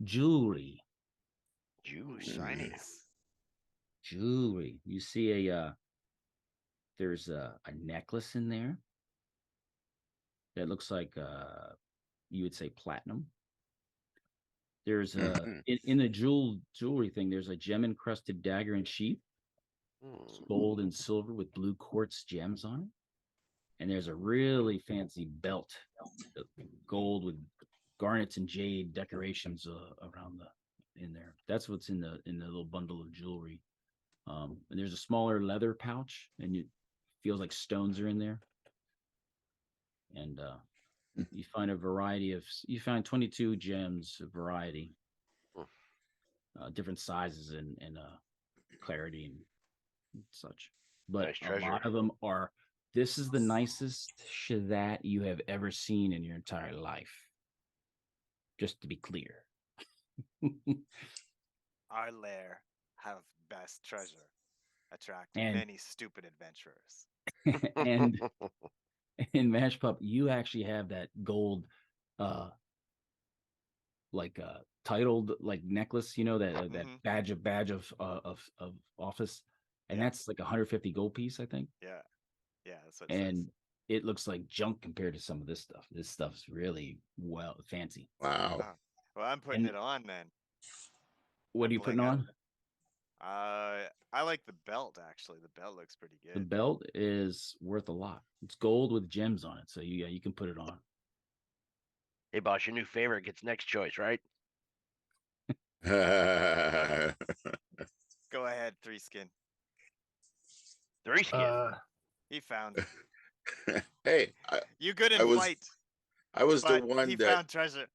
jewelry. Shiny. Jewelry. You see there's a necklace in there that looks like you would say platinum. There's in the jewelry thing, there's a gem encrusted dagger and sheath. It's gold and silver with blue quartz gems on it. And there's a really fancy belt, gold with garnets and jade decorations around in there. That's what's in the little bundle of jewelry. And there's a smaller leather pouch, and it feels like stones are in there. And you find a variety of, 22 gems of variety, different sizes and clarity and such. But nice a treasure. lot of them are, this is the nicest that you have ever seen in your entire life. Just to be clear. Our lair have best treasure, attract many stupid adventurers. And in Mash Pup, you actually have that gold, like titled like necklace, that that badge of office, and that's like 150 gold piece, I think. Yeah, that's what it and says. It looks like junk compared to some of this stuff. This stuff's really fancy. Wow. Well, I'm putting it on then. What are you putting on? I like the belt, actually. The belt looks pretty good. The belt is worth a lot. It's gold with gems on it, so you can put it on. Hey, boss, your new favorite gets next choice, right? Go ahead, Three Skin. He found. Hey, you good in fight. I was the one he that found treasure.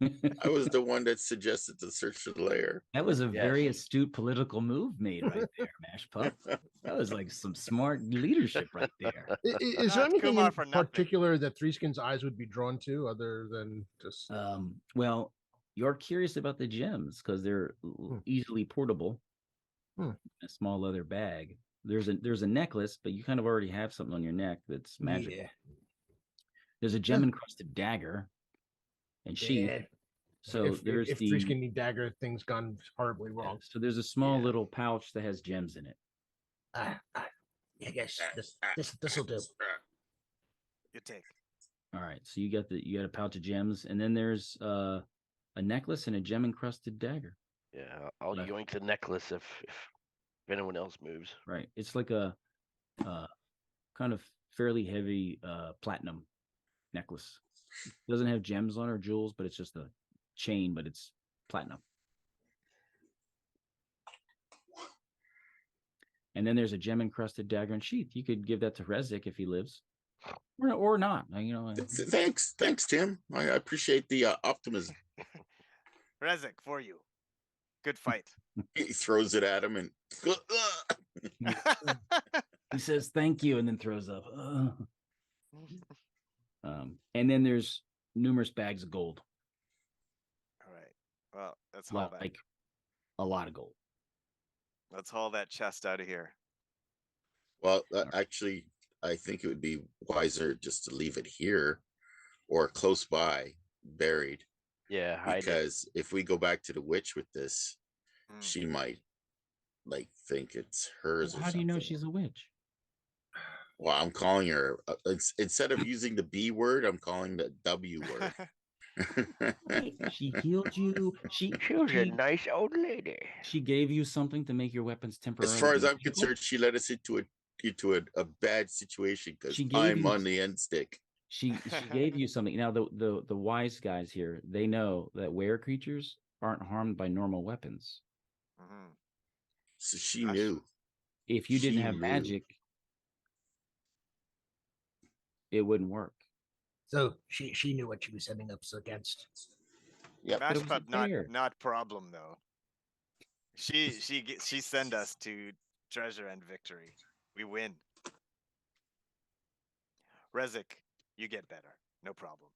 I was the one that suggested to search the lair. That was a very astute political move made right there, Mash Pup. That was like some smart leadership right there. Is there anything in particular that Three Skin's eyes would be drawn to, other than just? Well, you're curious about the gems because they're easily portable. A small leather bag. There's a necklace, but you kind of already have something on your neck that's magical. Yeah. There's a gem encrusted dagger and sheath. Yeah. So if Three Skin need dagger, things gone horribly wrong. So there's a small little pouch that has gems in it. I guess this will do. You take. All right. So you got a pouch of gems, and then there's a necklace and a gem encrusted dagger. Yeah, I'll yoink the necklace if anyone else moves. Right. It's like a kind of fairly heavy platinum necklace. It doesn't have gems on or jewels, but it's just a chain, but it's platinum. And then there's a gem encrusted dagger and sheath. You could give that to Rezik if he lives, or not. Thanks, Tim. I appreciate the optimism. Rezik, for you. Good fight. He throws it at him and he says thank you and then throws up. And then there's numerous bags of gold. All right. Well, let's haul that. Like a lot of gold. Let's haul that chest out of here. Well, actually, I think it would be wiser just to leave it here or close by, buried. Yeah, because if we go back to the witch with this, she might think it's hers. How do you know she's a witch? Well, I'm calling her instead of using the B word, I'm calling the W word. She healed you. She was a nice old lady. She gave you something to make your weapons temporarily. As far as I'm concerned, she led us into a bad situation because I'm on the end stick. She gave you something. Now the wise guys here, they know that were creatures aren't harmed by normal weapons. So she knew. If you didn't have magic, it wouldn't work. So she knew what she was setting up against. Yep. Mash Pup not problem though. She send us to treasure and victory. We win. Rezik, you get better. No problem.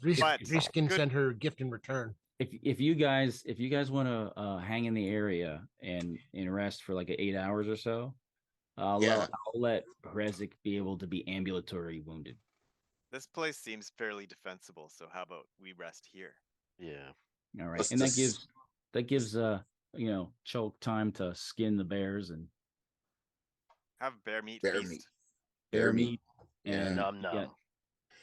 Reskin sent her a gift in return. If you guys want to hang in the area and rest for like 8 hours or so, I'll let Rezik be able to be ambulatory wounded. This place seems fairly defensible, so how about we rest here? Yeah. All right, and that gives Chulk time to skin the bears and have bear meat feast. Bear meat. And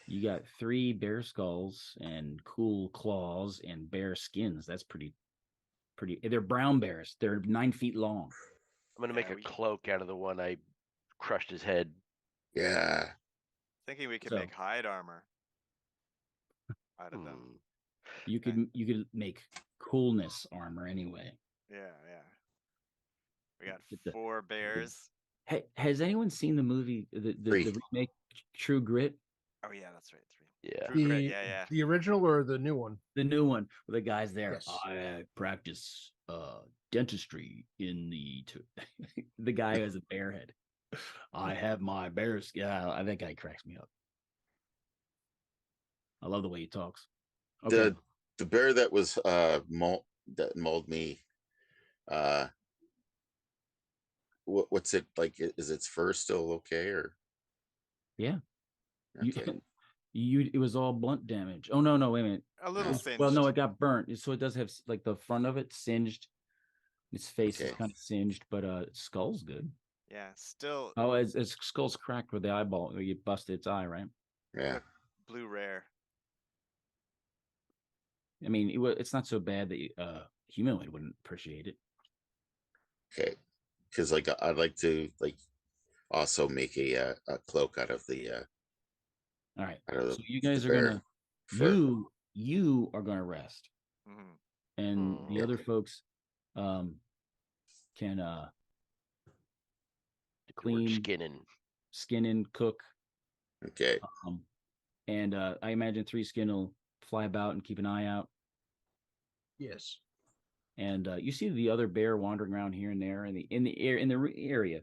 you got 3 bear skulls and cool claws and bear skins. That's pretty. They're brown bears. They're 9 feet long. I'm gonna make a cloak out of the one I crushed his head. Yeah. Thinking we could make hide armor out of them. You could make coolness armor anyway. Yeah. We got 4 bears. Hey, has anyone seen the movie, the remake True Grit? Oh yeah, that's right. 3. Yeah. True Grit. Yeah. The original or the new one? The new one. Where the guy's there. Yes. I practice dentistry in the guy who has a bear head. I have my bears. Yeah, that guy cracks me up. I love the way he talks. Okay. The bear that was mauled me. What's it like? Is its fur still okay or? Yeah. Okay. It was all blunt damage. Oh no, wait a minute. A little singed. Well, no, it got burnt. So it does have like the front of it singed. Its face is kind of singed, but its skull's good. Yeah, still. Oh, its skull's cracked with the eyeball. Where you busted its eye, right? Yeah. Blue rare. I mean, it's not so bad that humanoid wouldn't appreciate it. Okay, because like I'd like to also make a cloak out of the. All right. So you guys are gonna you are gonna rest, and the other folks can clean, skinning, cook. Okay. And I imagine 3 skin will fly about and keep an eye out. Yes. And you see the other bear wandering around here and there in the area,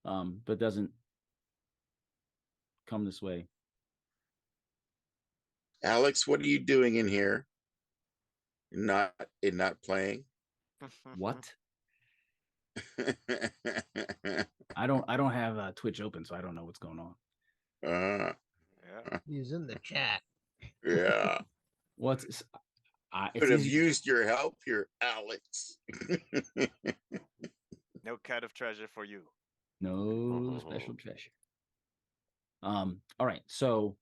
but doesn't come this way. Alex, what are you doing in here? Not playing. What? I don't have Twitch open, so I don't know what's going on. Yeah. He's in the chat. Yeah. Could have used your help here, Alex. No cut of treasure for you. No special treasure. All right, so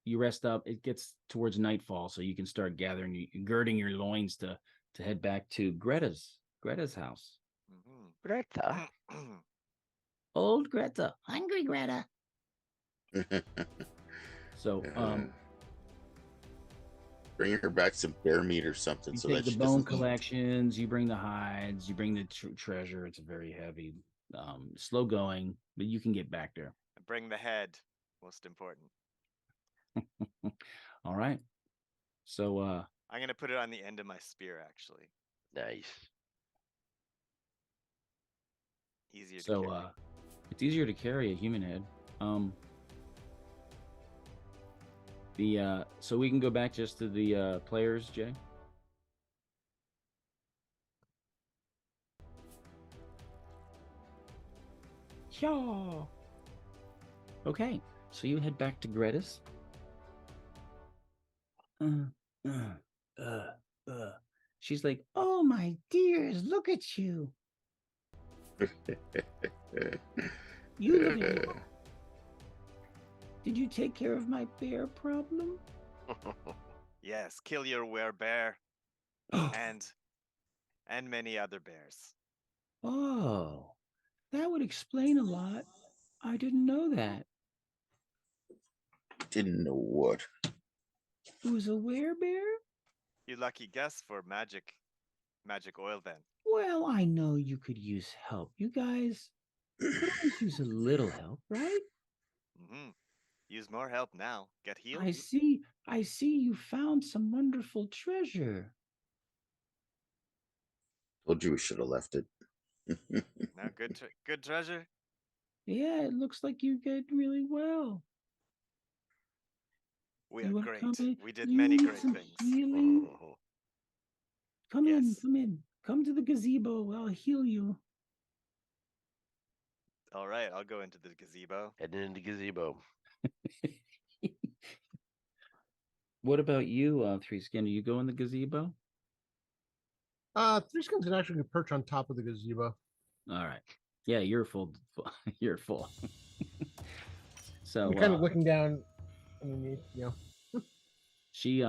you rest up. It gets towards nightfall, so you can start girding your loins to head back to Greta's house. Greta. Old Greta. Hungry Greta. So, bring her back some bear meat or something. You take the bone collections, you bring the hides, you bring the treasure. It's very heavy, slow going, but you can get back there. Bring the head, most important. All right. So I'm gonna put it on the end of my spear, actually. Nice. Easier to carry. It's easier to carry a human head. So we can go back just to the players, Jay. Yeah. Okay, so you head back to Greta's. She's like, "Oh my dears, look at you. You living? Did you take care of my bear problem?" Yes, kill your werebear and many other bears. Oh, that would explain a lot. I didn't know that. Didn't know what? It was a werebear? You lucky guess for magic oil then. Well, I know you could use help. You guys could always use a little help, right? Mm-hmm. use more help now. Get healed. I see you found some wonderful treasure. Told you we should have left it. No, good treasure. Yeah, it looks like you did really well. We are great. We did many great things. Healing? Come in. Come to the gazebo. I'll heal you. All right, I'll go into the gazebo. Heading into gazebo. What about you, Three Skin? Do you go in the gazebo? Three Skins can actually perch on top of the gazebo. All right. Yeah, you're full. You're full. So I'm kind of looking down underneath, She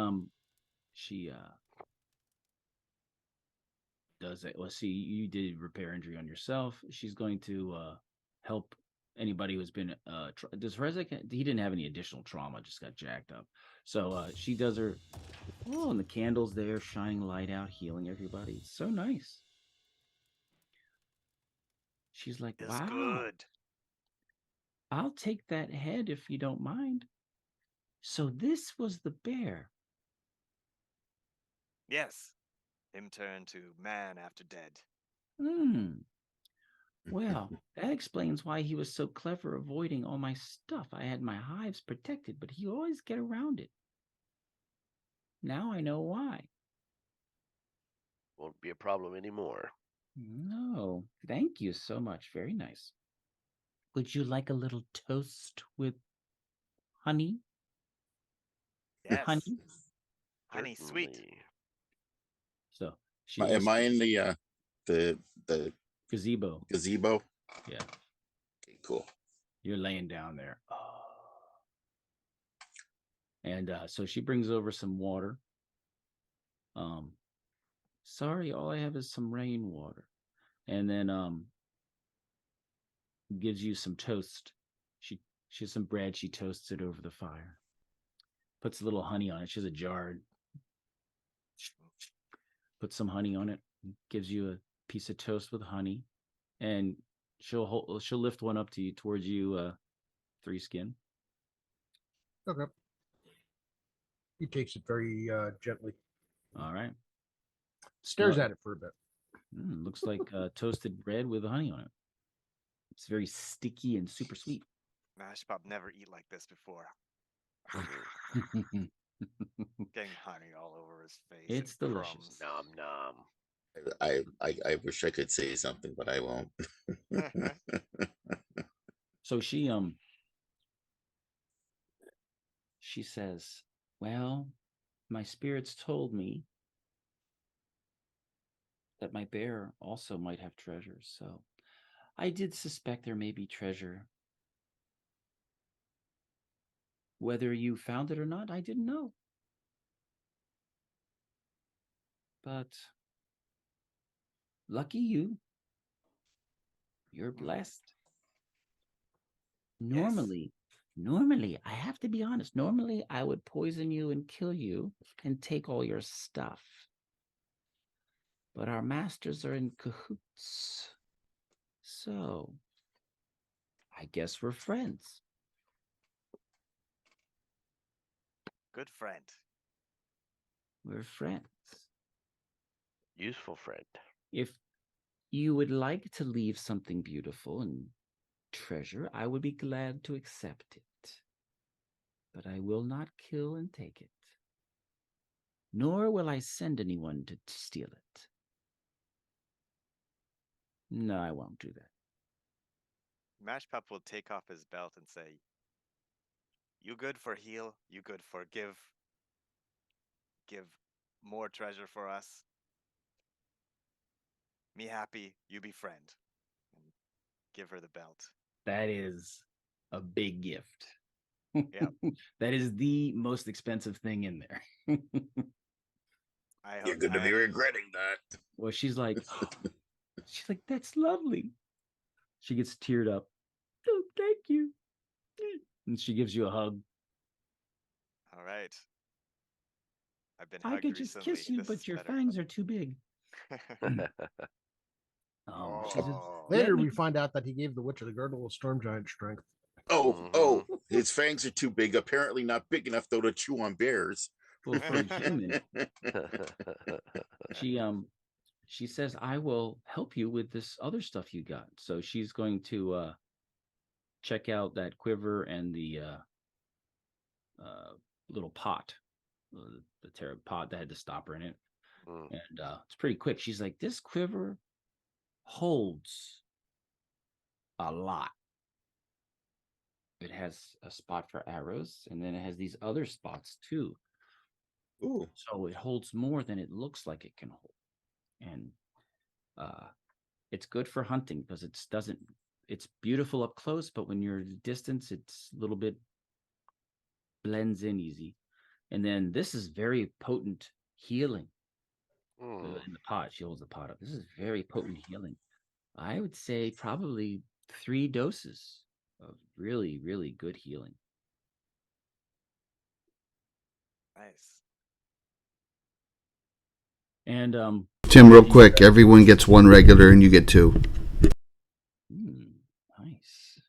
does it. Well, see, you did repair injury on yourself. She's going to help anybody who's been does Rezek, he didn't have any additional trauma, just got jacked up. So she does her and the candles there shining light out, healing everybody. It's so nice. She's like, it's wow, good. I'll take that head if you don't mind. So this was the bear. Yes. Him turned to man after dead. Well, that explains why he was so clever avoiding all my stuff. I had my hives protected, but he always get around it. Now I know why. Won't be a problem anymore. No, thank you so much. Very nice. Would you like a little toast with honey? Yes. Honey? Honey sweet. So am I in the gazebo? Gazebo? Yeah. Okay, cool. You're laying down there. And so she brings over some water. Sorry, all I have is some rainwater. And then gives you some toast. She has some bread. She toasts it over the fire. Puts a little honey on it. She has a jar. Puts some honey on it. Gives you a piece of toast with honey, and she'll lift one up to you towards you, Three Skin. Okay. He takes it very gently. All right. Stares at it for a bit. Looks like toasted bread with honey on it. It's very sticky and super sweet. Mash Pop never eat like this before. Getting honey all over his face. It's delicious. Nom nom. I wish I could say something, but I won't. So she says, well, my spirits told me that my bear also might have treasures, so I did suspect there may be treasure. Whether you found it or not, I didn't know. But lucky you. You're blessed. Normally, I have to be honest, normally I would poison you and kill you and take all your stuff. But our masters are in cahoots. So, I guess we're friends. Good friend. We're friends. Useful friend. If you would like to leave something beautiful and treasure, I would be glad to accept it. But I will not kill and take it. Nor will I send anyone to steal it. No, I won't do that. Mash Pop will take off his belt and say, you good for heal, you good for give more treasure for us. Me happy, you be friend. And give her the belt. That is a big gift. Yeah. That is the most expensive thing in there. You're going to be regretting that. Well, she's like, that's lovely. She gets teared up. Oh, thank you. And she gives you a hug. All right. I've been I could just kiss you, but your fangs are too big. Later, we find out that he gave the Witch of the Girdle a storm giant strength. Oh, his fangs are too big. Apparently not big enough though to chew on bears. Well, for a human, she says, I will help you with this other stuff you got. So she's going to check out that quiver and the little pot, the tarot pot that had the stopper in it. And it's pretty quick. She's like, this quiver holds a lot. It has a spot for arrows, and then it has these other spots too. Ooh. So it holds more than it looks like it can hold. And it's good for hunting because it's beautiful up close, but when you're at a distance, it's a little bit blends in easy. And then this is very potent healing. In the pot, she holds the pot up. This is very potent healing. I would say probably 3 doses of really, really good healing. Nice. And Tim, real quick, everyone gets 1 regular and you get 2. Nice.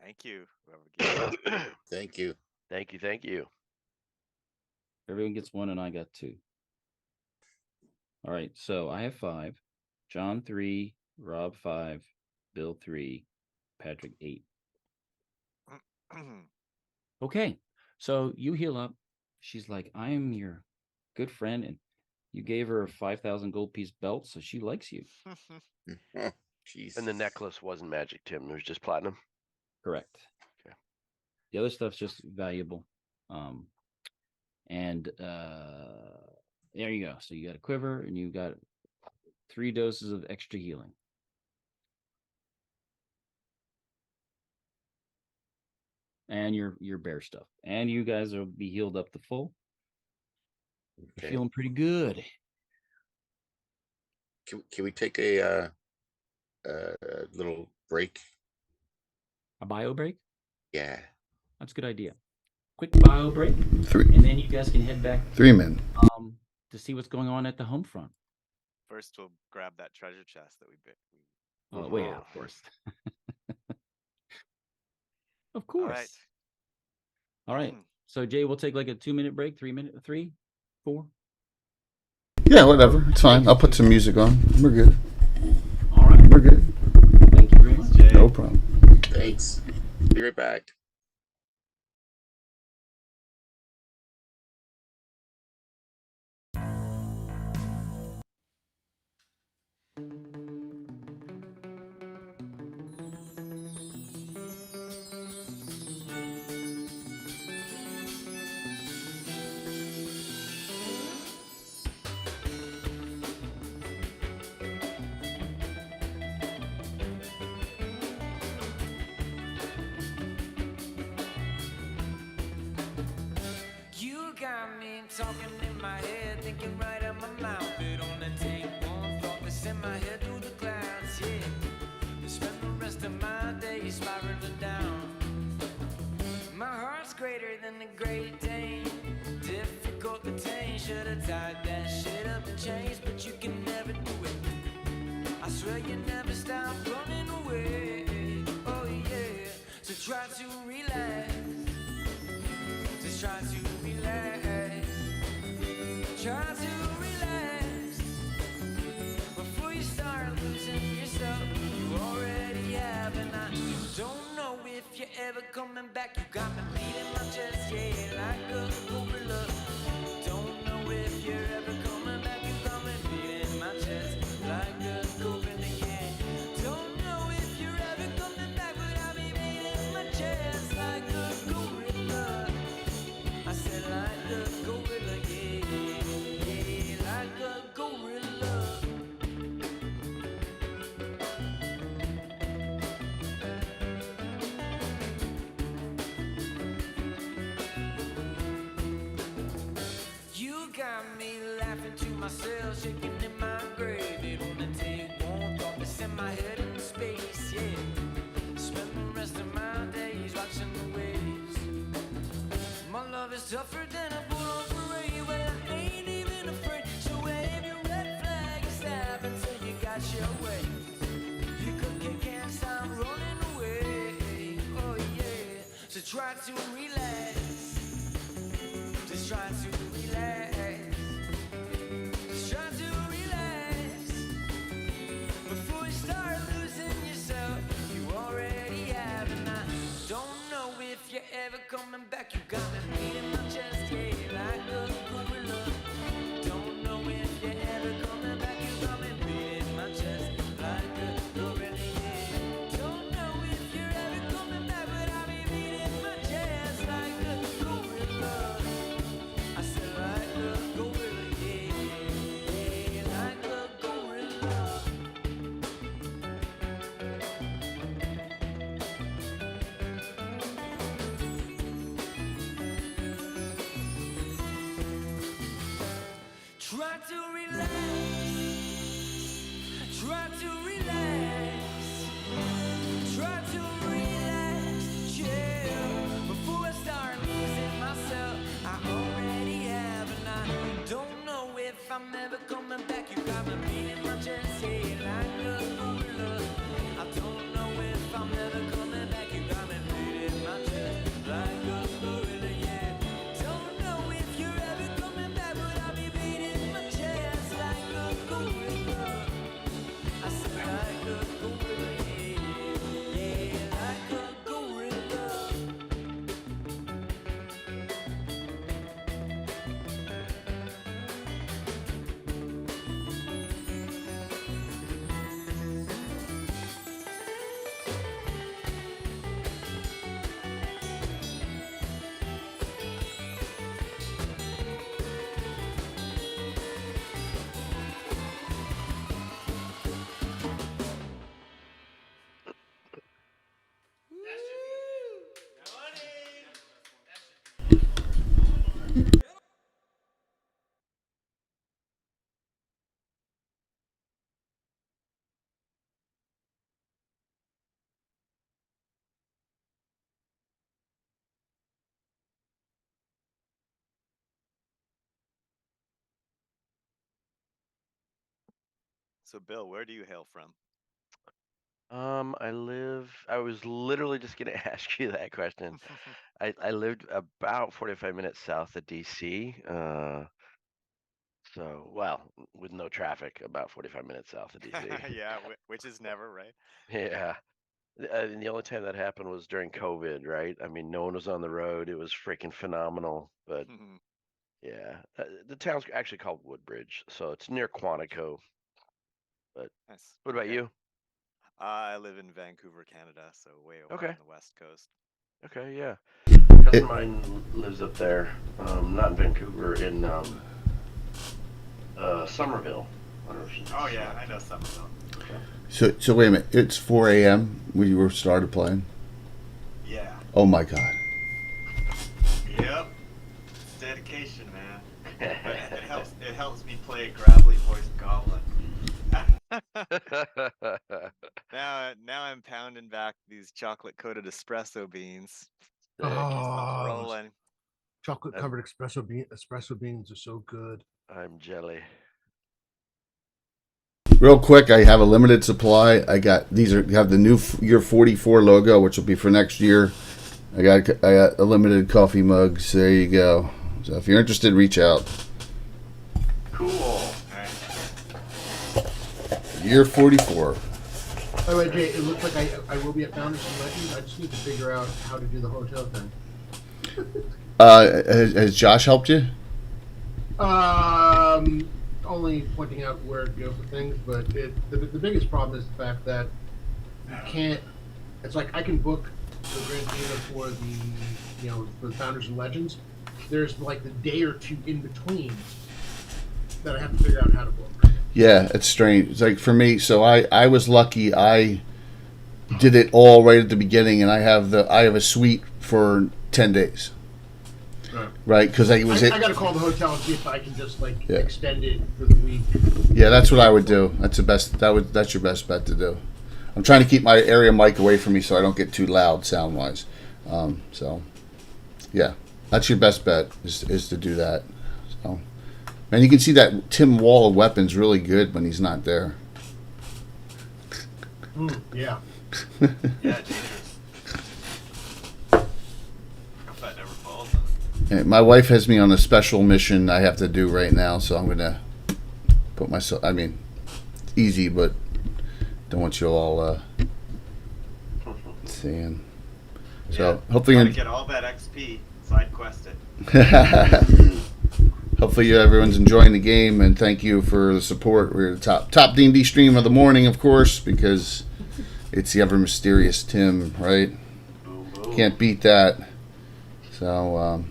Thank you. Thank you. Thank you. Everyone gets 1 and I got 2. All right, so I have 5. John 3, Rob 5, Bill 3, Patrick 8. Okay, so you heal up. She's like, I am your good friend, and you gave her a 5,000 gold piece belt, so she likes you. Jeez. And the necklace wasn't magic, Tim. It was just platinum. Correct. Okay. The other stuff's just valuable. And there you go. So you got a quiver, and you got 3 doses of extra healing. And your bear stuff. And you guys will be healed up to full. Okay. Feeling pretty good. Can we take a little break? A bio break? Yeah. That's a good idea. Quick bio break. 3. And then you guys can head back 3 men. to see what's going on at the home front. First, we'll grab that treasure chest that we bit. Oh, wait, of course. Of course. All right. So, Jay, we'll take like a 2-minute break, 3 minute, 3, 4. Yeah, whatever. It's fine. I'll put some music on. We're good. All right. We're good. Thank you very much, Jay. No problem. Thanks. Be right back. Got me talking in my head, thinking right out my mouth. It only take one thought to send my head through the clouds, yeah. Spend the rest of my days spiraling down. My heart's greater than the Great Dane, difficult to tame. Should've tied that shit up in chains, but you can never do it. I swear you never stop running away, oh yeah. So try to relax, just try to relax. Try to relax before you start losing yourself. You already have, and I don't know if you're ever coming back. You got me beating my chest, yeah, like a gorilla. Don't know if you're ever coming back. You got me beating my chest like a gorilla, yeah. Don't know if you're ever coming back, but I'll be beating my chest like a gorilla. I said like a gorilla, yeah, yeah, like a gorilla. You got me laughing to myself, shaking in my grave. It only take one thought to send my head into space, yeah. Spend the rest of my days watching the waves. My love is tougher than a bull on parade. Well, I ain't even afraid. So wave your red flag and stab until you got your way. You can't stop running away. Oh yeah. So try to relax. Just try to relax. Just try to relax. Before you start losing yourself, you already have. And I don't know if you're ever coming back. You got me beating my chest, yeah, like a gorilla. Don't know if you're ever coming back. You got me beating my chest like a gorilla, yeah. Don't know if you're ever coming back, but I'll be beating my chest like a gorilla. I said like a gorilla, yeah, yeah, like a gorilla. Try to relax. Try to relax. Try to relax. Chill. Before I start losing myself, I already have, and I don't know if I'm ever coming back. You got me beating my chest, yeah, like a gorilla. I don't know if I'm ever coming back. You got me beating my chest like a gorilla, yeah. Don't know if you're ever coming back, but I'll be beating my chest like a gorilla. I said like a gorilla, yeah, yeah, like a gorilla. So, Bill, where do you hail from? I was literally just going to ask you that question. I lived about 45 minutes south of DC. So, well, with no traffic, about 45 minutes south of DC. Yeah, which is never, right? Yeah. And the only time that happened was during COVID, right? I mean, no one was on the road. It was freaking phenomenal. But yeah, the town's actually called Woodbridge, so it's near Quantico. But Nice. what about you? I live in Vancouver, Canada, so way over on the west coast. Okay, yeah. A cousin of mine lives up there, not in Vancouver, in Somerville. Oh yeah, I know Somerville. Okay. So wait a minute. It's 4 a.m. when you were started playing. Yeah. Oh my God. Yep. It's dedication, man. But it helps me play a gravelly voiced goblin. Now I'm pounding back these chocolate coated espresso beans. Rolling. Chocolate covered espresso beans are so good. I'm jelly. Real quick, I have a limited supply. I got have the new year 44 logo, which will be for next year. I got a limited coffee mugs. There you go. So if you're interested, reach out. Cool. Year 44. By the way, Jay, it looks like I will be at Founders and Legends. I just need to figure out how to do the hotel thing. Has Josh helped you? Only pointing out where to go for things, but the biggest problem is the fact that you can't. It's like I can book the Grand Theater for the Founders and Legends. There's like the day or two in between that I have to figure out how to book. Yeah, it's strange. It's like for me, so I was lucky. I did it all right at the beginning, and I have a suite for 10 days. Right, because I got to call the hotel and see if I can just extend it for the week. Yeah, that's what I would do. That's the best. That's your best bet to do. I'm trying to keep my area mic away from me so I don't get too loud sound wise. So, yeah, that's your best bet is to do that. So, and you can see that Tim Wall of Weapons really good when he's not there. Yeah. Yeah, dangerous. My wife has me on a special mission I have to do right now, so I'm gonna put myself. I mean, easy, but don't want you all seeing. So hopefully, to get all that XP side quested. Hopefully everyone's enjoying the game, and thank you for the support. We're the top D&D stream of the morning, of course, because it's the ever mysterious Tim, right? Can't beat that. So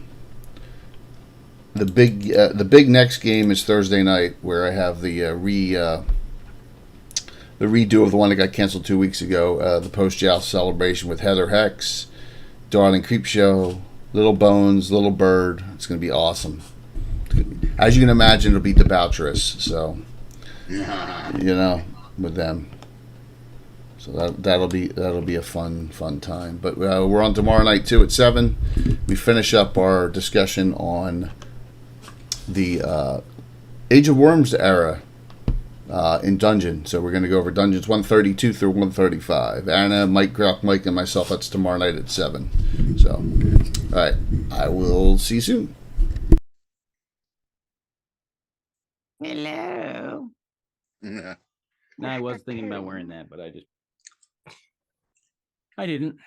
the big next game is Thursday night, where I have the redo of the one that got canceled 2 weeks ago, the post-joust celebration with Heather Hex, Darling Creepshow, Little Bones, Little Bird. It's going to be awesome. As you can imagine, it'll be debaucherous. So, with them. So that'll be a fun time. But we're on tomorrow night too at 7. We finish up our discussion on the Age of Worms era in Dungeon. So we're going to go over Dungeons 132 through 135. Anna, Mike, Mike, and myself. That's tomorrow night at 7. So, all right. I will see you soon. Hello. Yeah. No, I was thinking about wearing that, but I didn't.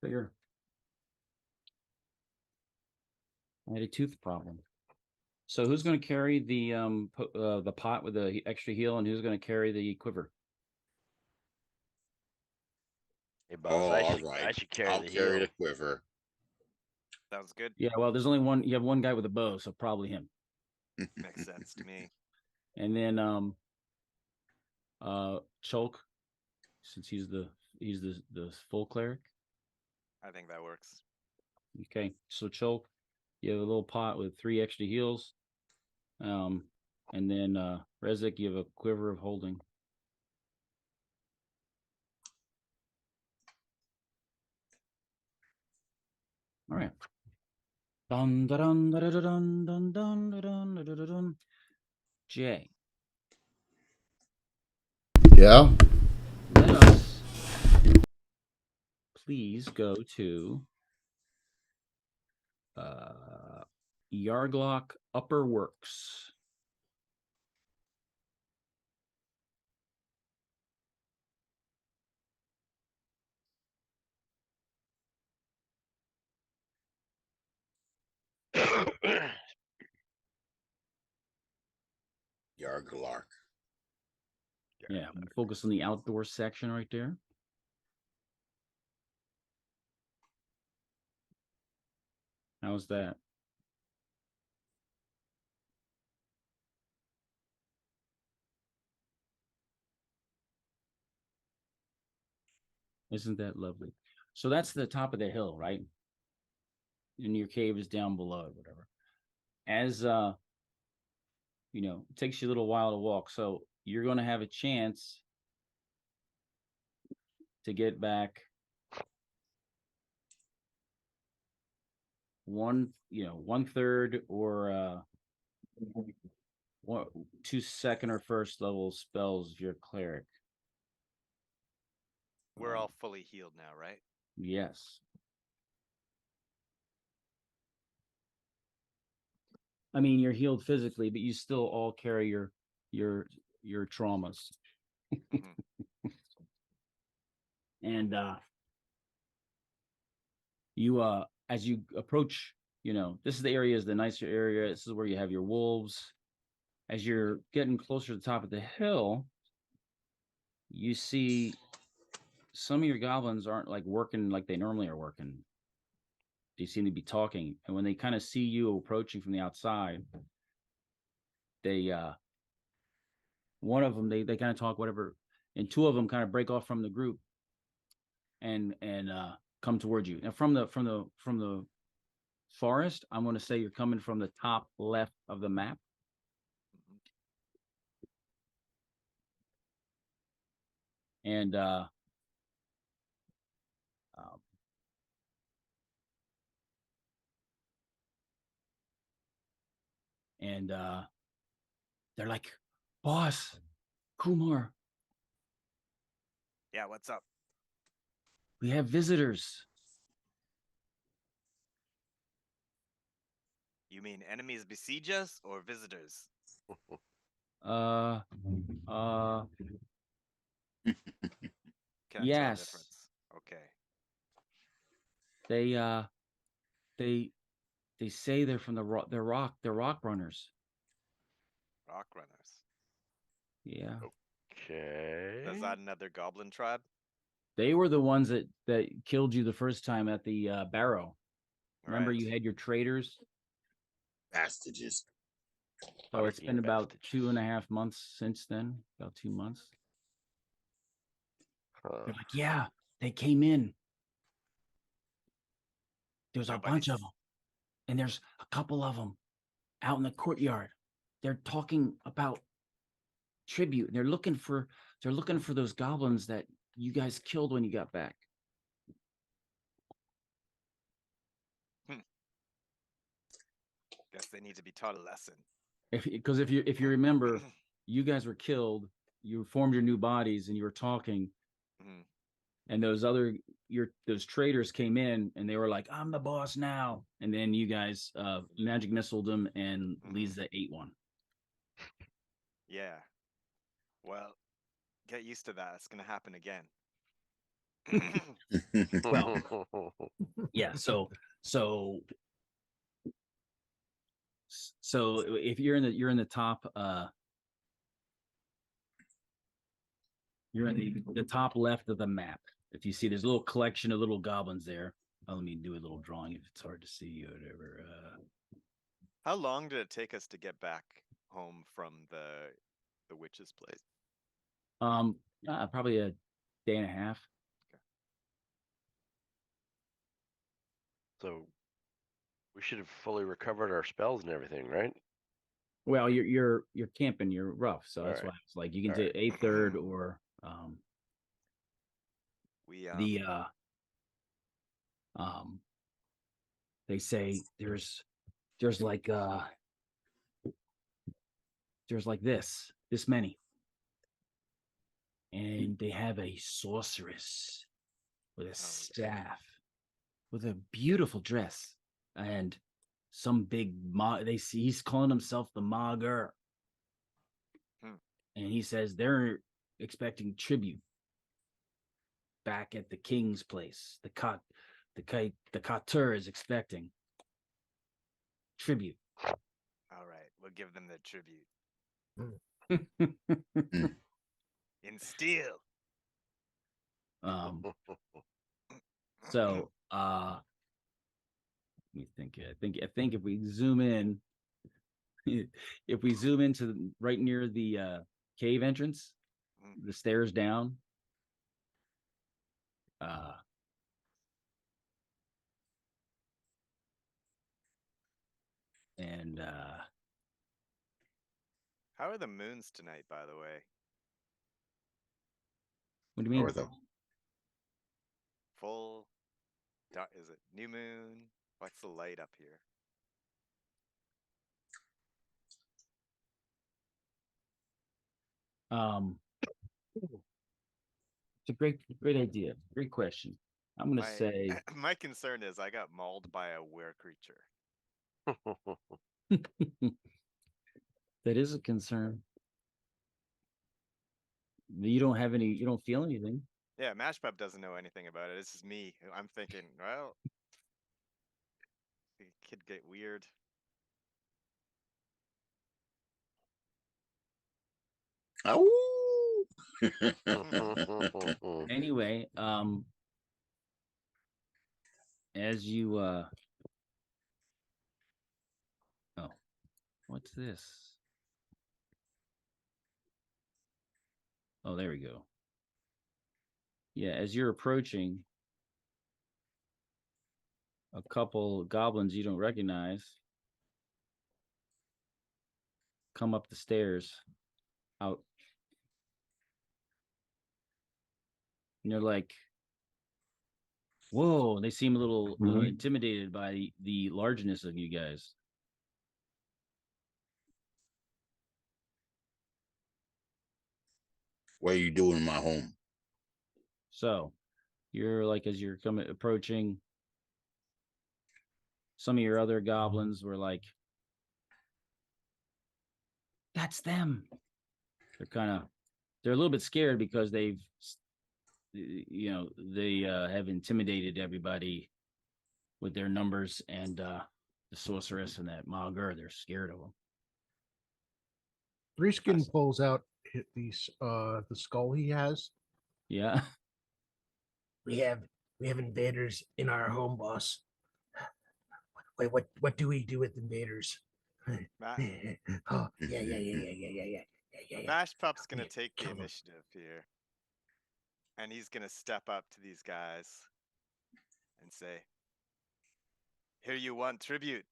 Figure. I had a tooth problem. So who's going to carry the pot with the extra heel, and who's going to carry the quiver? Hey, boss, I should carry I'll the carry heel. the quiver. Sounds good. Yeah, well, there's only one. You have one guy with a bow, so probably him. Makes sense to me. And then Chulk, since he's the full cleric. I think that works. Okay, so Chulk, you have a little pot with 3 extra heals. And then Rezek, you have a quiver of holding. All right. Dun dun dun dun dun dun dun dun dun dun dun. Jay. Yeah. Let us please go to Yarglock Upper Works. Yarglark. Yeah, focus on the outdoor section right there. How's that? Isn't that lovely? So that's the top of the hill, right? And your cave is down below it, whatever. As it takes you a little while to walk, so you're going to have a chance to get back one third or 2 second or first level spells of your cleric. We're all fully healed now, right? Yes. I mean, you're healed physically, but you still all carry your traumas. And you as you approach, this is the area, is the nicer area. This is where you have your wolves. As you're getting closer to the top of the hill, you see some of your goblins aren't like working like they normally are working. They seem to be talking, and when they kind of see you approaching from the outside, they one of them they kind of talk whatever, and 2 of them kind of break off from the group and come towards you. Now from the forest, I'm going to say you're coming from the top left of the map. And they're like, "Boss, Kumar, Yeah, what's up? we have visitors." You mean enemies besiege us or visitors? Uh, Can't tell yes. difference. Okay. They say they're from they're rock runners. Rock runners. Yeah. Okay. Is that another goblin tribe? They were the ones that killed you the first time at the barrow. Remember, Right. you had your traders. Bastages. So it's been about 2.5 months since then. About 2 months. They're like, yeah, they came in. There's a bunch of them, and there's a couple of them out in the courtyard. They're talking about tribute. They're looking for those goblins that you guys killed when you got back. Guess they need to be taught a lesson. Because if you remember, you guys were killed. You formed your new bodies, and you were talking. Mm-hmm. And those traders came in, and they were like, "I'm the boss now." And then you guys magic missiled them, and Lisa ate one. Yeah. Well, get used to that. It's gonna happen again. Well, yeah. So if you're in the top, you're in the top left of the map. If you see, there's a little collection of little goblins there. Let me do a little drawing if it's hard to see or whatever. How long did it take us to get back home from the witch's place? Probably a day and a half. Okay. So we should have fully recovered our spells and everything, right? Well, you're camping, you're rough, so that's why it's like you can do a third or they say there's like this many, and they have a sorceress with a staff with a beautiful dress and some big he's calling himself the Mager. And he says they're expecting tribute back at the king's place. The Katur is expecting tribute. All right, we'll give them the tribute. In steel. So let me think. I think if we zoom in, into right near the cave entrance, the stairs down, and how are the moons tonight, by the way? What do you mean? Full? Is it new moon? What's the light up here? It's a great idea. Great question. I'm gonna say my concern is I got mauled by a were creature. That is a concern. You don't feel anything. Yeah, Mashpub doesn't know anything about it. This is me. I'm thinking, well, it could get weird. Oh. Anyway, as you what's this? Oh, there we go. Yeah, as you're approaching, a couple goblins you don't recognize come up the stairs out. And they're like, whoa, they seem a little intimidated by the largeness of you guys. What are you doing in my home? So you're like, as you're approaching, some of your other goblins were like, That's them. They're a little bit scared because they have intimidated everybody with their numbers, and the sorceress and that Maugre, they're scared of them. Threeskin pulls out the skull he has. Yeah. We have invaders in our home, boss. Wait, what do we do with invaders? Oh, yeah. Mash Pup's gonna take the initiative here. And he's gonna step up to these guys and say, "Here you want tribute.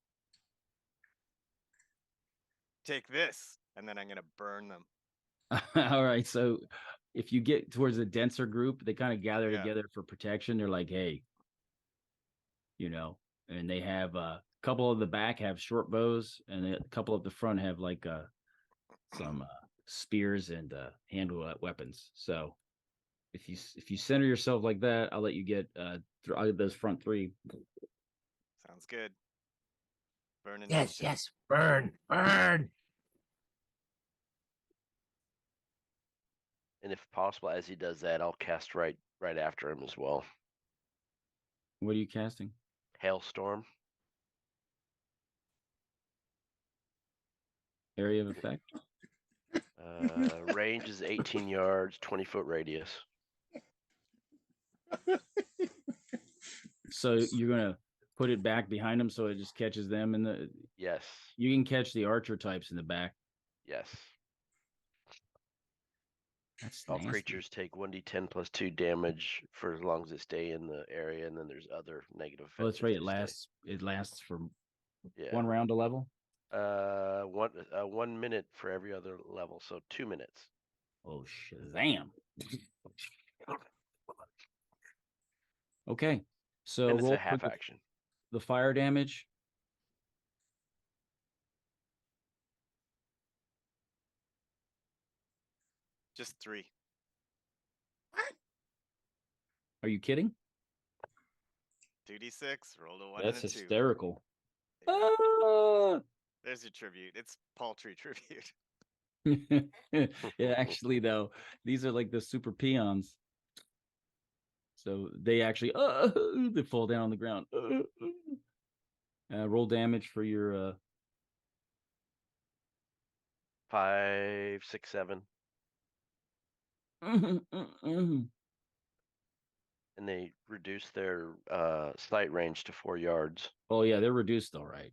Take this." And then I'm gonna burn them. All right. So if you get towards a denser group, they kind of gather together for protection. They're like, hey, and they have a couple of the back have short bows, and a couple of the front have like some spears and hand weapons. So if you center yourself like that, I'll let you get those front three. Sounds good. Burn. Yes, burn. And if possible, as he does that, I'll cast right after him as well. What are you casting? Hailstorm. Area of effect? Range is 18 yards, 20-foot radius. So you're going to put it back behind them so it just catches them in the... Yes. You can catch the archer types in the back. Yes. That's all nasty. creatures take 1d10 plus 2 damage for as long as they stay in the area, and then there's other negative effects. Oh, that's right. It lasts for 1 round a level. 1 minute for every other level, so 2 minutes. Oh, Shazam! Okay, so roll a half action. The fire damage. Just 3. What? Are you kidding? 2d6, rolled a 1 That's and a 2. Hysterical. There's your tribute. It's paltry tribute. Yeah, actually, though, these are like the super peons. So they actually they fall down on the ground. Roll damage for your 5, 6, 7. And they reduce their sight range to 4 yards. Oh yeah, they're reduced all right.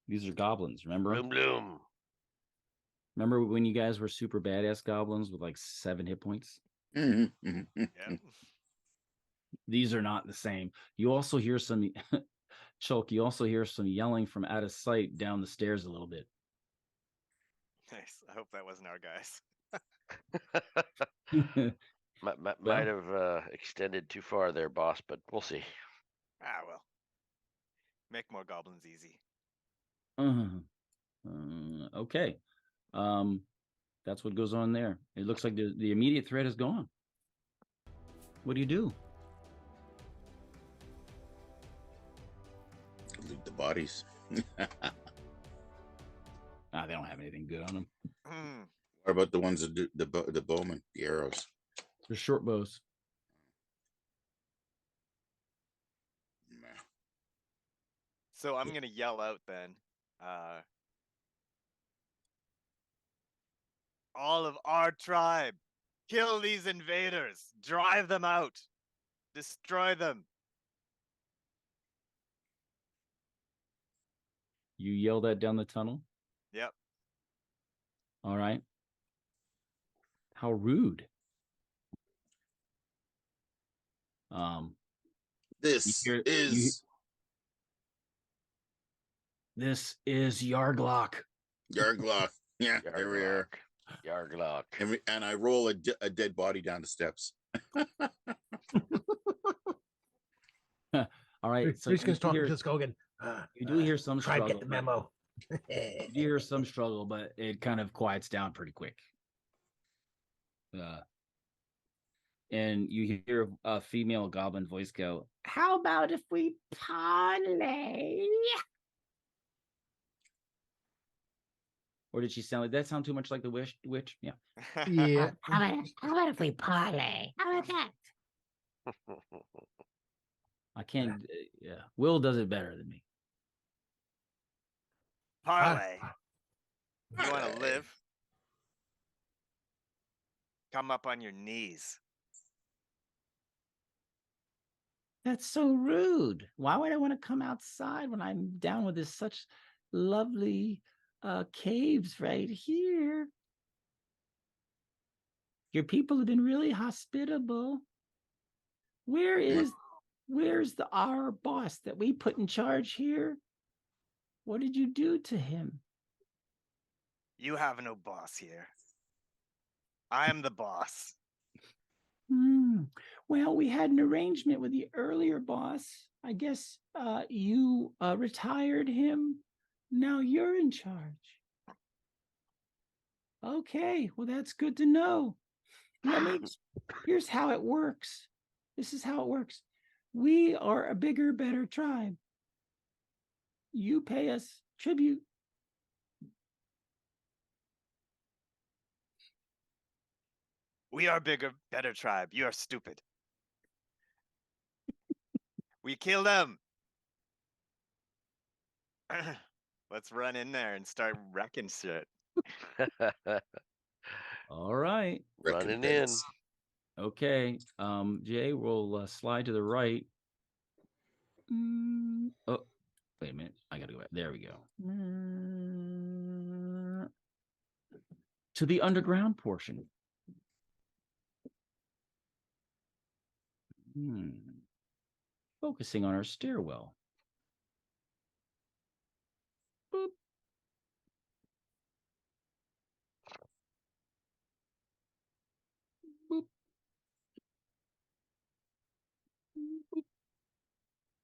These are goblins, remember? Bloom, bloom. Remember when you guys were super badass goblins with like 7 hit points? Yeah. These are not the same. You also hear some Chulk, you also hear some yelling from out of sight down the stairs a little bit. Nice. I hope that wasn't our guys. Might have extended too far there, boss, but we'll see. Well. Make more goblins easy. Okay. That's what goes on there. It looks like the immediate threat is gone. What do you do? Loot the bodies. They don't have anything good on them. What about the ones that do the bowmen, the arrows? They're short bows. So I'm gonna yell out then. All of our tribe, kill these invaders, drive them out, destroy them. You yell that down the tunnel? Yep. All right. How rude. This is Yarglock. Yarglock. Yeah, there we are. Yarglock. And I roll a dead body down the steps. All right. So he's talking to Skogan. You do hear some struggle. Get the memo. You do hear some struggle, but it kind of quiets down pretty quick. And you hear a female goblin voice go, "How about if we parley?" Or did she sound like that? Sound too much like the witch? Yeah. Yeah. How about if we parlay? How about that? I can't. Yeah, Will does it better than me. Parlay. You want to live? Come up on your knees. That's so rude. Why would I want to come outside when I'm down with this such lovely caves right here? Your people have been really hospitable. Where's our boss that we put in charge here? What did you do to him? You have no boss here. I'm the boss. Well, we had an arrangement with the earlier boss. I guess you retired him. Now you're in charge. Okay, well, that's good to know. Here's how it works. This is how it works. We are a bigger, better tribe. You pay us tribute. We are bigger, better tribe. You are stupid. We kill them. Let's run in there and start wrecking shit. All right. Running in. Okay. Jay will slide to the right. Oh, wait a minute. I gotta go back. There we go. To the underground portion. Focusing on our stairwell. Boop. Boop.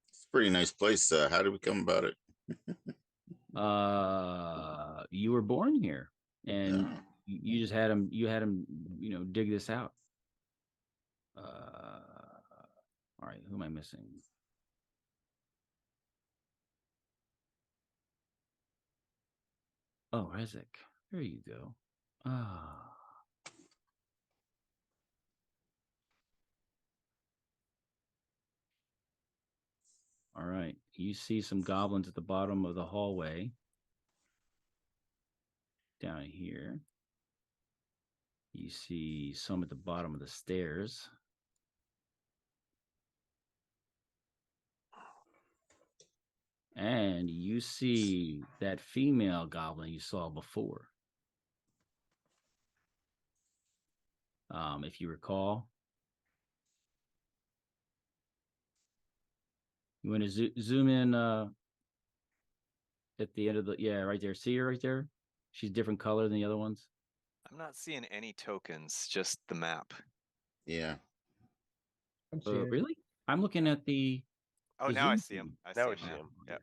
It's a pretty nice place. How did we come about it? You were born here, and you just had him. You had him, dig this out. All right, who am I missing? Oh, Isaac. There you go. All right. You see some goblins at the bottom of the hallway. Down here. You see some at the bottom of the stairs. And you see that female goblin you saw before. If you recall. You want to zoom in at the end of right there. See her right there? She's different color than the other ones. I'm not seeing any tokens, just the map. Yeah. Really? I'm looking at the. Oh, now I see him. Now I see him. Yeah.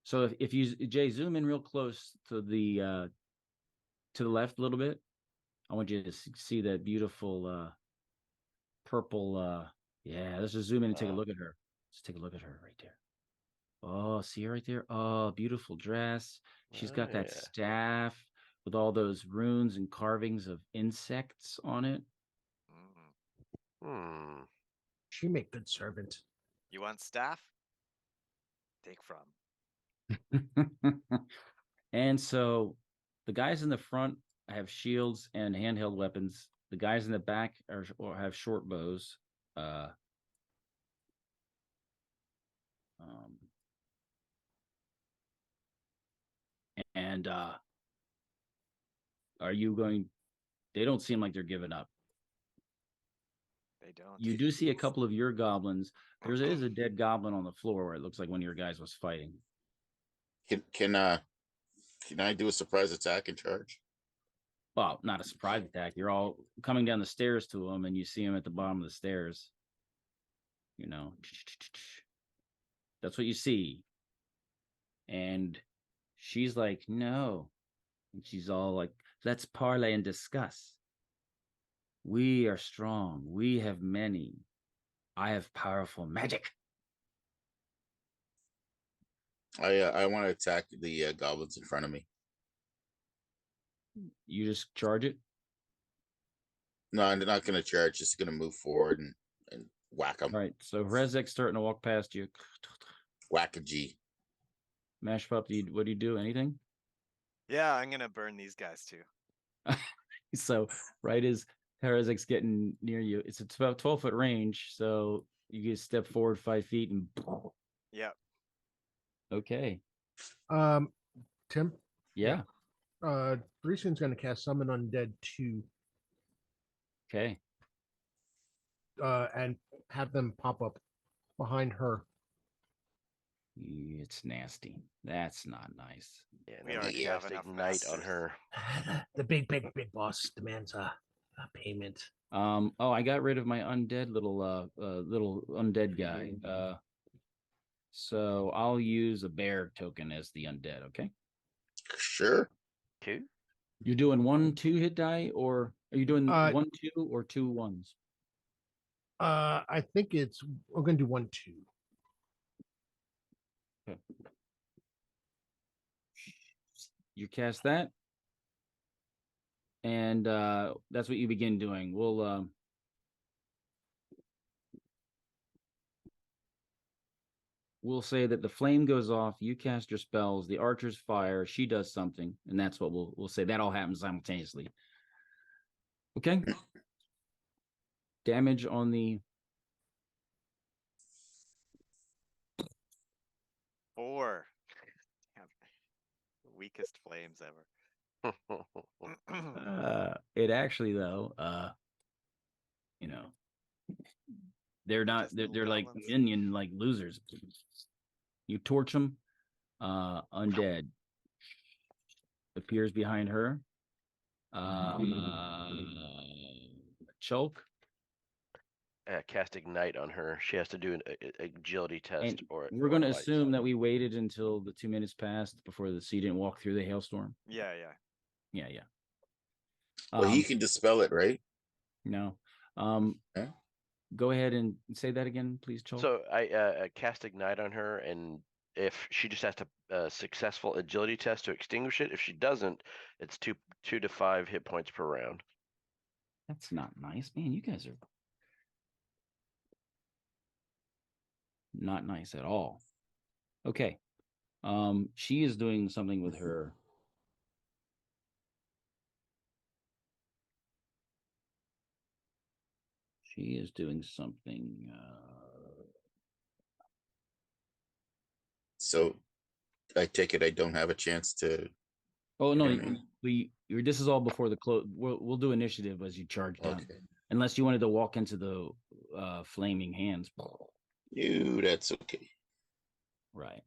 So if you, Jay, zoom in real close to the left a little bit. I want you to see that beautiful purple. Let's just zoom in and take a look at her. Let's take a look at her right there. Oh, see her right there? Oh, beautiful dress. She's got that staff with all those runes and carvings of insects on it. She make good servant. You want staff? Take from. And so the guys in the front have shields and handheld weapons. The guys in the back have short bows. Are you going? They don't seem like they're giving up. They don't. You do see a couple of your goblins. There is a dead goblin on the floor where it looks like one of your guys was fighting. Can I do a surprise attack and charge? Well, not a surprise attack. You're all coming down the stairs to him, and you see him at the bottom of the stairs. That's what you see. And she's like, no. And she's all like, let's parlay and discuss. We are strong. We have many. I have powerful magic. I want to attack the goblins in front of me. You just charge it? No, I'm not going to charge. Just going to move forward and whack them. All right. So Rezek's starting to walk past you. Whack a G. Mash Pup, what do you do? Anything? Yeah, I'm going to burn these guys too. So right as Rezek's getting near you, it's about 12-foot range. So you just step forward 5 feet and. Yep. Okay. Tim? Yeah. Threeson's going to cast Summon Undead 2. Okay. And have them pop up behind her. It's nasty. That's not nice. Yeah, we already have enough Ignite on her. The big boss demands a payment. Oh, I got rid of my undead little undead guy. So I'll use a bear token as the undead, okay? Sure. 2? You're doing 1-2 hit die, or are you doing 1-2 or 2 1s? I think we're gonna do 1-2. Okay. You cast that. And that's what you begin doing. We'll say that the flame goes off, you cast your spells, the archers fire, she does something, and that's what we'll say. That all happens simultaneously. Okay? Damage on the 4. The weakest flames ever. It actually though, they're not they're like minion like losers. You torch them, undead appears behind her. Choke. Cast Ignite on her. She has to do an agility test. And we're going to assume that we waited until the 2 minutes passed before so you didn't walk through the hailstorm. Yeah. Well, he can dispel it, right? No. Go ahead and say that again, please, Choke. So I cast Ignite on her, and if she just has to successful agility test to extinguish it, if she doesn't, it's 2 to 5 hit points per round. That's not nice, man. You guys are not nice at all. Okay. She is doing something with her. She is doing something. So I take it I don't have a chance to. Oh no, this is all before the close. We'll do initiative as you charge down. Okay. Unless you wanted to walk into the flaming hands. You, that's okay. Right.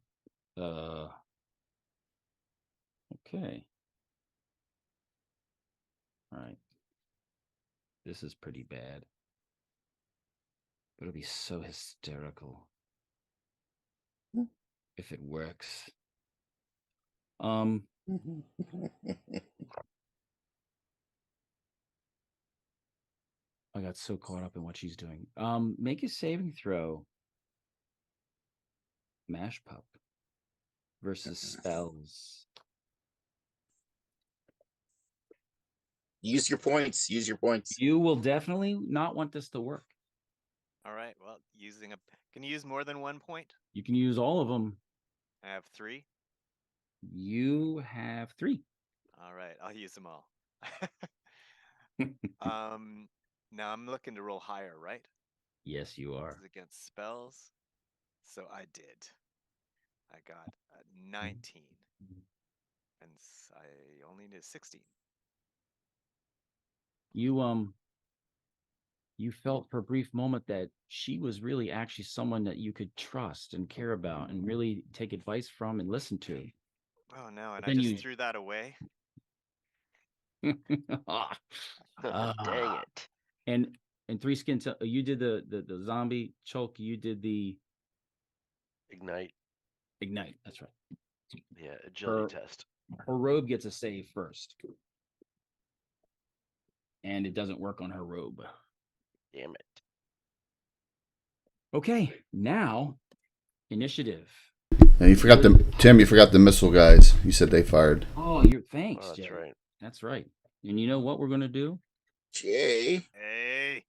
Okay. All right. This is pretty bad. But it'll be so hysterical if it works. I got so caught up in what she's doing. Make a saving throw. Mash Pup versus spells. Use your points. You will definitely not want this to work. All right. Well, can you use more than 1 point? You can use all of them. I have 3. You have 3. All right. I'll use them all. Now I'm looking to roll higher, right? Yes, you are. Against spells. So I did. I got a 19. And I only need 16. You felt for a brief moment that she was really actually someone that you could trust and care about and really take advice from and listen to. Oh no, and I just threw that away. Dang it. And Three Skins, you did the zombie. Choke, you did the Ignite, that's right. Yeah, agility test. Her robe gets a save first. And it doesn't work on her robe. Damn it. Okay, now initiative. Yeah, you forgot Tim. You forgot the missile guys. You said they fired. Oh, thanks. Oh, that's Jerry. right. That's right. And you know what we're going to do? Jay. Hey.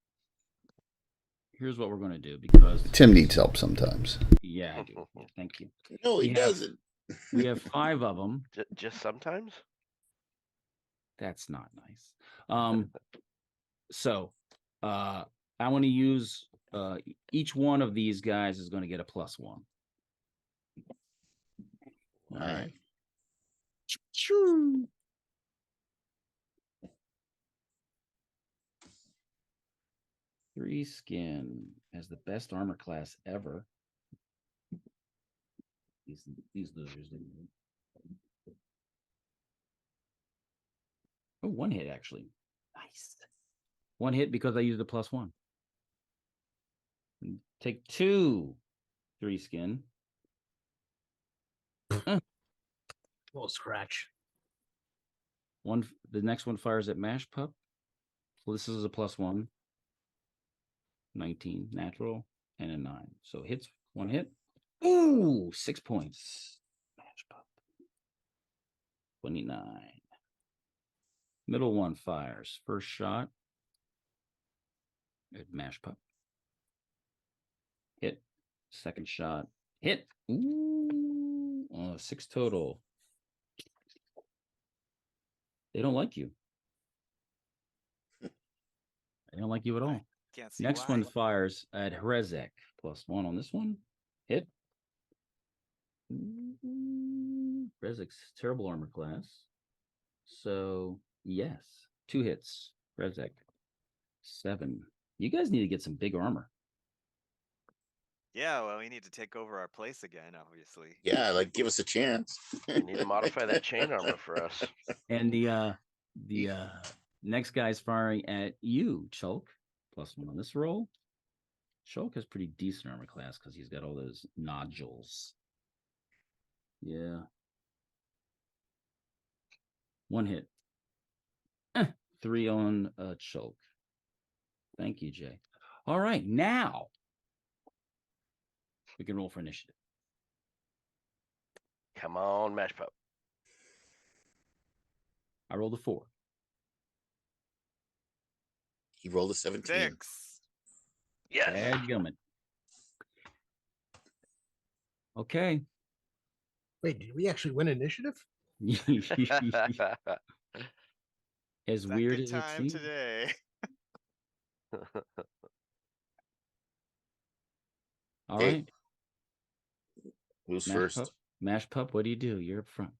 Here's what we're going to do, because Tim needs help sometimes. Yeah, I do. Yeah, thank you. No, he doesn't. We have 5 of them. Just sometimes? That's not nice. So I want to use each one of these guys is going to get a +1. All right. Choo. Three skin has the best armor class ever. These losers. Oh, 1 hit actually. Nice. 1 hit because I used a +1. Take 2 3 skin. Little scratch. The next one fires at Mash Pup. So this is a +1. 19 natural and a 9. So hits 1 hit. Ooh, 6 points. Mash Pup. 29. Middle one fires. First shot at Mash Pup. Hit. Second shot. Hit. Ooh. 6 total. They don't like you. They don't like you at all. Can't see Next why. one fires at Hrezek. +1 on this one. Hit. Hrezek's terrible armor class. So, yes. 2 hits. Hrezek. 7. You guys need to get some big armor. Yeah, well, we need to take over our place again, obviously. Yeah, like give us a chance. You need to modify that chain armor for us. And the next guy's firing at you, Chulk. +1 on this roll. Chulk has pretty decent armor class because he's got all those nodules. Yeah. 1 hit. 3 on Chulk. Thank you, Jay. All right, now we can roll for initiative. Come on, Mash Pup. I rolled a 4. He rolled a 17. 6. Yes. Dadgummit. Okay. Wait, did we actually win initiative? As weird as it time seems. today. All right. Who's Mash first? Pup. Mash Pup, what do? You're up front.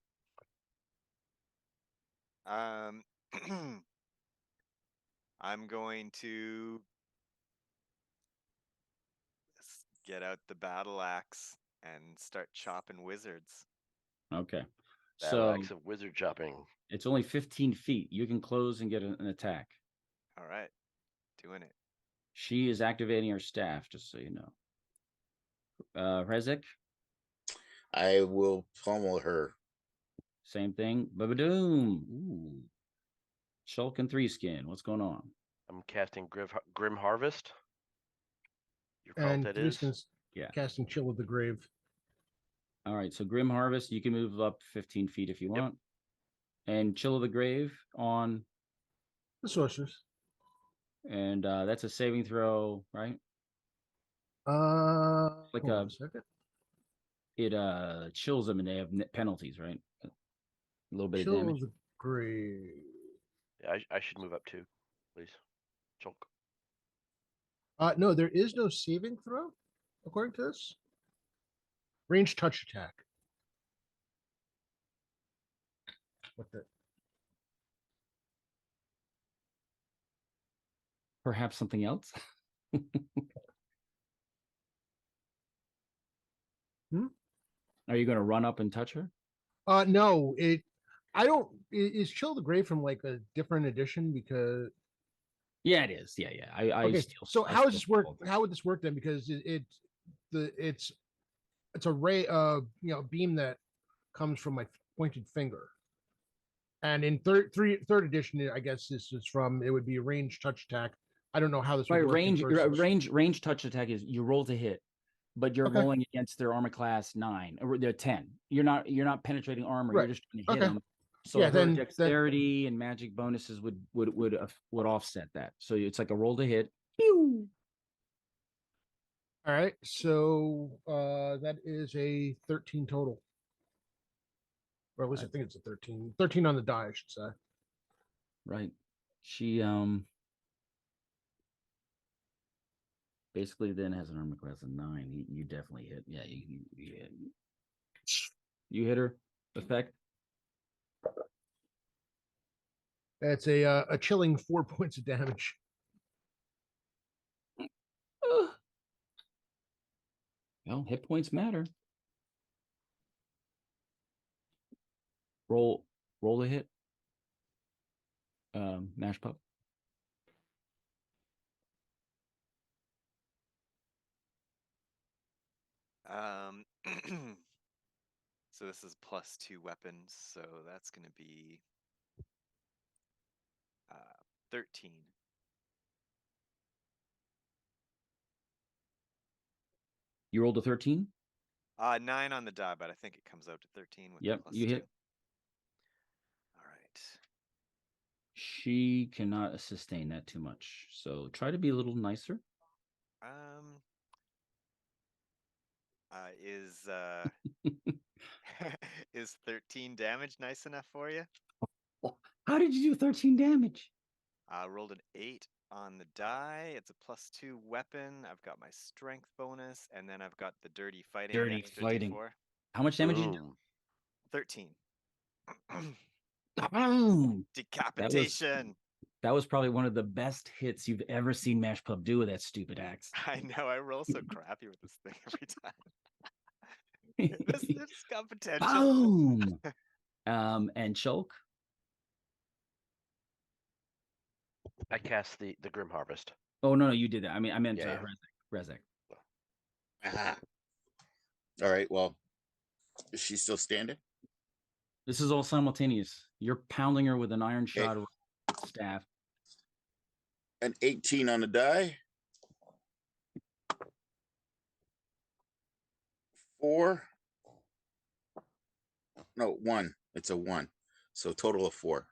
I'm going to get out the battle axe and start chopping wizards. Okay. Battle axe of wizard chopping. It's only 15 feet. You can close and get an attack. All right. Doing it. She is activating her staff, just so you know. Hrezek? I will pummel her. Same thing. Babadoom. Ooh. Shulk and 3 skin. What's going on? I'm casting Grim Harvest. You call And what that is? Yeah. Casting Chill of the Grave. All right. So Grim Harvest, you can move up 15 feet if you want. And Chill of the Grave on The sorceress. And that's a saving throw, right? Like hold on a second. It chills them and they have penalties, right? A little bit Chill of damage. of the Grave. Yeah, I should move up too, please. Chunk. No, there is no saving throw, according to this. Range touch attack. What the? Perhaps something else? Are you going to run up and touch her? No, I don't. Is Chill the Grave from like a different edition? Because yeah, it is. Yeah. Okay. So how does this work? How would this work then? Because it's a ray of beam that comes from my pointed finger. And in third edition, I guess this is from. It would be a range touch attack. I don't know how this would work. Range touch attack is you roll to hit, but you're rolling against their armor class 9 or they're 10. You're not penetrating armor. Right. You're just trying to hit them. So Yeah, her then dexterity and magic bonuses would offset that. So it's like a roll to hit. Pew! All right, so that is a 13 total. Or at least I think it's a 13. 13 on the die, I should say. Right. She basically then has an armor class of 9. You definitely hit. Yeah, you hit. You hit her. Effect. That's a chilling 4 points of damage. Well, hit points matter. Roll a hit. Mash pup. So this is +2 weapons, so that's going to be 13. You rolled a 13? 9 on the die, but I think it comes out to 13 with Yep, the you +2. hit. All right. She cannot sustain that too much, so try to be a little nicer. Is is 13 damage nice enough for you? How did you do 13 damage? I rolled an 8 on the die. It's a +2 weapon. I've got my strength bonus, and then I've got the dirty fighting. Dirty extra fighting. D4. How much damage did you do? 13. Decapitation. That was probably one of the best hits you've ever seen Mash Pup do with that stupid axe. I know. I roll so crappy with this thing every time. This got potential. Boom. And choke. I cast the Grim Harvest. Oh no, you did that. I meant Rezek. All right. Well, is she still standing? This is all simultaneous. You're pounding her with an iron shot staff. An 18 on the die. 4. No, 1. It's a 1. So total of 4.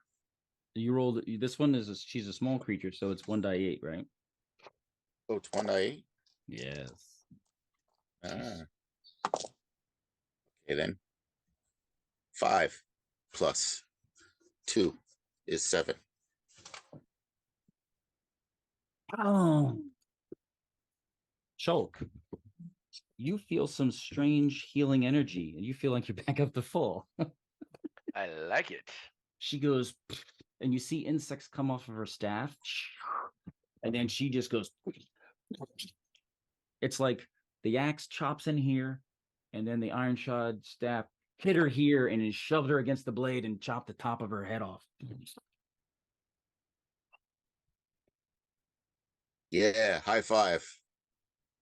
You rolled. This one she's a small creature, so it's 1d8, right? Oh, it's 1d8. Yes. Okay then. 5 plus 2 is 7. Oh. Choke. You feel some strange healing energy, and you feel like you're back up to full. I like it. She goes, and you see insects come off of her staff, and then she just goes. It's like the axe chops in here, and then the iron shod staff hit her here, and it shoved her against the blade and chopped the top of her head off. Yeah, high five.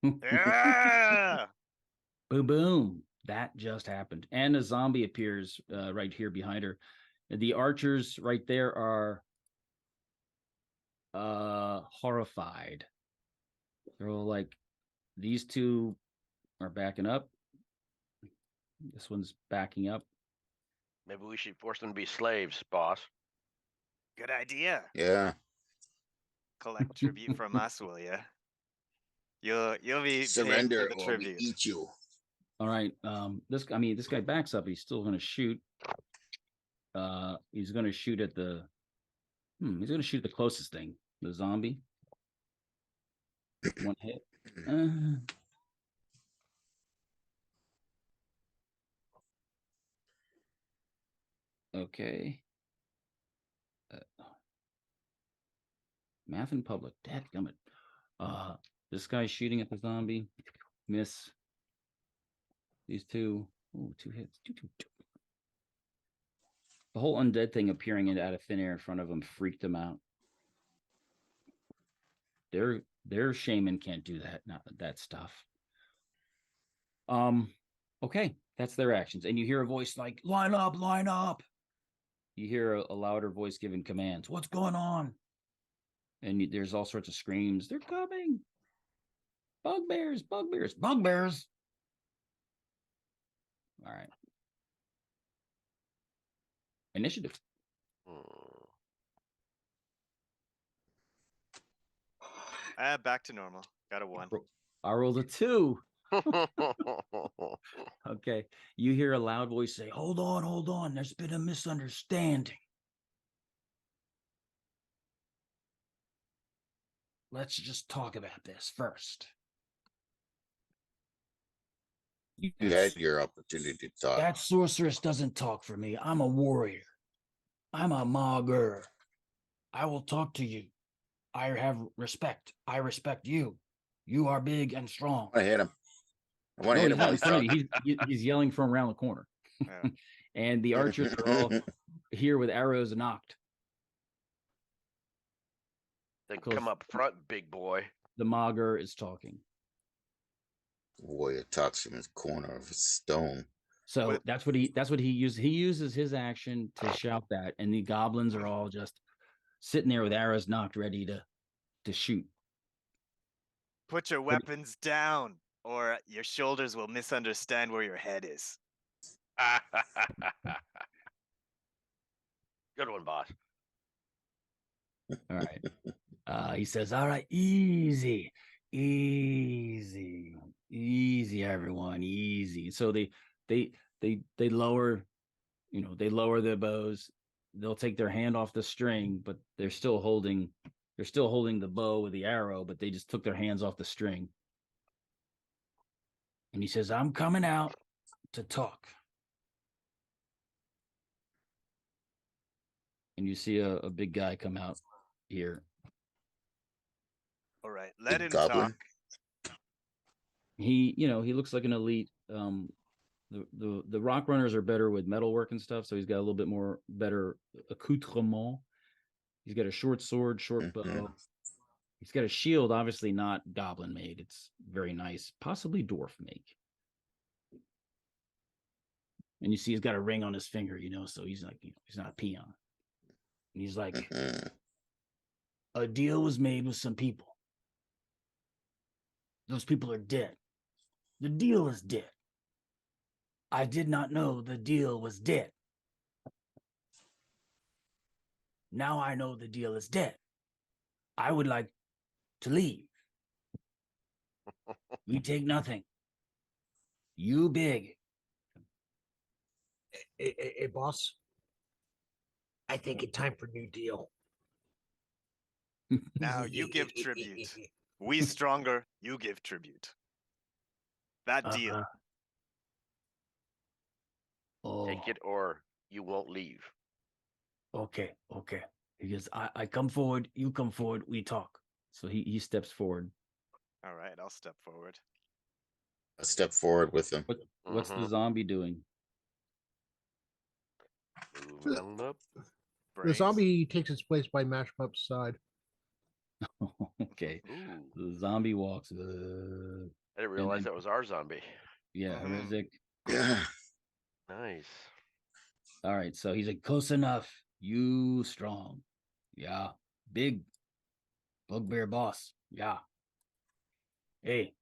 Yeah. Boom, boom. That just happened. And a zombie appears right here behind her. The archers right there are horrified. They're all like, these two are backing up. This one's backing up. Maybe we should force them to be slaves, boss. Good idea. Yeah. Collect tribute from us, will you? You'll be surrender paid for the or tribute. we eat you. All right. This guy backs up. He's still going to shoot. He's going to shoot at the. He's going to shoot the closest thing, the zombie. 1 hit. Okay. Math in public. Dadgummit. This guy's shooting at the zombie. Miss. These two. Ooh, 2 hits. Two. The whole undead thing appearing out of thin air in front of him freaked him out. Their shaman can't do that stuff. Okay, that's their actions. And you hear a voice like, line up. You hear a louder voice giving commands. What's going on? And there's all sorts of screams. They're coming. Bugbears. All right. Initiative. Back to normal. Got a 1. I rolled a 2. Okay. You hear a loud voice say, hold on. There's been a misunderstanding. Let's just talk about this first. You had your opportunity to talk. That sorceress doesn't talk for me. I'm a warrior. I'm a Mager. I will talk to you. I have respect. I respect you. You are big and strong. I hit him. I want to hit him while he's talking. He's yelling from around the corner. Yeah. And the archers are all here with arrows knocked. Then come up front, big boy. The Mager is talking. Warrior talks from his corner of a stone. So that's what he uses. He uses his action to shout that, and the goblins are all just sitting there with arrows knocked, ready to shoot. Put your weapons down, or your shoulders will misunderstand where your head is. Good one, boss. All right. He says, all right, easy, everyone, easy. So they lower, they lower their bows. They'll take their hand off the string, but they're still holding the bow with the arrow, but they just took their hands off the string. And he says, I'm coming out to talk. And you see a big guy come out here. All right, let him talk. He looks like an elite. The rock runners are better with metalwork and stuff, so he's got a little bit more better accoutrement. He's got a short sword, short bow. He's got a shield, obviously not goblin made. It's very nice, possibly dwarf make. And you see he's got a ring on his finger, so he's like, he's not a peon. And he's like, a deal was made with some people. Those people are dead. The deal is dead. I did not know the deal was dead. Now I know the deal is dead. I would like to leave. We take nothing. You big. Hey, boss. I think it's time for new deal. Now you give tribute. We stronger, you give tribute. That deal. Take it or you won't leave. Okay. He goes, I come forward, you come forward, we talk. So he steps forward. All right, I'll step forward. I step forward with him. What's the zombie doing? The zombie takes its place by Mashpup's side. Okay. The zombie walks. I didn't realize that was our zombie. Yeah, Rizik. Yeah. Nice. All right, so he's like, close enough. You strong. Yeah. Big. Bugbear boss. Yeah. Hey.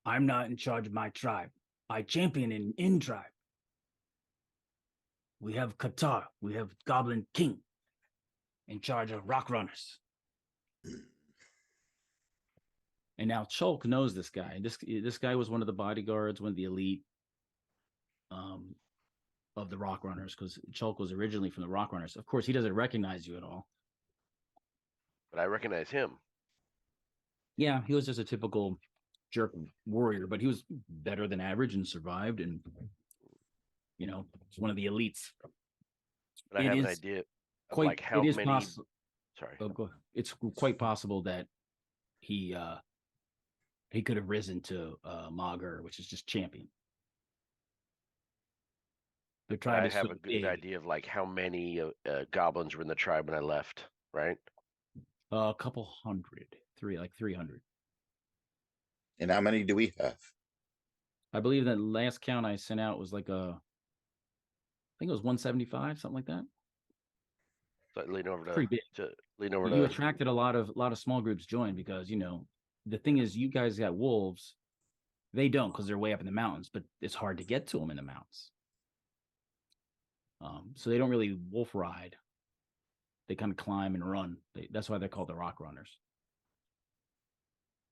I'm not in charge of my tribe. I champion in tribe. We have Qatar. We have Goblin King in charge of rock runners. And now Chulk knows this guy. This guy was one of the bodyguards, one of the elite of the rock runners, because Chulk was originally from the rock runners. Of course, he doesn't recognize you at all. But I recognize him. Yeah, he was just a typical jerk warrior, but he was better than average and survived, and it's one of the elites. But I have an idea of like how many. Sorry. Oh, go ahead. It's quite possible that he could have risen to Mager, which is just champion. The tribe I have a good idea of like how many goblins were in the tribe when I left, right? A couple hundred, 300. And how many do we have? I believe that last count I sent out was like I think it was 175, something like that. So lean over pretty big. You attracted a lot of small groups join because the thing is, you guys got wolves. They don't, because they're way up in the mountains, but it's hard to get to them in the mountains. So they don't really wolf ride. They kind of climb and run. That's why they're called the rock runners.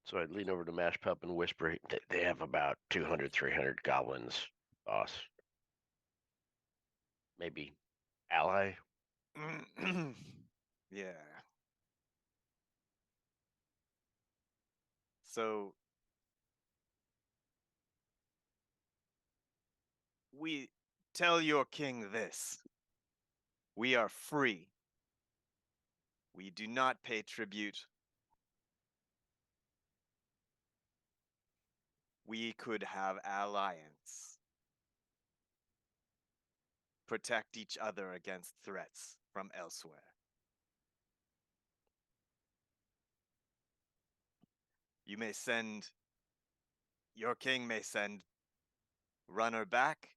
So I'd lean over to Mash Pup and whisper, they have about 200, 300 goblins, boss. Maybe ally? Yeah. So we tell your king this. We are free. We do not pay tribute. We could have alliance. Protect each other against threats from elsewhere. You may send, your king may send runner back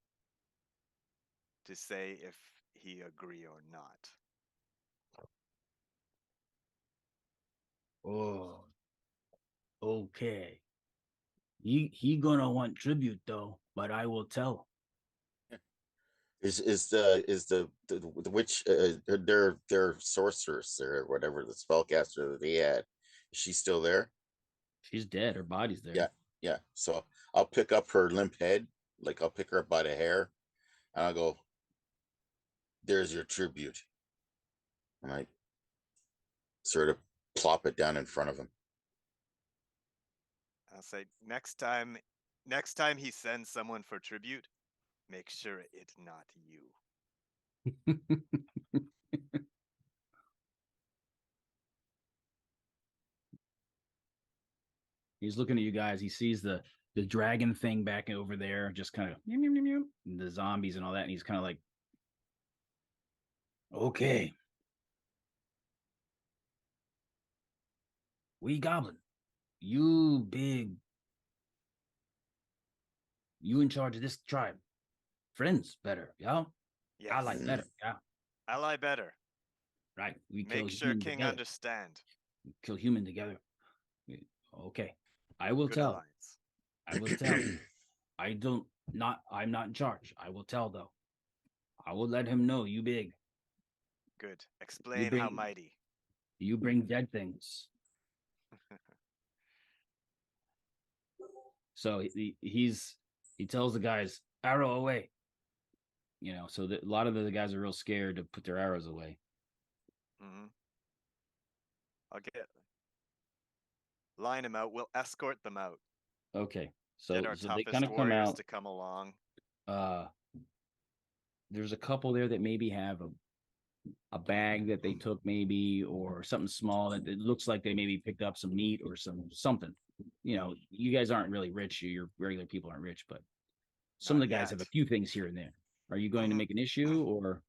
to say if he agree or not. Oh, okay. He gonna want tribute though, but I will tell. Is the witch their sorceress or whatever, the spellcaster that he had? Is she still there? She's dead. Her body's there. Yeah. So I'll pick up her limp head, like I'll pick her up by the hair, and I'll go, "There's your tribute," and I sort of plop it down in front of him. I'll say next time he sends someone for tribute, make sure it's not you. He's looking at you guys. He sees the dragon thing back over there, just kind of the zombies and all that, and he's kind of like, okay, we goblin, you in charge of this tribe. Friends better, yeah? Yes. Ally better, yeah. Ally better. Right. We make sure king together. Understand. We kill human together. Okay. I will tell. Alliance. I will tell. I'm not in charge. I will tell though. I will let him know you big. Good. Explain how mighty. You bring dead things. So he tells the guys, arrow away. You know, so that a lot of the guys are real scared to put their arrows away. Mm-hmm. I'll line them out. We'll escort them out. Okay. So, get our they toughest kind of come warriors out to come along. There's a couple there that maybe have a bag that they took maybe, or something small that it looks like they maybe picked up some meat or something. You know, you guys aren't really rich. Your regular people aren't rich, but some of the guys have a few things here and there. Are you going to make an issue, or?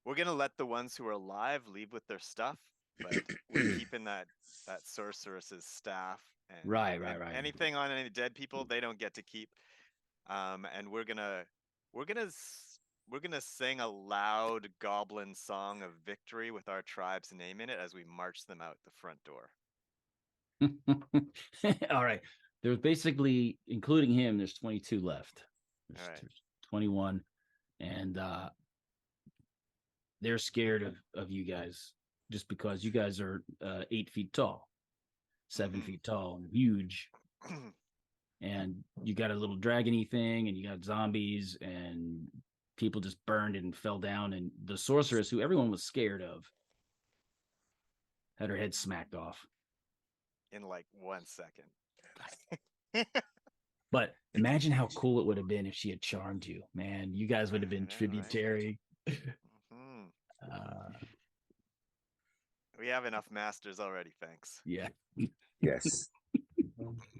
We're going to let the ones who are alive leave with their stuff, but we're keeping that sorceress's staff. And right. Anything on any dead people, they don't get to keep. And we're gonna sing a loud goblin song of victory with our tribe's name in it as we march them out the front door. All right. There's basically, including him, there's 22 left. There's 21, and they're scared of you guys just because you guys are 8 feet tall, 7 feet tall, and huge. And you got a little dragony thing, and you got zombies, and people just burned and fell down. And the sorceress, who everyone was scared of, had her head smacked off in like 1 second. But imagine how cool it would have been if she had charmed you, man. You guys would have been tributary. Right? We have enough masters already, thanks. Yeah. Yes.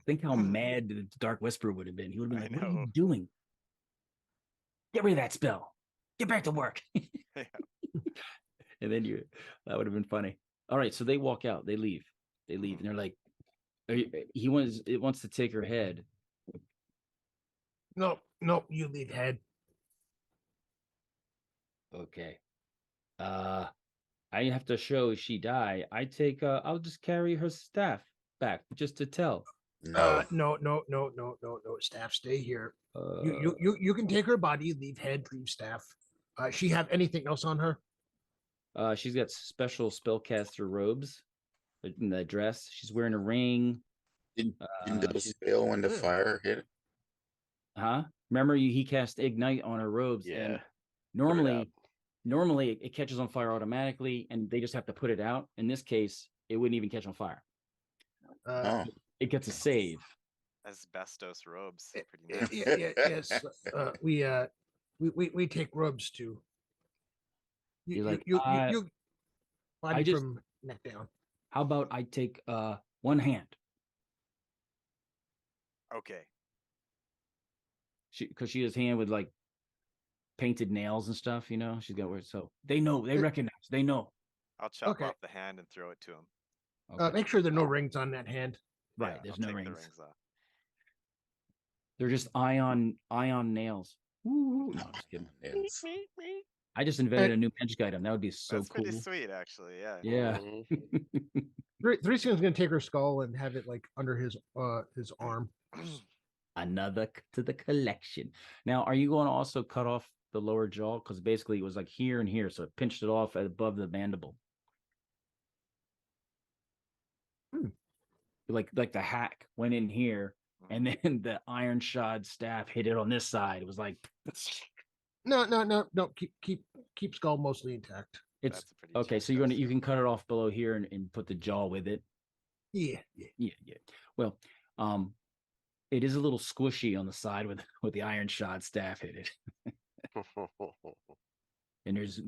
Think how mad the Dark Whisperer would have been. He would have been like, what are you doing? Get rid of that spell. Get back to work. And then that would have been funny. All right, so they walk out. They leave. And they're like, it wants to take her head. No, you leave head. Okay. I have to show she die. I'll just carry her staff back just to tell. No. Staff, stay here. You can take her body, leave head, leave staff. She have anything else on her? She's got special spellcaster robes in the dress. She's wearing a ring. Didn't those fail when the fire hit? Huh? Remember, he cast ignite on her robes, and normally it catches on fire automatically, and they just have to put it out. In this case, it wouldn't even catch on fire. It gets a save. Asbestos robes. Pretty nice. Yes. We take robes too. You body from neck down. How about I take one hand? Okay. Because she has hand with like painted nails and stuff, she's got weird. So they know, they recognize, they know. I'll chop off the hand and throw it to him. Okay. Make sure there are no rings on that hand. Right, Yeah, there's I'll no take rings. The rings off. They're just ion nails. No, I'm just kidding. Nails. I just invented a new magic item. That would be so That's cool. pretty sweet, actually. Yeah. Yeah. Threeskin's gonna take her skull and have it like under his arm. Another to the collection. Now, are you going to also cut off the lower jaw? Because basically it was like here and here, so it pinched it off above the mandible. Like the hack went in here, and then the iron shod staff hit it on this side. It was like No. Keep skull mostly intact. It's okay. So you can cut it off below here and put the jaw with it. Yeah. Well, it is a little squishy on the side with the iron shod staff hit it. And there's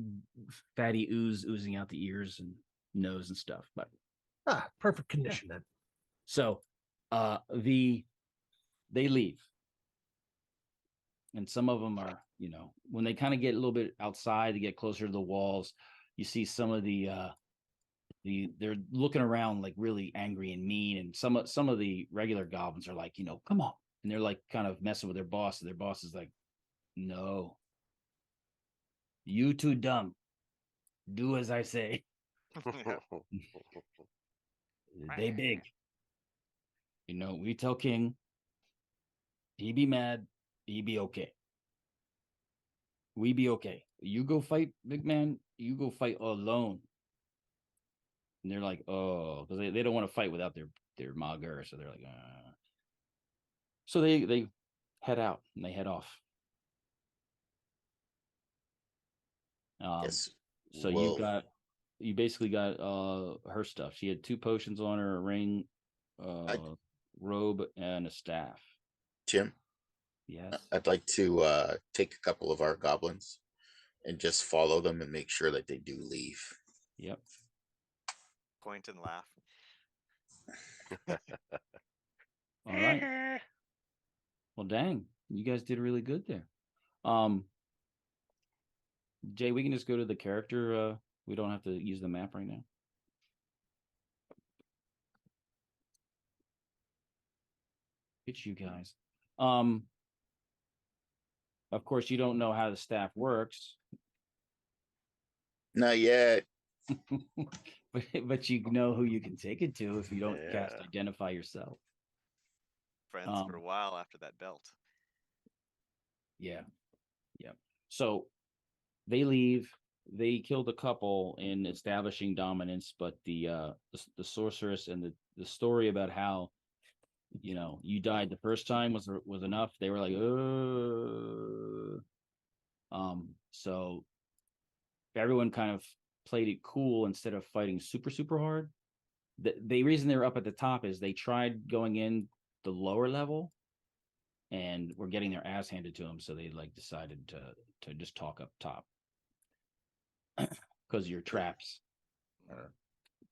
fatty ooze oozing out the ears and nose and stuff. But perfect condition then. So they leave. And some of them are, when they kind of get a little bit outside, they get closer to the walls, you see some of they're looking around like really angry and mean. And some of the regular goblins are like, come on. And they're like kind of messing with their boss. And their boss is like, no, you too dumb. Do as I say. They big. We tell King, he be mad, he be okay. We be okay. You go fight, big man. You go fight alone. And they're like, oh, because they don't want to fight without their mager. So they're like, So they head out and they head off. Yes. So you basically got her stuff. She had 2 potions on her, a ring, robe, and a staff. Jim? Yes. I'd like to take a couple of our goblins and just follow them and make sure that they do leave. Yep. Point and laugh. All right. Well, dang, you guys did really good there. Jay, we can just go to the character. We don't have to use the map right now. It's you guys. Of course, you don't know how the staff works. Not yet. but you know who you can take it to if you don't cast identify yourself. Friends for a while after that belt. Yeah. So they leave. They killed a couple in establishing dominance, but the sorceress and the story about how you died the first time was enough. They were like, so everyone kind of played it cool instead of fighting super, super hard. The reason they're up at the top is they tried going in the lower level and were getting their ass handed to them. So they decided to just talk up top because your traps.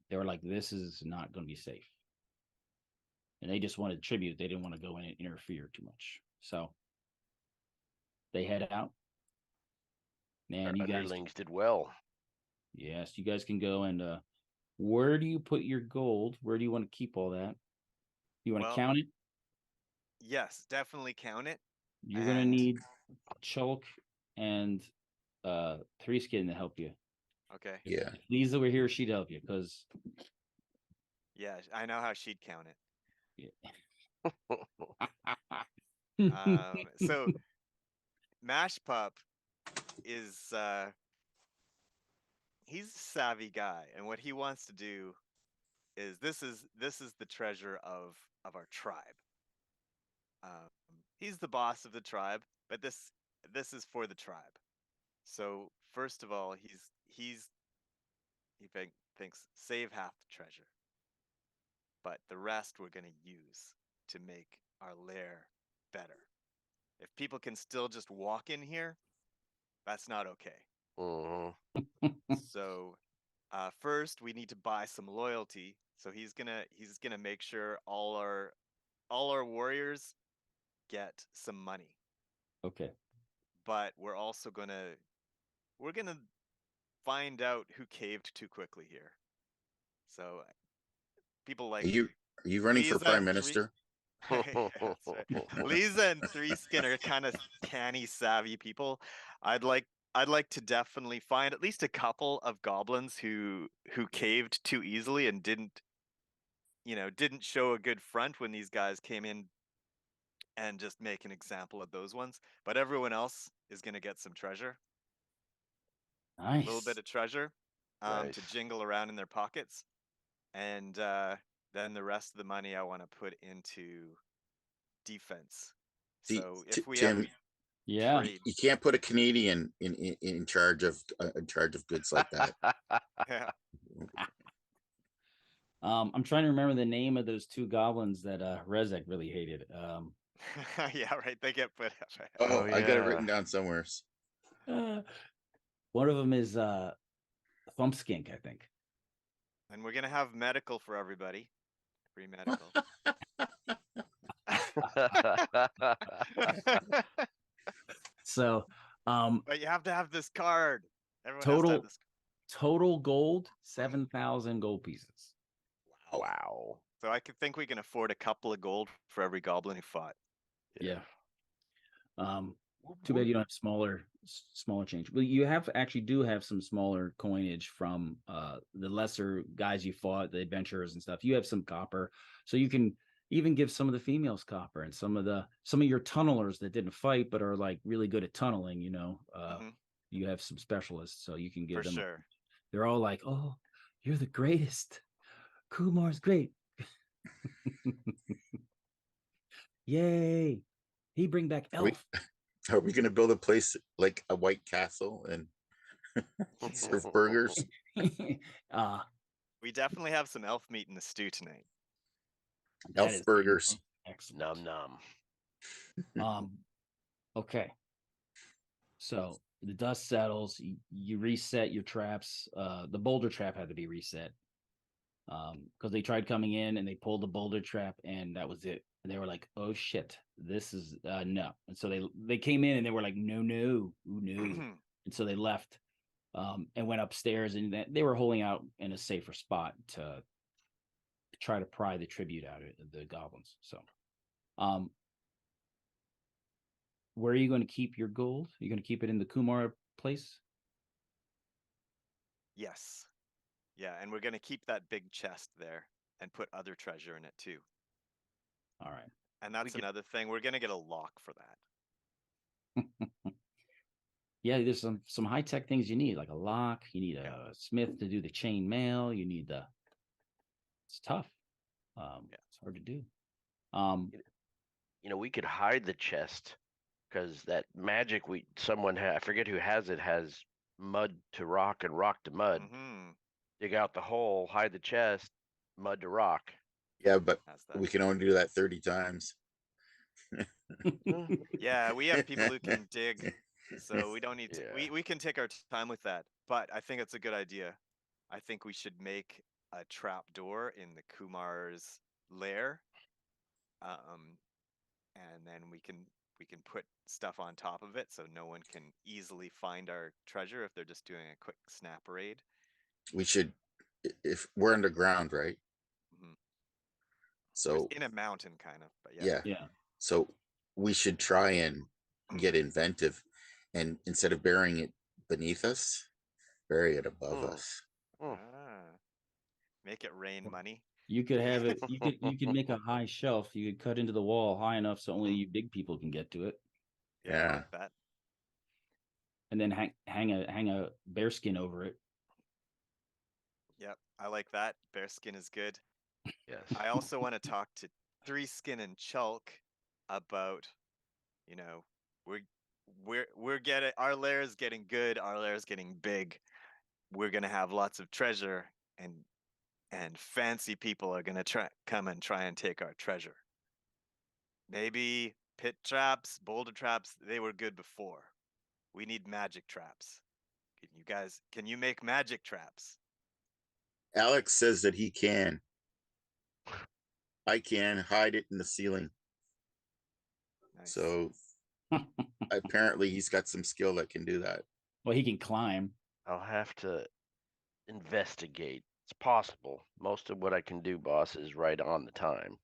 They were like, this is not going to be safe. And they just wanted tribute. They didn't want to go in and interfere too much. So they head out. And you guys did well. Yes, you guys can go and where do you put your gold? Where do you want to keep all that? You want to count it? Yes, definitely count it. You're gonna need Chulk and Threeskin to help you. Okay. Yeah. If Lisa were here, she'd help you because I know how she'd count it. Yeah. So Mash Pup is he's a savvy guy, and what he wants to do is this is the treasure of our tribe. He's the boss of the tribe, but this is for the tribe. So first of all, he thinks save half the treasure, but the rest we're gonna use to make our lair better. If people can still just walk in here, that's not okay. So first we need to buy some loyalty. So he's gonna make sure all our warriors get some money. Okay. But we're also gonna find out who caved too quickly here. So people like Are you running for prime minister? Yeah, that's right. Lisa and Three Skin are kind of canny, savvy people. I'd like to definitely find at least a couple of goblins who caved too easily and didn't show a good front when these guys came in, and just make an example of those ones. But everyone else is gonna get some treasure. Nice. A little bit of treasure to jingle around in their pockets. And then the rest of the money I want to put into defense. So if we Tim, yeah, you can't put a Canadian in charge of goods like that. Yeah. I'm trying to remember the name of those two goblins that Rezek really hated. Yeah, right. They get put. Oh, I got it written down somewhere. One of them is Thumpskink, I think. And we're gonna have medical for everybody. Free medical. So, but you have to have this card. Everyone total has to have this. Total gold, 7,000 gold pieces. Wow. So I think we can afford a couple of gold for every goblin who fought. Yeah. Too bad you don't have smaller change. But you do have some smaller coinage from the lesser guys you fought, the adventurers and stuff. You have some copper, so you can even give some of the females copper, and some of your tunnelers that didn't fight but are like really good at tunneling. You have some specialists, so you can give them. Sure. They're all like, "Oh, you're the greatest. Kumar's great." Yay! He bring back elf. Are we going to build a place like a White Castle and serve burgers? We definitely have some elf meat in the stew tonight. Elf burgers. Excellent. Nom. Okay. So the dust settles. You reset your traps. The boulder trap had to be reset because they tried coming in and they pulled the boulder trap, and that was it. And they were like, "Oh shit, this is no." And so they came in and they were like, "No, no, no," and so they left and went upstairs, and they were holding out in a safer spot to try to pry the tribute out of the goblins. So, where are you going to keep your gold? Are you going to keep it in the Kumar place? Yes. Yeah, and we're going to keep that big chest there and put other treasure in it too. All right. And that's another thing. We're going to get a lock for that. Yeah, there's some high-tech things you need, like a lock. You need a smith to do the chain mail. You need it's tough. It's hard to do. We could hide the chest because that magic I forget who has mud to rock and rock to mud. Mm-hmm. Dig out the hole, hide the chest, mud to rock. Yeah, but we can only do that 30 times. Yeah, we have people who can dig, so we don't need to. We can take our time with that, but I think it's a good idea. I think we should make a trap door in the Kumar's lair, and then we can put stuff on top of it so no one can easily find our treasure if they're just doing a quick snap raid. We should, if we're underground, right? Mm-hmm. So in a mountain, kind of, but yeah. So we should try and get inventive, and instead of burying it beneath us, bury it above us. Make it rain money. You could have it. You could make a high shelf. You could cut into the wall high enough so only you big people can get to it. Yeah. I like that. and then hang a bear skin over it. Yep, I like that. Bear skin is good. Yes. I also want to talk to Three Skin and Chulk about, you know, we're getting our lair is getting good, our lair is getting big. We're gonna have lots of treasure, and fancy people are gonna come and try and take our treasure. Maybe pit traps, boulder traps, they were good before. We need magic traps. Can you make magic traps? Alex says that he can. I can hide it in the ceiling. Nice. So apparently he's got some skill that can do that. Well, he can climb. I'll have to investigate. It's possible. Most of what I can do, boss, is right on the time.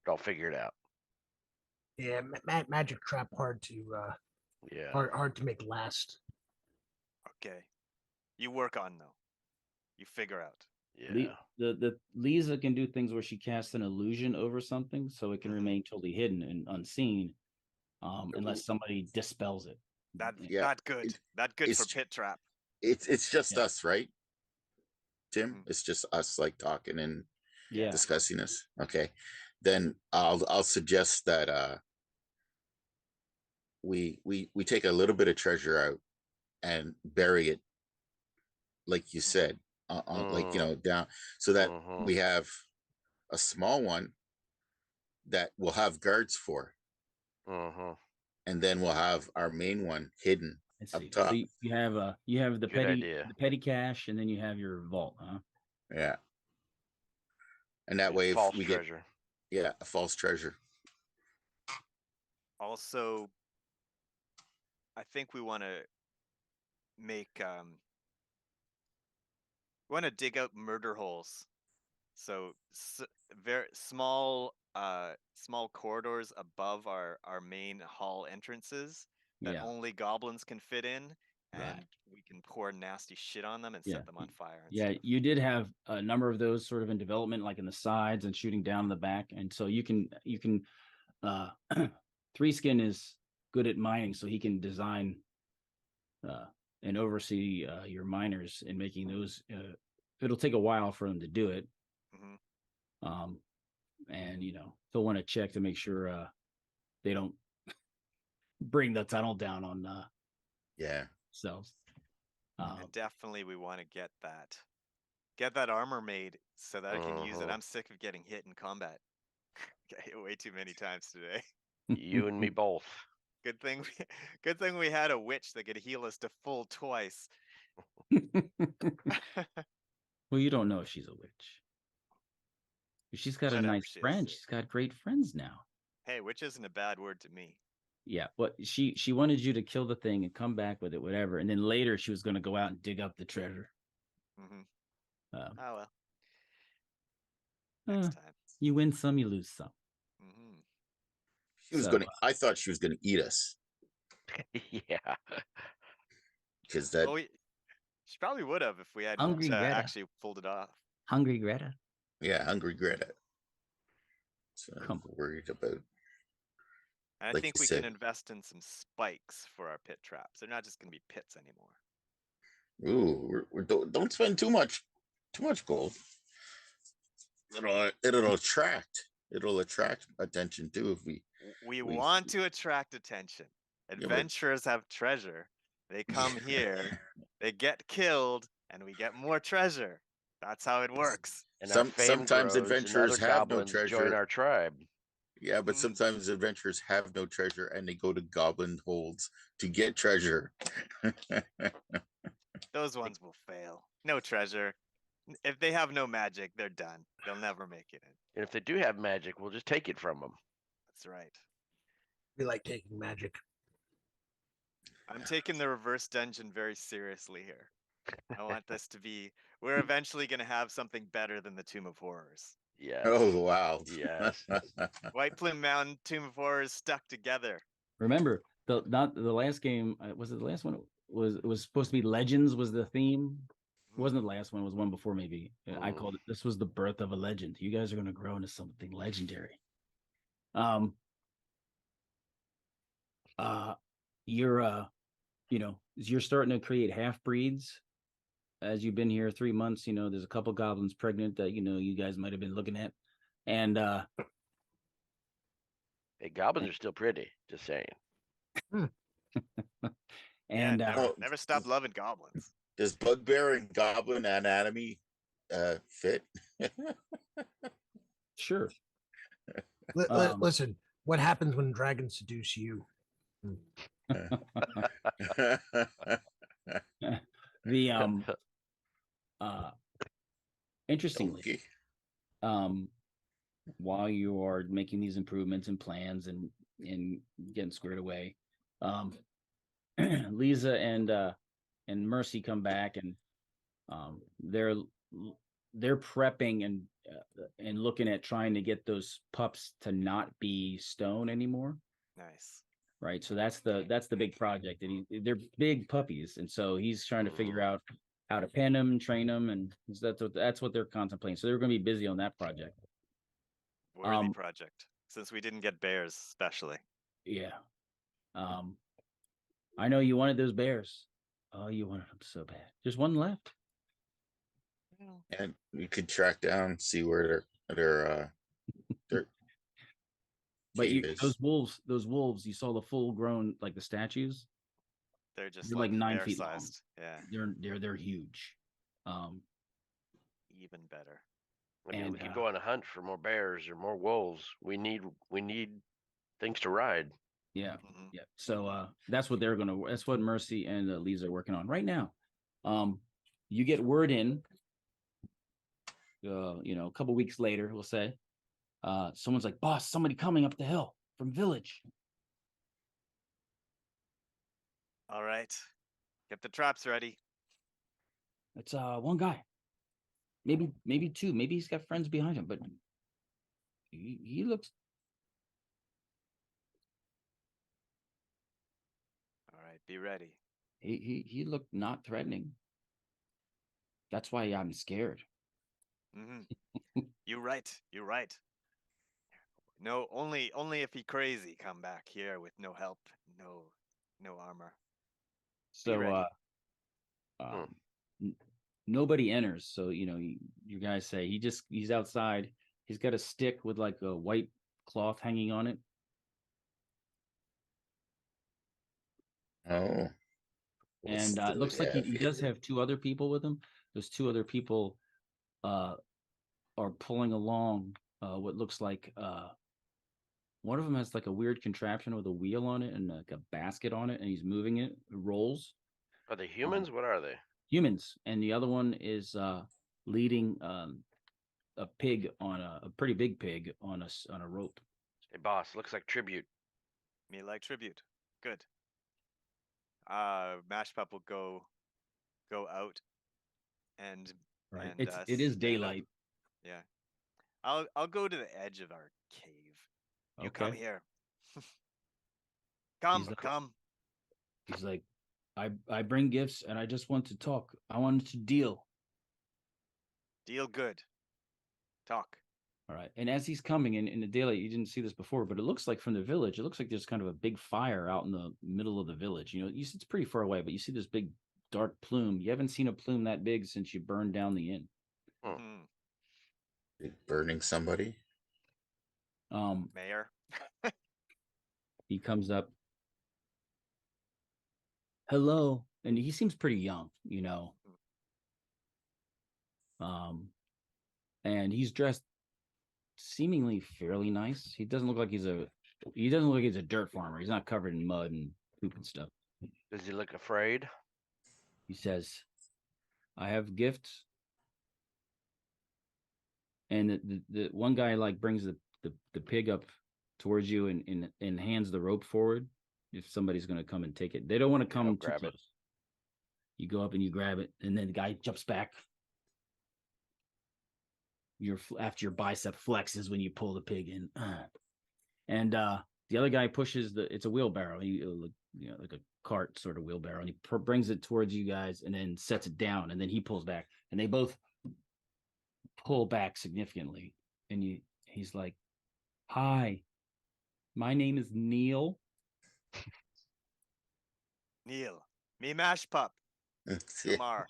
But I'll figure it out. Yeah, magic trap hard to hard to make last. Okay. You work on though. You figure out. Yeah. The Lisa can do things where she casts an illusion over something, so it can remain totally hidden and unseen, unless somebody dispels it. That good. That good for pit trap. It's just us, right, Tim? It's just us like talking and discussing this. Okay, then I'll suggest that we take a little bit of treasure out and bury it, like you said, like down, so that we have a small one that we'll have guards for, and then we'll have our main one hidden up top. So you have the petty cash, and then you have your vault, huh? Yeah. And that way, if we treasure. A false treasure. Also, I think we want to make we want to dig out murder holes. So very small corridors above our main hall entrances that only goblins can fit in, and we can pour nasty shit on them and set them on fire. Yeah, you did have a number of those sort of in development, like in the sides and shooting down in the back, and so you can Three Skin is good at mining, so he can design and oversee your miners in making those. It'll take a while for them to do it, and they'll want to check to make sure they don't bring the tunnel down on themselves. And definitely we want to get that armor made so that I can use it. I'm sick of getting hit in combat. Got hit way too many times today. You and me both. Good thing we had a witch that could heal us to full twice. Well, you don't know if she's a witch. She's got a nice friend. She's got great friends now. Hey, witch isn't a bad word to me. Yeah, but she wanted you to kill the thing and come back with it, whatever. And then later she was going to go out and dig up the treasure. Oh well. Next time. You win some, you lose some. She was I thought she was gonna eat us. Yeah. Because that. She probably would have if we had actually pulled it off. Hungry Greta. Yeah, hungry Greta. So I'm worried about. And I think we can invest in some spikes for our pit traps. They're not just going to be pits anymore. Ooh, don't spend too much gold. It'll attract attention too if we want to attract attention. Adventurers have treasure. They come here, they get killed, and we get more treasure. That's how it works. And sometimes adventurers have no treasure. Join our tribe. Yeah, but sometimes adventurers have no treasure and they go to goblin holds to get treasure. Those ones will fail. No treasure. If they have no magic, they're done. They'll never make it in. And if they do have magic, we'll just take it from them. That's right. We like taking magic. I'm taking the reverse dungeon very seriously here. I want this to be... We're eventually going to have something better than the Tomb of Horrors. Yeah. Oh, wow. Yes. White Plume Mountain, Tomb of Horrors stuck together. Remember, the last game, was it the last one? It was supposed to be Legends was the theme. It wasn't the last one, it was one before maybe. I called it, this was the birth of a legend. You guys are going to grow into something legendary. You're you're starting to create half breeds. As you've been here 3 months, there's a couple goblins pregnant that you guys might have been looking at, and hey, goblins are still pretty. Just saying. And never stop loving goblins. Does bugbear and goblin anatomy fit? Sure. Listen, what happens when dragons seduce you? Interestingly, okay. While you are making these improvements and plans and getting squared away, Lisa and Mercy come back, and they're prepping and looking at trying to get those pups to not be stone anymore. Nice. Right. So that's the big project, and they're big puppies, and so he's trying to figure out how to pen them, train them, and that's what they're contemplating. So they're going to be busy on that project. Worthy project, since we didn't get bears, especially. Yeah. I know you wanted those bears. Oh, you wanted them so bad. There's one left. And we could track down, see where their but those wolves, you saw the full grown, like the statues. They're just like 9 feet sized. Long. Yeah. They're huge. Even better. I mean, we could go on a hunt for more bears or more wolves. We need things to ride. Yeah. Mm-hmm. Yeah. So that's what that's what Mercy and Lisa are working on right now. You get word in, a couple weeks later, we'll say, someone's like, boss, somebody coming up the hill from village. All right. Get the traps ready. It's one guy. Maybe two. Maybe he's got friends behind him, but he looks. All right, be ready. He looked not threatening. That's why I'm scared. Mm-hmm. You're right. No, only if he crazy come back here with no help, no armor. So nobody enters. So you guys say he's outside. He's got a stick with like a white cloth hanging on it. Oh. And it looks like he does have 2 other people with him. Those 2 other people are pulling along what looks like one of them has like a weird contraption with a wheel on it and like a basket on it, and he's moving it. It rolls. Are they humans? What are they? Humans. And the other one is leading a pig on a pretty big pig on a rope. Hey, boss, looks like tribute. Me like tribute. Good. Mash Pup will go out and right. It is daylight. Yeah. I'll go to the edge of our cave. You come here. Come. He's like, I bring gifts and I just want to talk. I wanted to deal. Deal good. Talk. All right. And as he's coming in the daylight, you didn't see this before, but it looks like from the village, it looks like there's kind of a big fire out in the middle of the village. It's pretty far away, but you see this big dark plume. You haven't seen a plume that big since you burned down the inn. Burning somebody? Mayor. He comes up. Hello. And he seems pretty young, and he's dressed seemingly fairly nice. He doesn't look like he's a dirt farmer. He's not covered in mud and poop and stuff. Does he look afraid? He says, I have gifts. And the one guy like brings the pig up towards you and hands the rope forward if somebody's going to come and take it. They don't want to come too close. You go up and you grab it, and then the guy jumps back. After your bicep flexes when you pull the pig in. And the other guy pushes it's a wheelbarrow. Like a cart sort of wheelbarrow, and he brings it towards you guys and then sets it down, and then he pulls back, and they both pull back significantly. And he's like, hi, my name is Neil. Neil, Me mash pup. Kumar.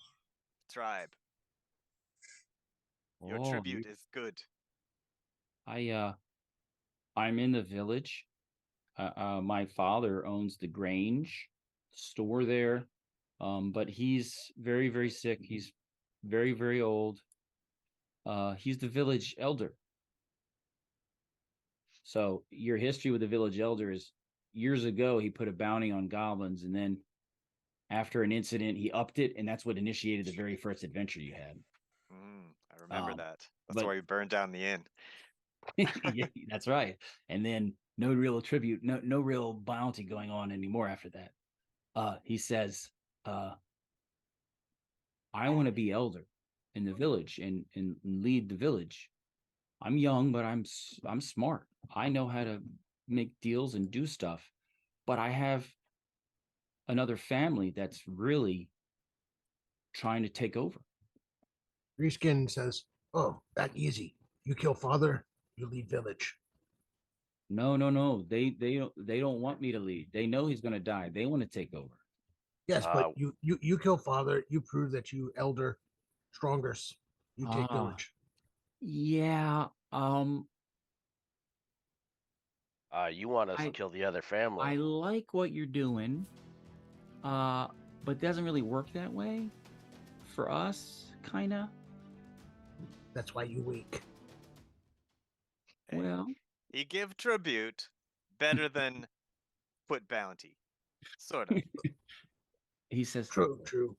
Tribe. Your tribute is good. I'm in the village. My father owns the Grange store there. But he's very, very sick. He's very, very old. He's the village elder. So your history with the village elder is years ago, he put a bounty on goblins, and then after an incident, he upped it, and that's what initiated the very first adventure you had. I remember that. That's why we burned down the inn. Yeah, that's right. And then no real tribute, no real bounty going on anymore after that. He says, I want to be elder in the village and lead the village. I'm young, but I'm smart. I know how to make deals and do stuff, but I have another family that's really trying to take over. Reskin says, "Oh, that easy. You kill father, you lead village." No. They don't want me to lead. They know he's going to die. They want to take over. Yes, but you kill father. You prove that you elder, strongest. You take village. Yeah. You want us to kill the other family. I like what you're doing, but it doesn't really work that way for us, kinda. That's why you weak. Well, you give tribute better than put bounty, sort of. He says, "True.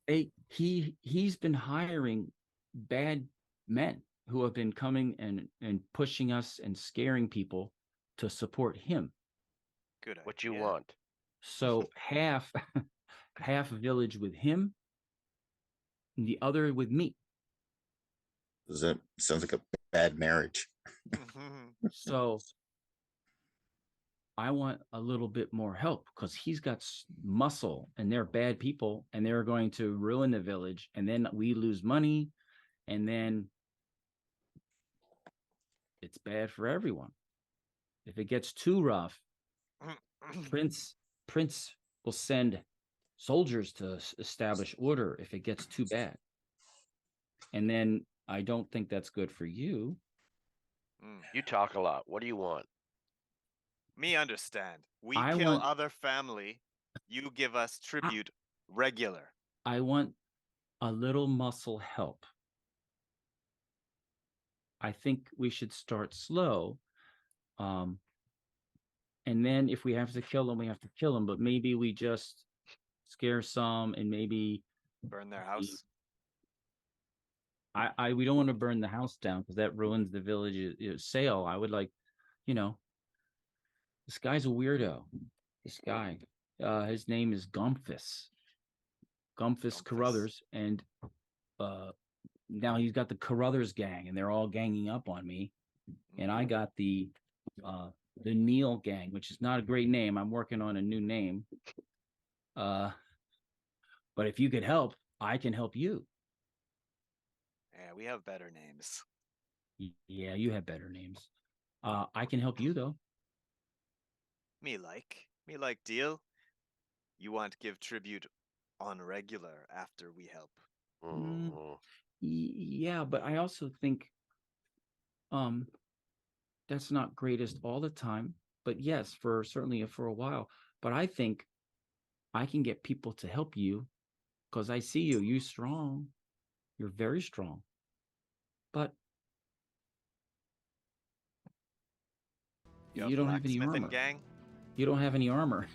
He's been hiring bad men who have been coming and pushing us and scaring people to support him." Good. What you want? So half village with him, and the other with me. That sounds like a bad marriage. So I want a little bit more help because he's got muscle and they're bad people and they're going to ruin the village. And then we lose money and then it's bad for everyone. If it gets too rough, Prince will send soldiers to establish order if it gets too bad. And then I don't think that's good for you. You talk a lot. What do you want? Me understand. We kill other family. You give us tribute regular. I want a little muscle help. I think we should start slow. And then if we have to kill them, we have to kill them. But maybe we just scare some and maybe burn their house. We don't want to burn the house down because that ruins the village sale. I would like, this guy's a weirdo. This guy, his name is Gumfus Carruthers, and now he's got the Carruthers gang, and they're all ganging up on me, and I got the Neil gang, which is not a great name. I'm working on a new name, but if you could help, I can help you. Yeah, we have better names. Yeah, you have better names. I can help you though. Me like deal. You want to give tribute on regular after we help. Yeah, but I also think that's not greatest all the time. But yes, certainly for a while. But I think I can get people to help you because I see you're strong. You're very strong. But you don't have any armor. Gang? You don't have any armor.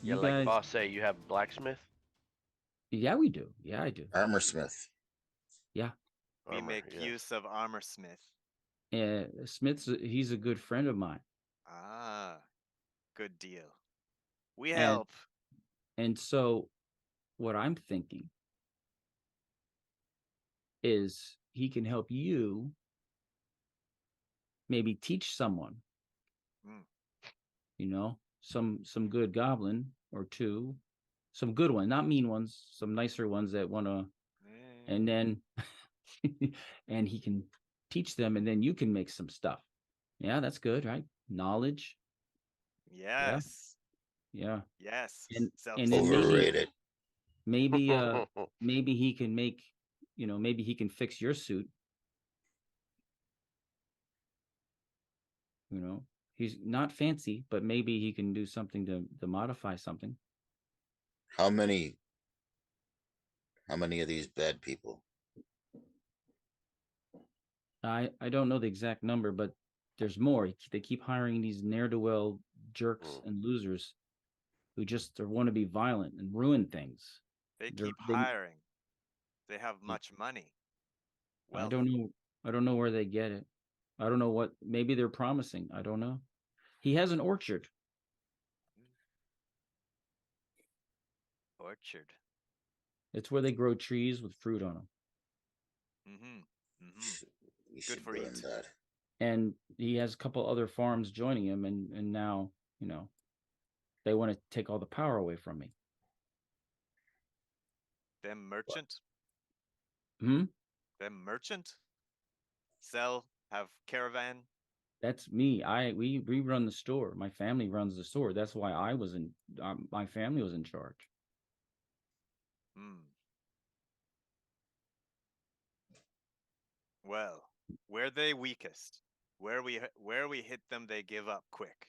Yeah, like boss say, you have blacksmith? Yeah, we do. Yeah, I do. Armor smith. Yeah. We make use of armor smith. He's a good friend of mine. Ah, good deal. We help. And so what I'm thinking is he can help you maybe teach someone, some good goblin or two, some good ones, not mean ones, some nicer ones that want to, and then, and he can teach them and then you can make some stuff. Yeah, that's good, right? Knowledge. Yes. Yeah. Yes. And then Overrated. maybe maybe he can make, maybe he can fix your suit. He's not fancy, but maybe he can do something to modify something. How many of these bad people? I don't know the exact number, but there's more. They keep hiring these ne'er-do-well jerks and losers who just want to be violent and ruin things. They keep hiring. They have much money. I don't know where they get it. I don't know what. Maybe they're promising. I don't know. He has an orchard. Orchard. It's where they grow trees with fruit on them. Good for eat. That. And he has a couple other farms joining him, and now, they want to take all the power away from me. Them merchant? Them merchant? Sell, have caravan? That's me. We run the store. My family runs the store. That's why my family was in charge. Well, where they weakest? Where we hit them, they give up quick.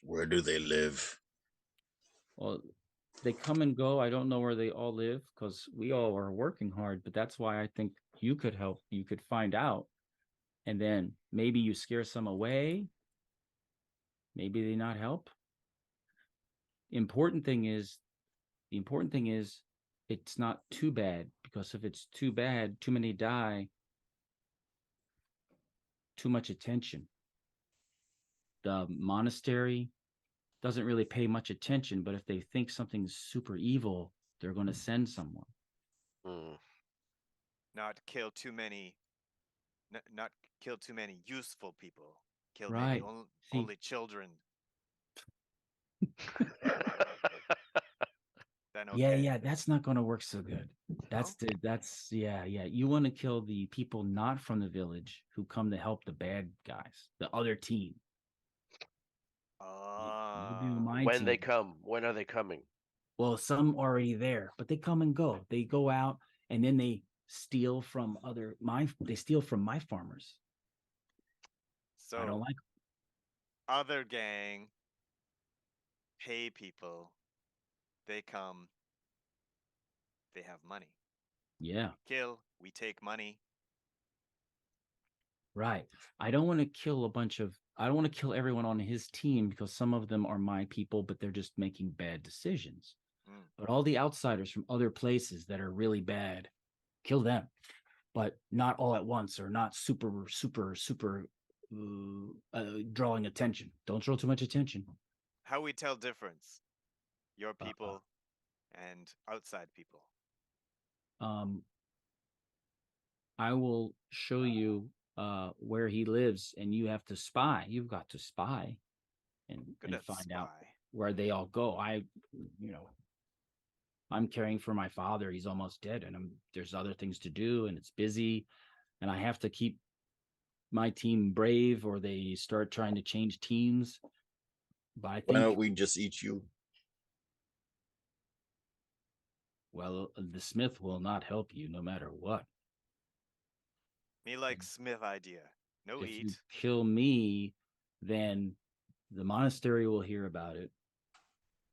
Where do they live? Well, they come and go. I don't know where they all live because we all are working hard, but that's why I think you could help. You could find out, and then maybe you scare some away. Maybe they not help. The important thing is it's not too bad, because if it's too bad, too many die, too much attention. The monastery doesn't really pay much attention, but if they think something's super evil, they're going to send someone. Not kill too many useful people. Kill right. only children. Then okay. Yeah, that's not going to work so good. You want to kill the people not from the village who come to help the bad guys, the other team. When they come, when are they coming? Well, some already there, but they come and go. They go out and then they steal from my farmers. So I don't like other gang pay people. They come. They have money. Yeah. We kill. We take money. Right. I don't want to kill everyone on his team because some of them are my people, but they're just making bad decisions. But all the outsiders from other places that are really bad, kill them. But not all at once, or not super drawing attention. Don't draw too much attention. How we tell difference? Your people and outside people. I will show you where he lives, and you have to spy. You've got to spy and find out where they all go. I'm caring for my father. He's almost dead, and there's other things to do, and it's busy, and I have to keep my team brave, or they start trying to change teams. But I think, why don't we just eat you? Well, the Smith will not help you no matter what. Me like Smith idea. No if eat. You kill me, then the monastery will hear about it.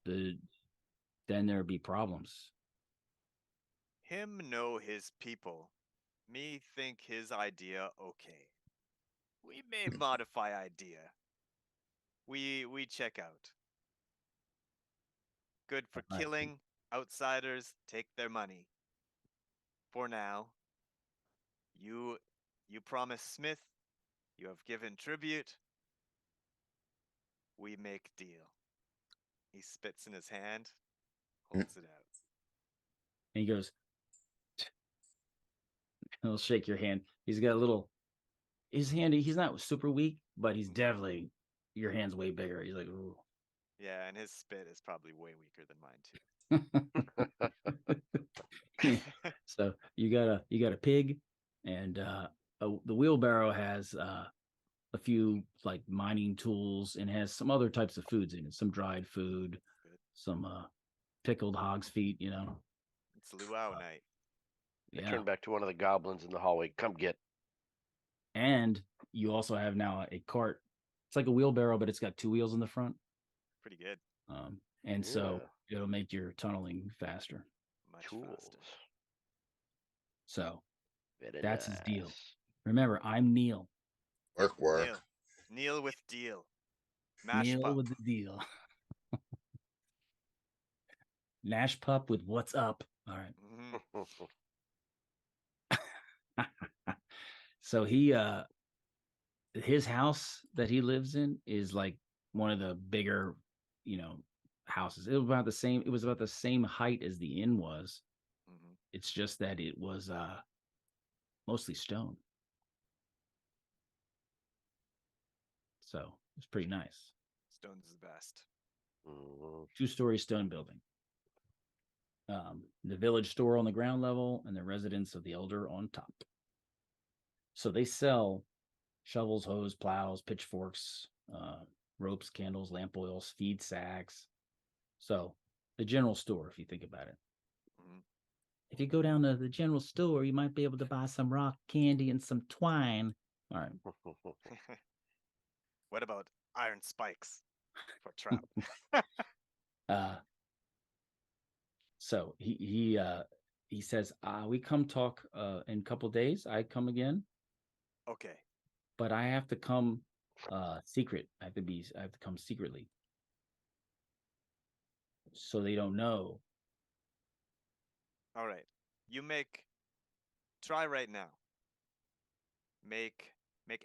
Then there'll be problems. Him know his people. Me think his idea okay. We may modify idea. We check out. Good for killing. Outsiders take their money. For now, you promise Smith. You have given tribute. We make deal. He spits in his hand, holds it out. And he goes, he'll shake your hand. He's got his hand, he's not super weak, but he's definitely, your hand's way bigger. He's like, ooh. Yeah, and his spit is probably way weaker than mine too. So you got a pig, and the wheelbarrow has a few like mining tools, and has some other types of foods in it. Some dried food, some pickled hog's feet. It's luau night. I turn back to one of the goblins in the hallway. Come get. And you also have now a cart. It's like a wheelbarrow, but it's got 2 wheels in the front. Pretty good. And so it'll make your tunneling faster. Much faster. So that's his deal. Remember, I'm Neil. Work. Neil with deal. Neil with the deal. Nash pup with what's up. All right. So his house that he lives in is like one of the bigger, houses. It was about the same height as the inn was. Mm-hmm. It's just that it was mostly stone. So it's pretty nice. Stone's the best. 2-story stone building. The village store on the ground level and the residence of the elder on top. So they sell shovels, hose, plows, pitchforks, ropes, candles, lamp oils, feed sacks. So the general store, if you think about it. Mm-hmm. If you go down to the general store, you might be able to buy some rock candy and some twine. All right. What about iron spikes for trap? So he says, we come talk in a couple days. I come again. Okay. But I have to come secret. I have to come secretly. So they don't know. All right. Try right now. Make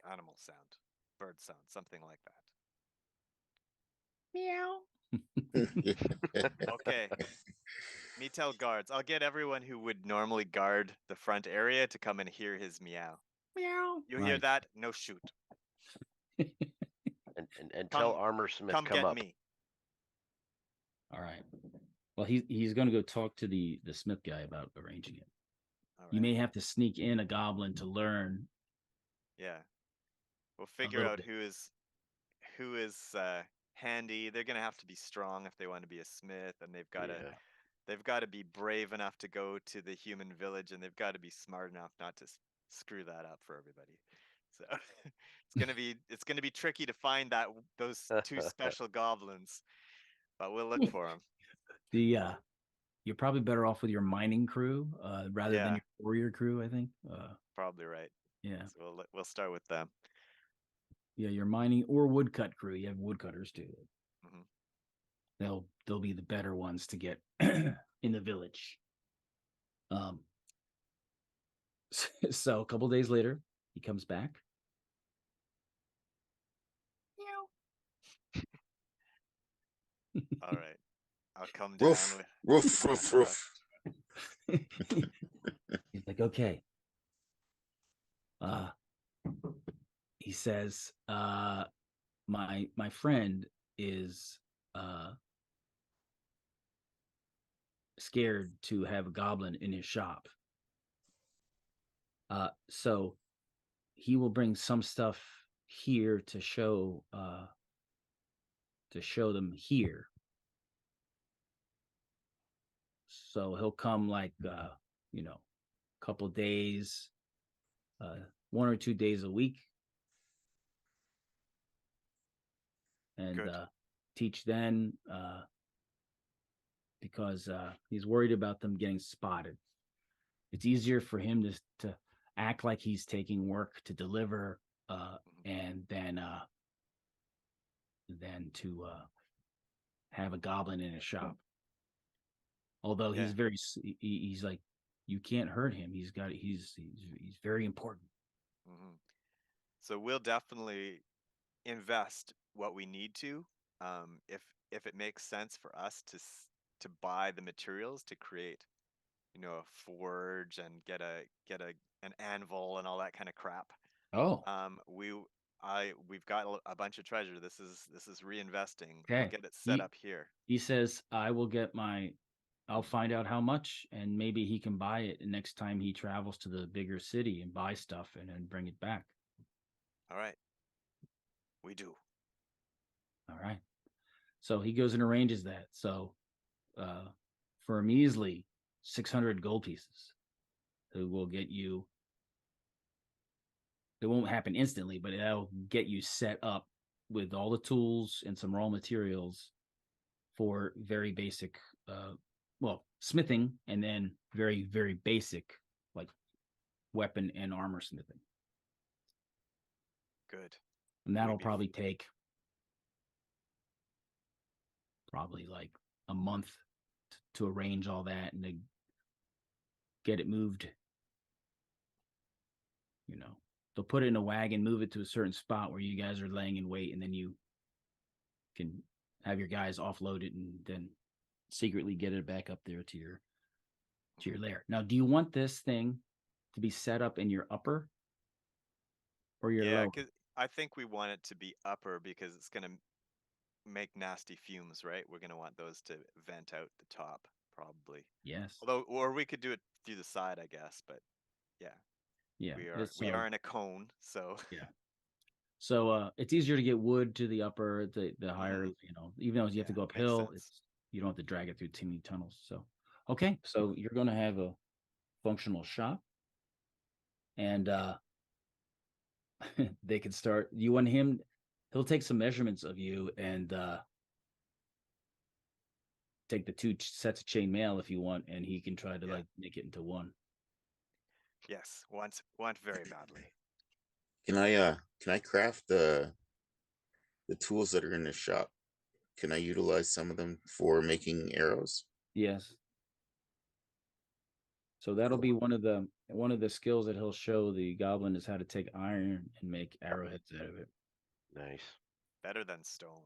animal sound, bird sound, something like that. Meow. Okay. Me tell guards. I'll get everyone who would normally guard the front area to come and hear his meow. Meow. You hear that? No shoot. and tell Armor Smith come come get up. Me. All right. Well, he's going to go talk to the Smith guy about arranging it. Right. You may have to sneak in a goblin to learn. Yeah. We'll figure out who is handy. They're going to have to be strong if they want to be a smith, and they've got to be brave enough to go to the human village, and they've got to be smart enough not to screw that up for everybody. So it's gonna be tricky to find those 2 special goblins, but we'll look for them. You're probably better off with your mining crew rather than your warrior crew, I think. Probably right. Yeah. So we'll start with them. Yeah, your mining or woodcut crew. You have woodcutters too. Mm-hmm. They'll be the better ones to get in the village. So a couple days later, he comes back. All right. I'll come down Roof. He's like, okay. He says, my friend is scared to have a goblin in his shop. So he will bring some stuff here to show them here. So he'll come like a couple days, 1 or 2 days a week, and teach then because he's worried about them getting spotted. It's easier for him to act like he's taking work to deliver, and then to have a goblin in his shop. Although he's like, you can't hurt him. He's very important. Mm-hmm. So we'll definitely invest what we need to, if it makes sense for us to buy the materials to create, a forge and get an anvil and all that kind of crap. We've got a bunch of treasure. This is reinvesting. Okay. We'll get it set up here. He says, I'll find out how much, and maybe he can buy it next time he travels to the bigger city and buy stuff and then bring it back. All right. We do. All right. So he goes and arranges that. So for a measly 600 gold pieces, it will get you. It won't happen instantly, but it'll get you set up with all the tools and some raw materials for very basic, smithing, and then very, very basic, like weapon and armor smithing. Good. And that'll probably take like a month to arrange all that and to get it moved. You know, they'll put it in a wagon, move it to a certain spot where you guys are laying in wait, and then you can have your guys offload it and then secretly get it back up there to your lair. Now, do you want this thing to be set up in your upper or your lower? Because I think we want it to be upper because it's going to make nasty fumes, right? We're going to want those to vent out the top, probably. Yes. Although, or we could do it through the side, I guess. But yeah, we are in a cone, so yeah. So it's easier to get wood to the upper, the higher, even though you have to go uphill, you don't have to drag it through too many tunnels. So, okay, so you're going to have a functional shop, and they can start. You want him? He'll take some measurements of you and take the 2 sets of chainmail if you want, and he can try to like make it into one. Yes, want very badly. Can I craft the tools that are in the shop? Can I utilize some of them for making arrows? Yes. So that'll be one of the skills that he'll show the goblin is how to take iron and make arrowheads out of it. Nice. Better than stone.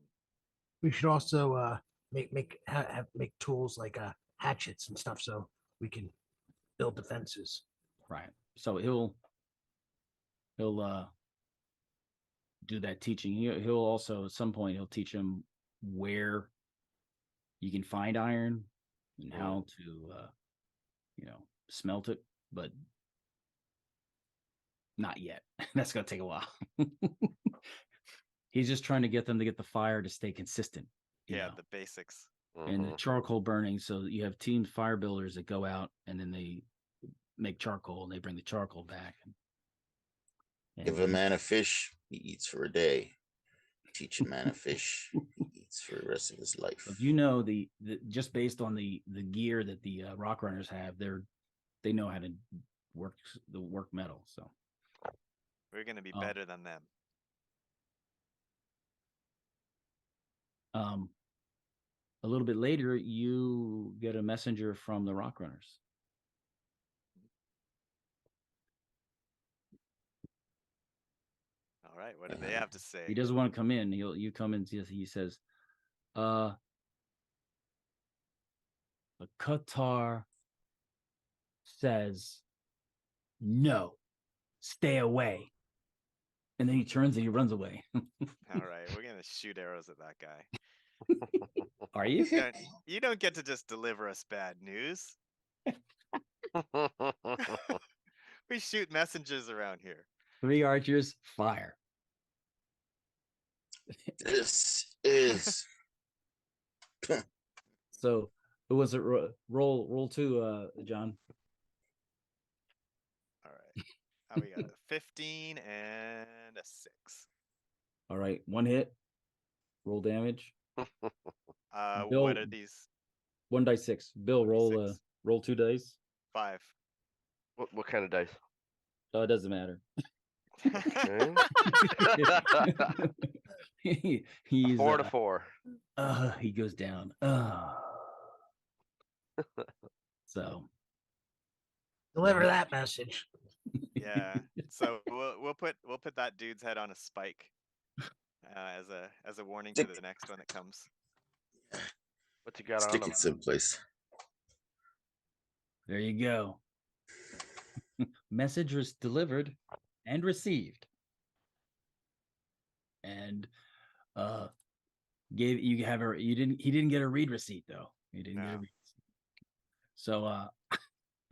We should also make tools like hatchets and stuff so we can build defenses. Right. So he'll do that teaching. He'll also at some point he'll teach him where you can find iron and how to smelt it, but not yet. That's gonna take a while. He's just trying to get them to get the fire to stay consistent. You know? The basics. And the charcoal burning. So you have team fire builders that go out and then they make charcoal and they bring the charcoal back. And Give a man a fish, he eats for a day. Teach a man a fish, he eats for the rest of his life. If you know the just based on the gear that the rock runners have, they know how to work metal. So we're gonna be better than them. A little bit later, you get a messenger from the rock runners. All right, what do they have to say? He doesn't want to come in. You come in. He says, "The Qatar says no, stay away." And then he turns and he runs away. All right, we're gonna shoot arrows at that guy. Are you? You don't get to just deliver us bad news. We shoot messengers around here. 3 archers, fire. This is. So it was a roll 2, John. All right. We got a 15 and a 6. All right, 1 hit. Roll damage. Bill, what are these? 1 dice 6. Bill, roll 2 dice. 5. What kind of dice? Oh, it doesn't matter. He's 4 to 4. He goes down. So deliver that message. Yeah. So we'll put that dude's head on a spike as a warning to the next one that comes. What's he got on him? Stick it someplace. There you go. Message was delivered and received. And he didn't get a read receipt though. He didn't get a read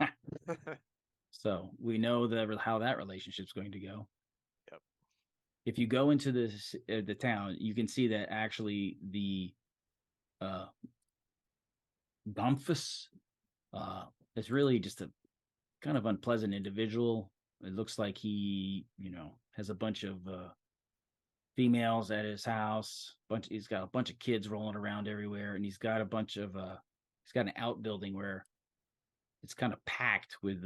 receipt. So we know how that relationship's going to go. Yep. if you go into the town, you can see that actually the Gomphus is really just a kind of unpleasant individual. It looks like he, has a bunch of females at his house. He's got a bunch of kids rolling around everywhere, and he's got a bunch of he's got an outbuilding where it's kind of packed with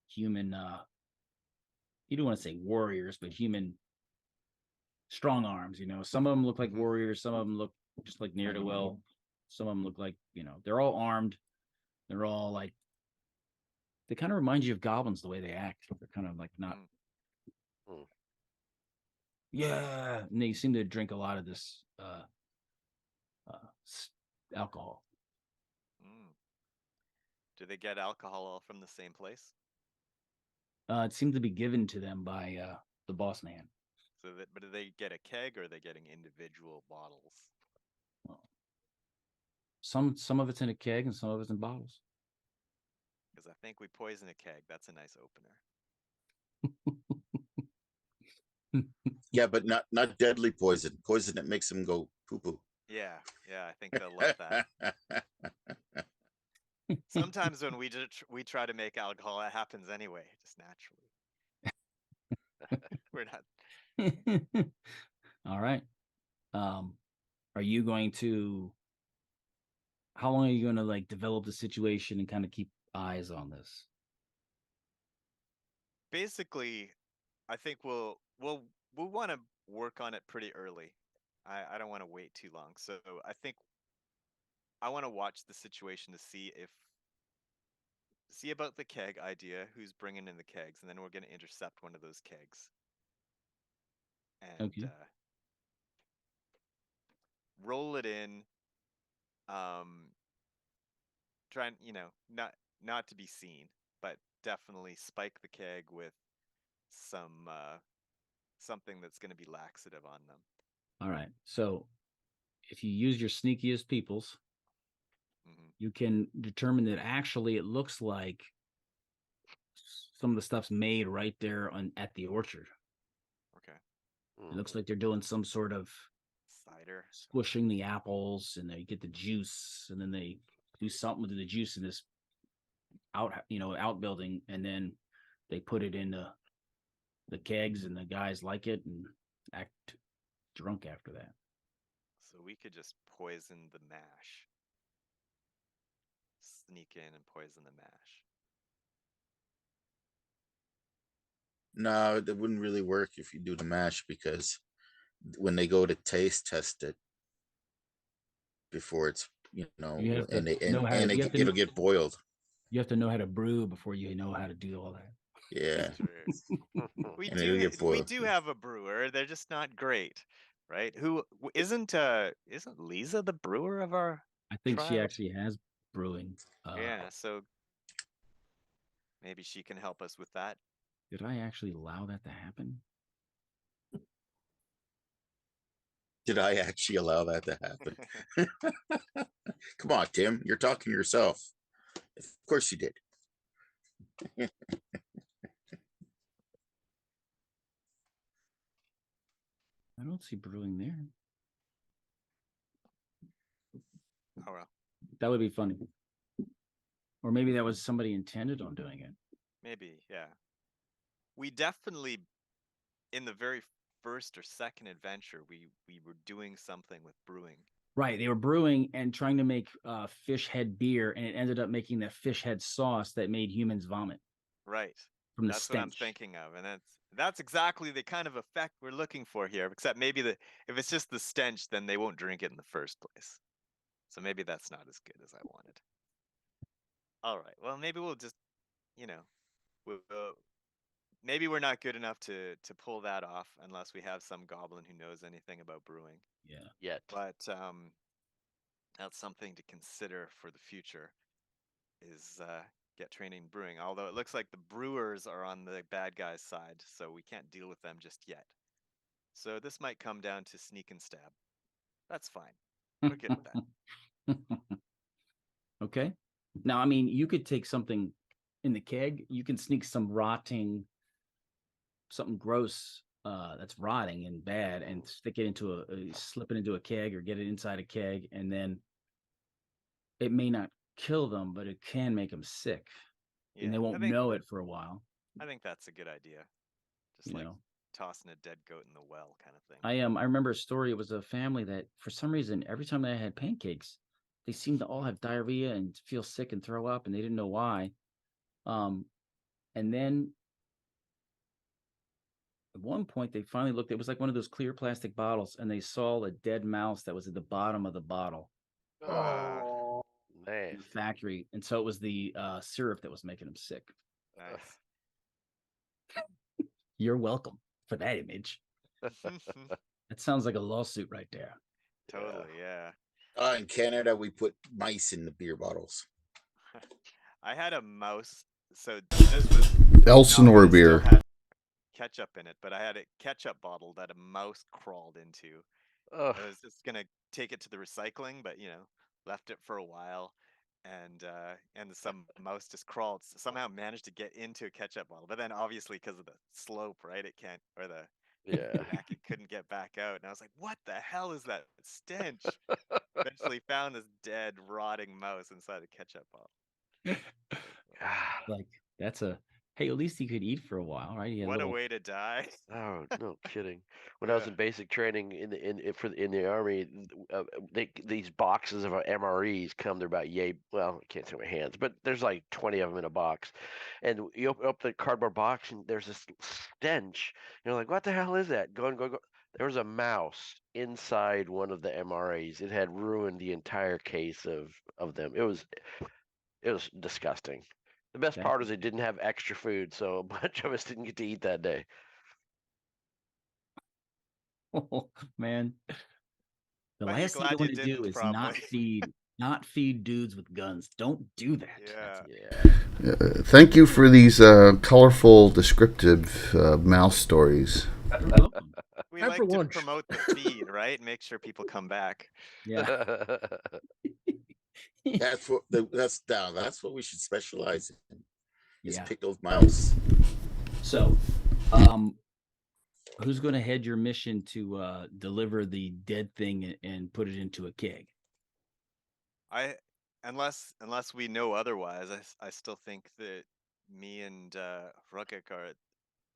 human. You don't want to say warriors, but human strong arms. Some of them look like warriors. Some of them look just like near to well. Some of them look like they're all armed. They're all like. They kind of remind you of goblins the way they act. They're kind of like not. Yeah, and they seem to drink a lot of this alcohol. Do they get alcohol all from the same place? It seemed to be given to them by the boss man. But do they get a keg, or are they getting individual bottles? Well, some of it's in a keg and some of it's in bottles. Because I think we poison a keg. That's a nice opener. Yeah, but not deadly poison. Poison that makes them go poo poo. Yeah, I think they'll love that. Sometimes when we try to make alcohol, it happens anyway, just naturally. We're not. All right. Are you going to? How long are you going to like develop the situation and kind of keep eyes on this? Basically, I think we'll want to work on it pretty early. I don't want to wait too long. So I think I want to watch the situation to see about the keg idea, who's bringing in the kegs, and then we're going to intercept one of those kegs. And okay. Roll it in. Try and not to be seen, but definitely spike the keg with something that's going to be laxative on them. All right. So if you use your sneakiest peoples, you can determine that actually it looks like some of the stuff's made right there at the orchard. Okay. It looks like they're doing some sort of cider, squishing the apples, and they get the juice, and then they do something with the juice in this outbuilding, and then they put it in the kegs, and the guys like it and act drunk after that. So we could just poison the mash. Sneak in and poison the mash. No, that wouldn't really work if you do the mash, because when they go to taste test it before it's it'll get boiled. You have to know how to brew before you know how to do all that. Yeah. we do have a brewer. They're just not great, right? Who isn't Lisa the brewer of our I think trial? She actually has brewing. Yeah, so maybe she can help us with that. Did I actually allow that to happen? Did I actually allow that to happen? Come on, Tim. You're talking to yourself. Of course you did. I don't see brewing there. Oh well. That would be funny. Or maybe that was somebody intended on doing it. Maybe, yeah. We definitely, in the very first or second adventure, we were doing something with brewing. Right, they were brewing and trying to make fish head beer, and it ended up making that fish head sauce that made humans vomit. Right. From the that's stench. What I'm thinking of, and that's exactly the kind of effect we're looking for here. Except maybe if it's just the stench, then they won't drink it in the first place. So maybe that's not as good as I wanted. All right. Well, maybe we'll just, maybe we're not good enough to pull that off unless we have some goblin who knows anything about brewing. Yeah. Yet. But that's something to consider for the future. Is get training in brewing. Although it looks like the brewers are on the bad guys' side, so we can't deal with them just yet. So this might come down to sneak and stab. That's fine. We're good with that. Okay. Now, I mean, you could take something in the keg. You can sneak some rotting, something gross that's rotting and bad, and stick it into slip it into a keg or get it inside a keg, and then it may not kill them, but it can make them sick, and they won't know it for a while. I think that's a good idea. Just tossing a dead goat in the well kind of thing. I remember a story. It was a family that for some reason every time they had pancakes, they seemed to all have diarrhea and feel sick and throw up, and they didn't know why. And then at one point they finally looked. It was like one of those clear plastic bottles, and they saw a dead mouse that was at the bottom of the bottle. Oh, man! In the factory, and so it was the syrup that was making them sick. Nice. You're welcome for that image. That sounds like a lawsuit right there. Totally, yeah. In Canada, we put mice in the beer bottles. I had a mouse. So this was Elsinore beer. Had ketchup in it, but I had a ketchup bottle that a mouse crawled into. I was just gonna take it to the recycling, but left it for a while, and some mouse just crawled. Somehow managed to get into a ketchup bottle, but then obviously because of the slope, right? It can't, or the back, it couldn't get back out. And I was like, "What the hell is that stench?" Eventually found this dead, rotting mouse inside a ketchup bottle. Like that's hey, at least he could eat for a while, right? What a way to die! Oh, no kidding. When I was in basic training in the army, these boxes of MREs come. They're about well, I can't see my hands, but there's like 20 of them in a box, and you open up the cardboard box and there's this stench. You're like, what the hell is that? Go. There was a mouse inside one of the MRAs. It had ruined the entire case of them. It was disgusting. The best part is it didn't have extra food, so a bunch of us didn't get to eat that day. Oh man, the last thing you want to do is not feed dudes with guns. Don't do that. Yeah. Thank you for these colorful, descriptive mouse stories. You're welcome. We like to promote the feed, right? Make sure people come back. Yeah. That's what we should specialize in. Is pickled mouse. So, who's going to head your mission to deliver the dead thing and put it into a keg? Unless we know otherwise, I still think that me and Rukik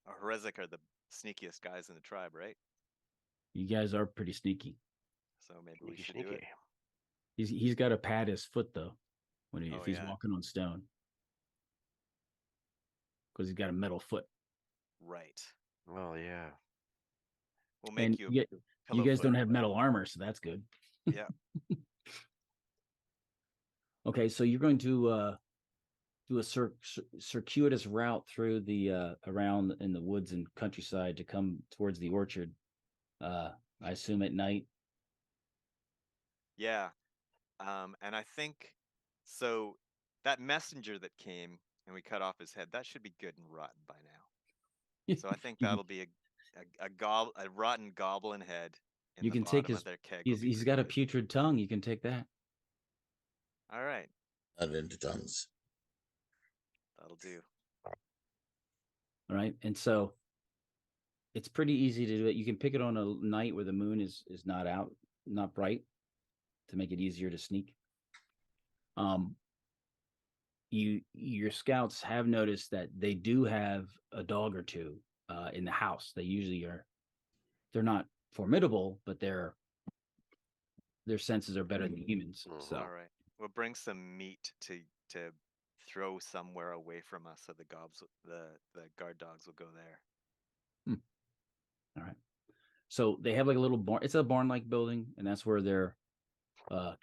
Horezik are the sneakiest guys in the tribe, right? You guys are pretty sneaky. So maybe we should do it. He's got to pat his foot though if he's walking on stone, because he's got a metal foot. Right. Well, yeah. We'll make you guys don't have metal armor, so that's good. Yeah. Okay, so you're going to do a circuitous route through the around in the woods and countryside to come towards the orchard. I assume at night. Yeah. And I think so that messenger that came and we cut off his head, that should be good and rotten by now. So I think that'll be a rotten goblin head in you the can bottom take his of their keg. he's got a putrid tongue. You can take that. All right. Not into tongues. That'll do. All right. And so it's pretty easy to do it. You can pick it on a night where the moon is not out, not bright, to make it easier to sneak. Your scouts have noticed that they do have a dog or two in the house. They usually they're not formidable, but their senses are better than humans. So all right, we'll bring some meat to throw somewhere away from us, so the guard dogs will go there. All right. So they have like a little barn. It's a barn-like building, and that's where their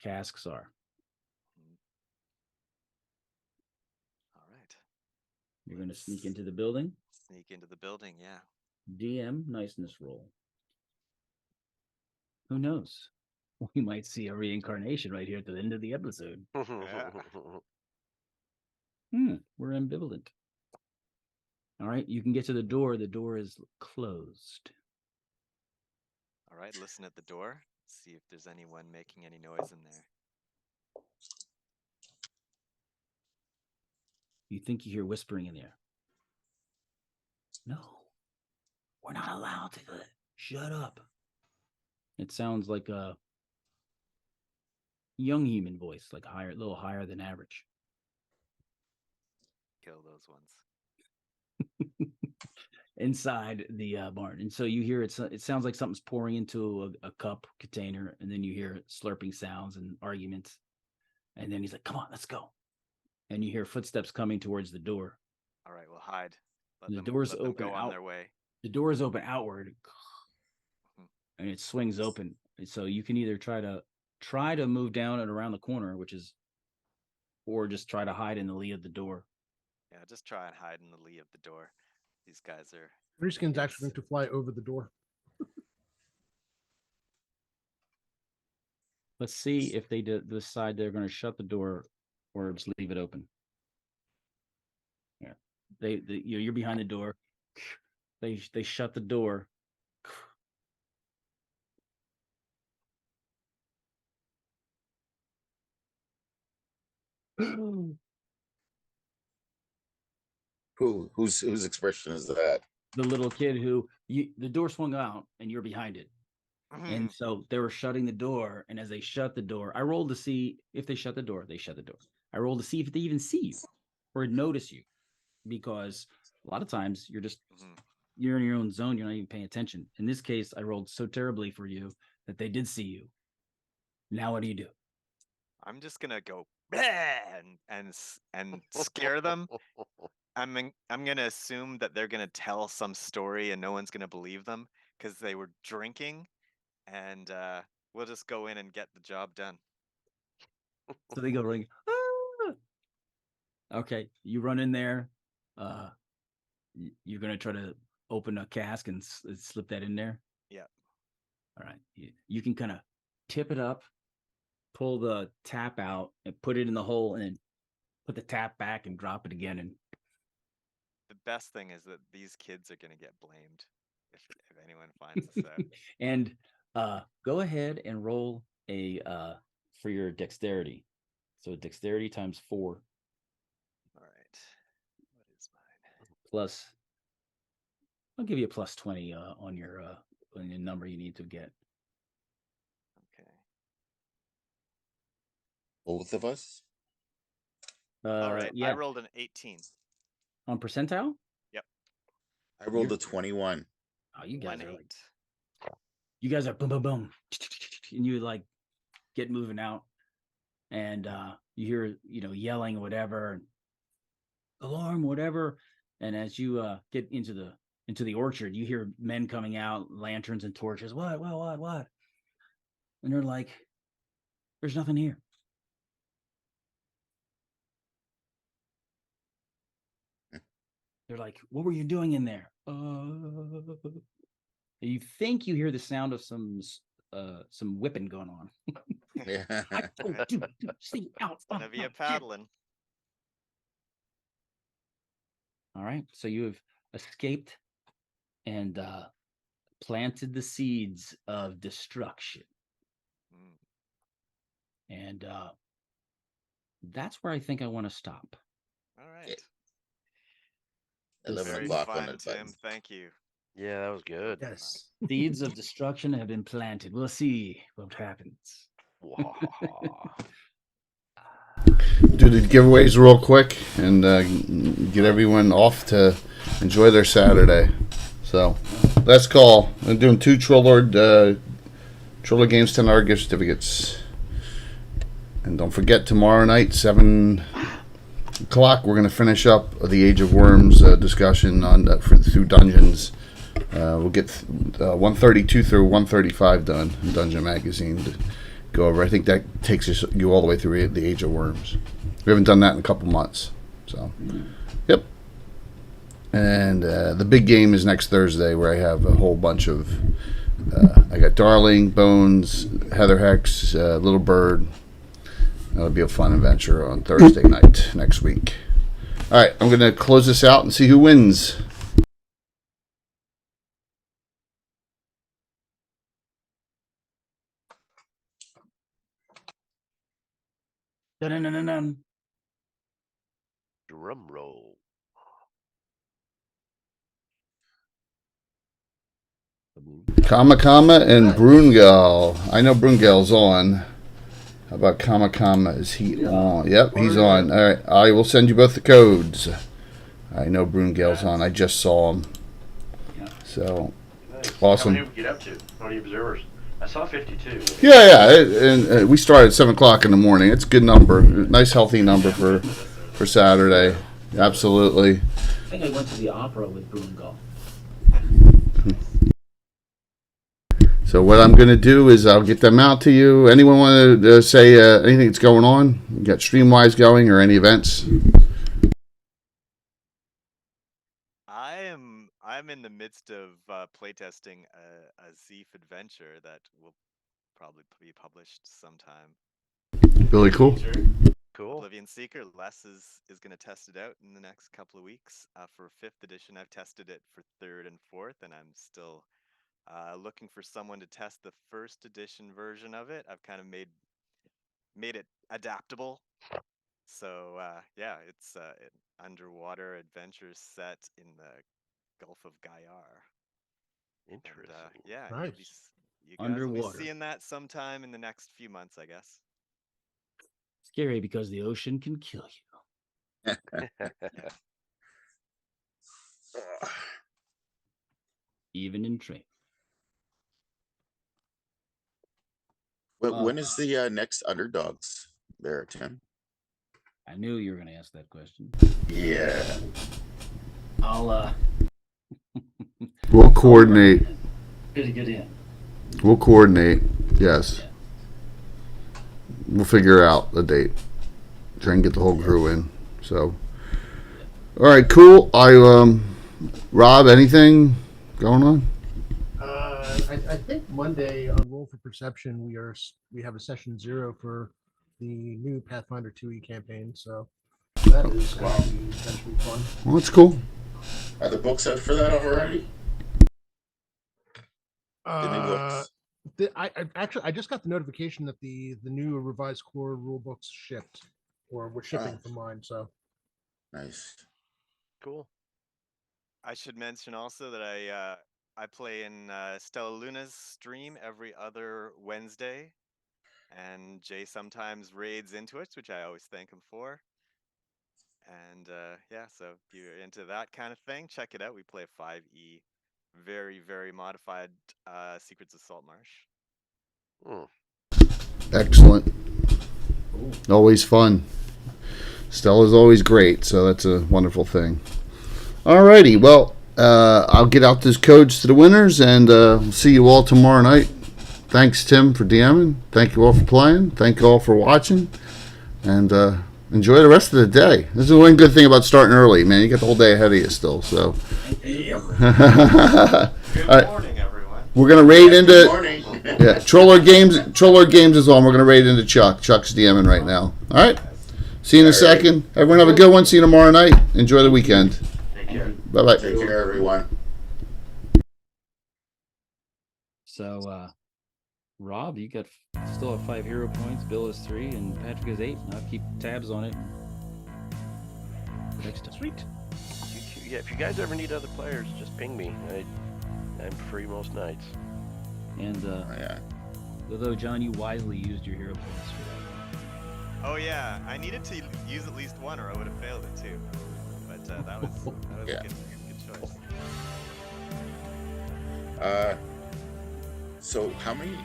casks are. All right. You're going to sneak into the building? Sneak into the building, yeah. DM niceness roll. Who knows? We might see a reincarnation right here at the end of the episode. We're ambivalent. All right, you can get to the door. The door is closed. All right, listen at the door. See if there's anyone making any noise in there. You think you hear whispering in there? No. We're not allowed to do it. Shut up. It sounds like a young human voice, like a little higher than average. Kill those ones. Inside the barn. And so you hear it sounds like something's pouring into a cup container, and then you hear slurping sounds and arguments. And then he's like, come on, let's go. And you hear footsteps coming towards the door. All right, we'll hide. The door's open on their way. The door is open outward, and it swings open. And so you can either try to move down and around the corner, or just try to hide in the lee of the door. Yeah, just try and hide in the lee of the door. These guys are. Reskin's actually going to fly over the door. Let's see if they decide they're going to shut the door or just leave it open. Yeah, you're behind the door. They shut the door. Whose expression is that? The little kid the door swung out and you're behind it. And so they were shutting the door, and as they shut the door, I rolled to see if they shut the door. They shut the door. I rolled to see if they even see you or notice you, because a lot of times you're in your own zone. You're not even paying attention. In this case, I rolled so terribly for you that they did see you. Now what do you do? I'm just gonna go and scare them. I'm gonna assume that they're gonna tell some story and no one's gonna believe them because they were drinking, and we'll just go in and get the job done. So they go ring. Ah! Okay, you run in there. You're gonna try to open a cask and slip that in there. Yeah. All right. You can kind of tip it up, pull the tap out, and put it in the hole, and then put the tap back and drop it again. And the best thing is that these kids are gonna get blamed if anyone finds us out. And go ahead and roll a for your dexterity. So dexterity times 4. All right. What is mine? Plus, I'll give you a plus 20 on your number you need to get. Okay. Both of us? All right. Yeah. I rolled an 18. On percentile? Yep. I rolled a 21. Oh, you guys are boom, boom, boom. And you like get moving out, and you hear, yelling, whatever, alarm, whatever. And as you get into the orchard, you hear men coming out, lanterns and torches. What? And they're like, there's nothing here. They're like, what were you doing in there? You think you hear the sound of some whipping going on. Yeah. I told you to stay out. It's gonna be a paddling. All right, so you have escaped and planted the seeds of destruction. And that's where I think I want to stop. All right. 11 o'clock on the Tim. Thank you. Yeah, that was good. Yes. Seeds of destruction have been planted. We'll see what happens. Do the giveaways real quick and get everyone off to enjoy their Saturday. So, last call. I'm doing 2 Troller Games $10 gift certificates. And don't forget, tomorrow night, 7 o'clock, we're going to finish up the Age of Worms discussion on through Dungeons. We'll get 132 through 135 done in Dungeon Magazine to go over. I think that takes you all the way through the Age of Worms. We haven't done that in a couple months. So, yep. And the big game is next Thursday, where I have a whole bunch of... I got Darling, Bones, Heather Hex, Little Bird. That'll be a fun adventure on Thursday night next week. All right, I'm going to close this out and see who wins. Dun-dun-dun-dun-dun. Drum roll. Kama and Brungel. I know Brungel's on. How about Kama? Is he on? Yep, he's on. All right, I will send you both the codes. I know Brungel's on. I just saw him. So, awesome. How many did we get up to? How many observers? I saw 52. Yeah. And we started at 7 o'clock in the morning. It's a good number. Nice, healthy number for Saturday. Absolutely. I think I went to the opera with Brungel. So what I'm going to do is I'll get them out to you. Anyone want to say anything that's going on? You got Streamwise going or any events? I'm in the midst of playtesting a Zeef adventure that will probably be published sometime. Really cool. Cool. Oblivion Seeker. Les is going to test it out in the next couple of weeks. For 5th edition, I've tested it for 3rd and 4th, and I'm still looking for someone to test the 1st edition version of it. I've kind of made it adaptable. So yeah, it's an underwater adventure set in the Gulf of Gyar. Interesting. And, yeah, nice. you guys will be seeing that sometime in the next few months, I guess. Scary because the ocean can kill you. Even in train. When is the next Underdogs there, Tim? I knew you were going to ask that question. Yeah. I'll We'll coordinate. Get in. We'll coordinate. Yes. We'll figure out the date. Try and get the whole crew in. So, all right, cool. Rob, anything going on? I think Monday on Roll for Perception we have a session 0 for the new Pathfinder 2e campaign. So that is going to be potentially fun. Well, that's cool. Are the books out for that already? The new books. I just got the notification that the new revised core rule books shipped, or were shipping from mine. So nice, cool. I should mention also that I play in Stella Luna's stream every other Wednesday, and Jay sometimes raids into it, which I always thank him for. And yeah, so if you're into that kind of thing, check it out. We play a 5e, very, very modified Secrets of Saltmarsh. Excellent. Always fun. Stella's always great, so that's a wonderful thing. Alrighty, well, I'll get out those codes to the winners, and we'll see you all tomorrow night. Thanks, Tim, for DMing. Thank you all for playing. Thank you all for watching. And enjoy the rest of the day. This is one good thing about starting early, man. You got the whole day ahead of you still. So. Good morning, everyone. We're gonna raid into Troller Games. Troller Games is on. We're gonna raid into Chuck. Chuck's DMing right now. All right. See you in a second. Everyone have a good one. See you tomorrow night. Enjoy the weekend. Take care. Bye bye. Take care, everyone. So, Rob, you still have 5 hero points. Bill is 3, and Patrick is 8. I'll keep tabs on it. Next time. Sweet. Yeah, if you guys ever need other players, just ping me. I'm free most nights. And although John, you wisely used your hero points for that one. Oh yeah, I needed to use at least one, or I would have failed it too. But that was a good choice. So how many?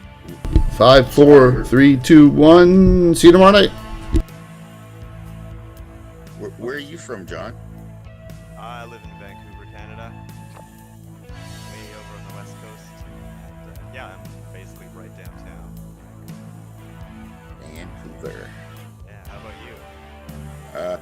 5, 4, 3, 2, 1. See you tomorrow night. Where are you from, John? I live in Vancouver, Canada. Way over on the west coast. And, yeah, I'm basically right downtown. Vancouver.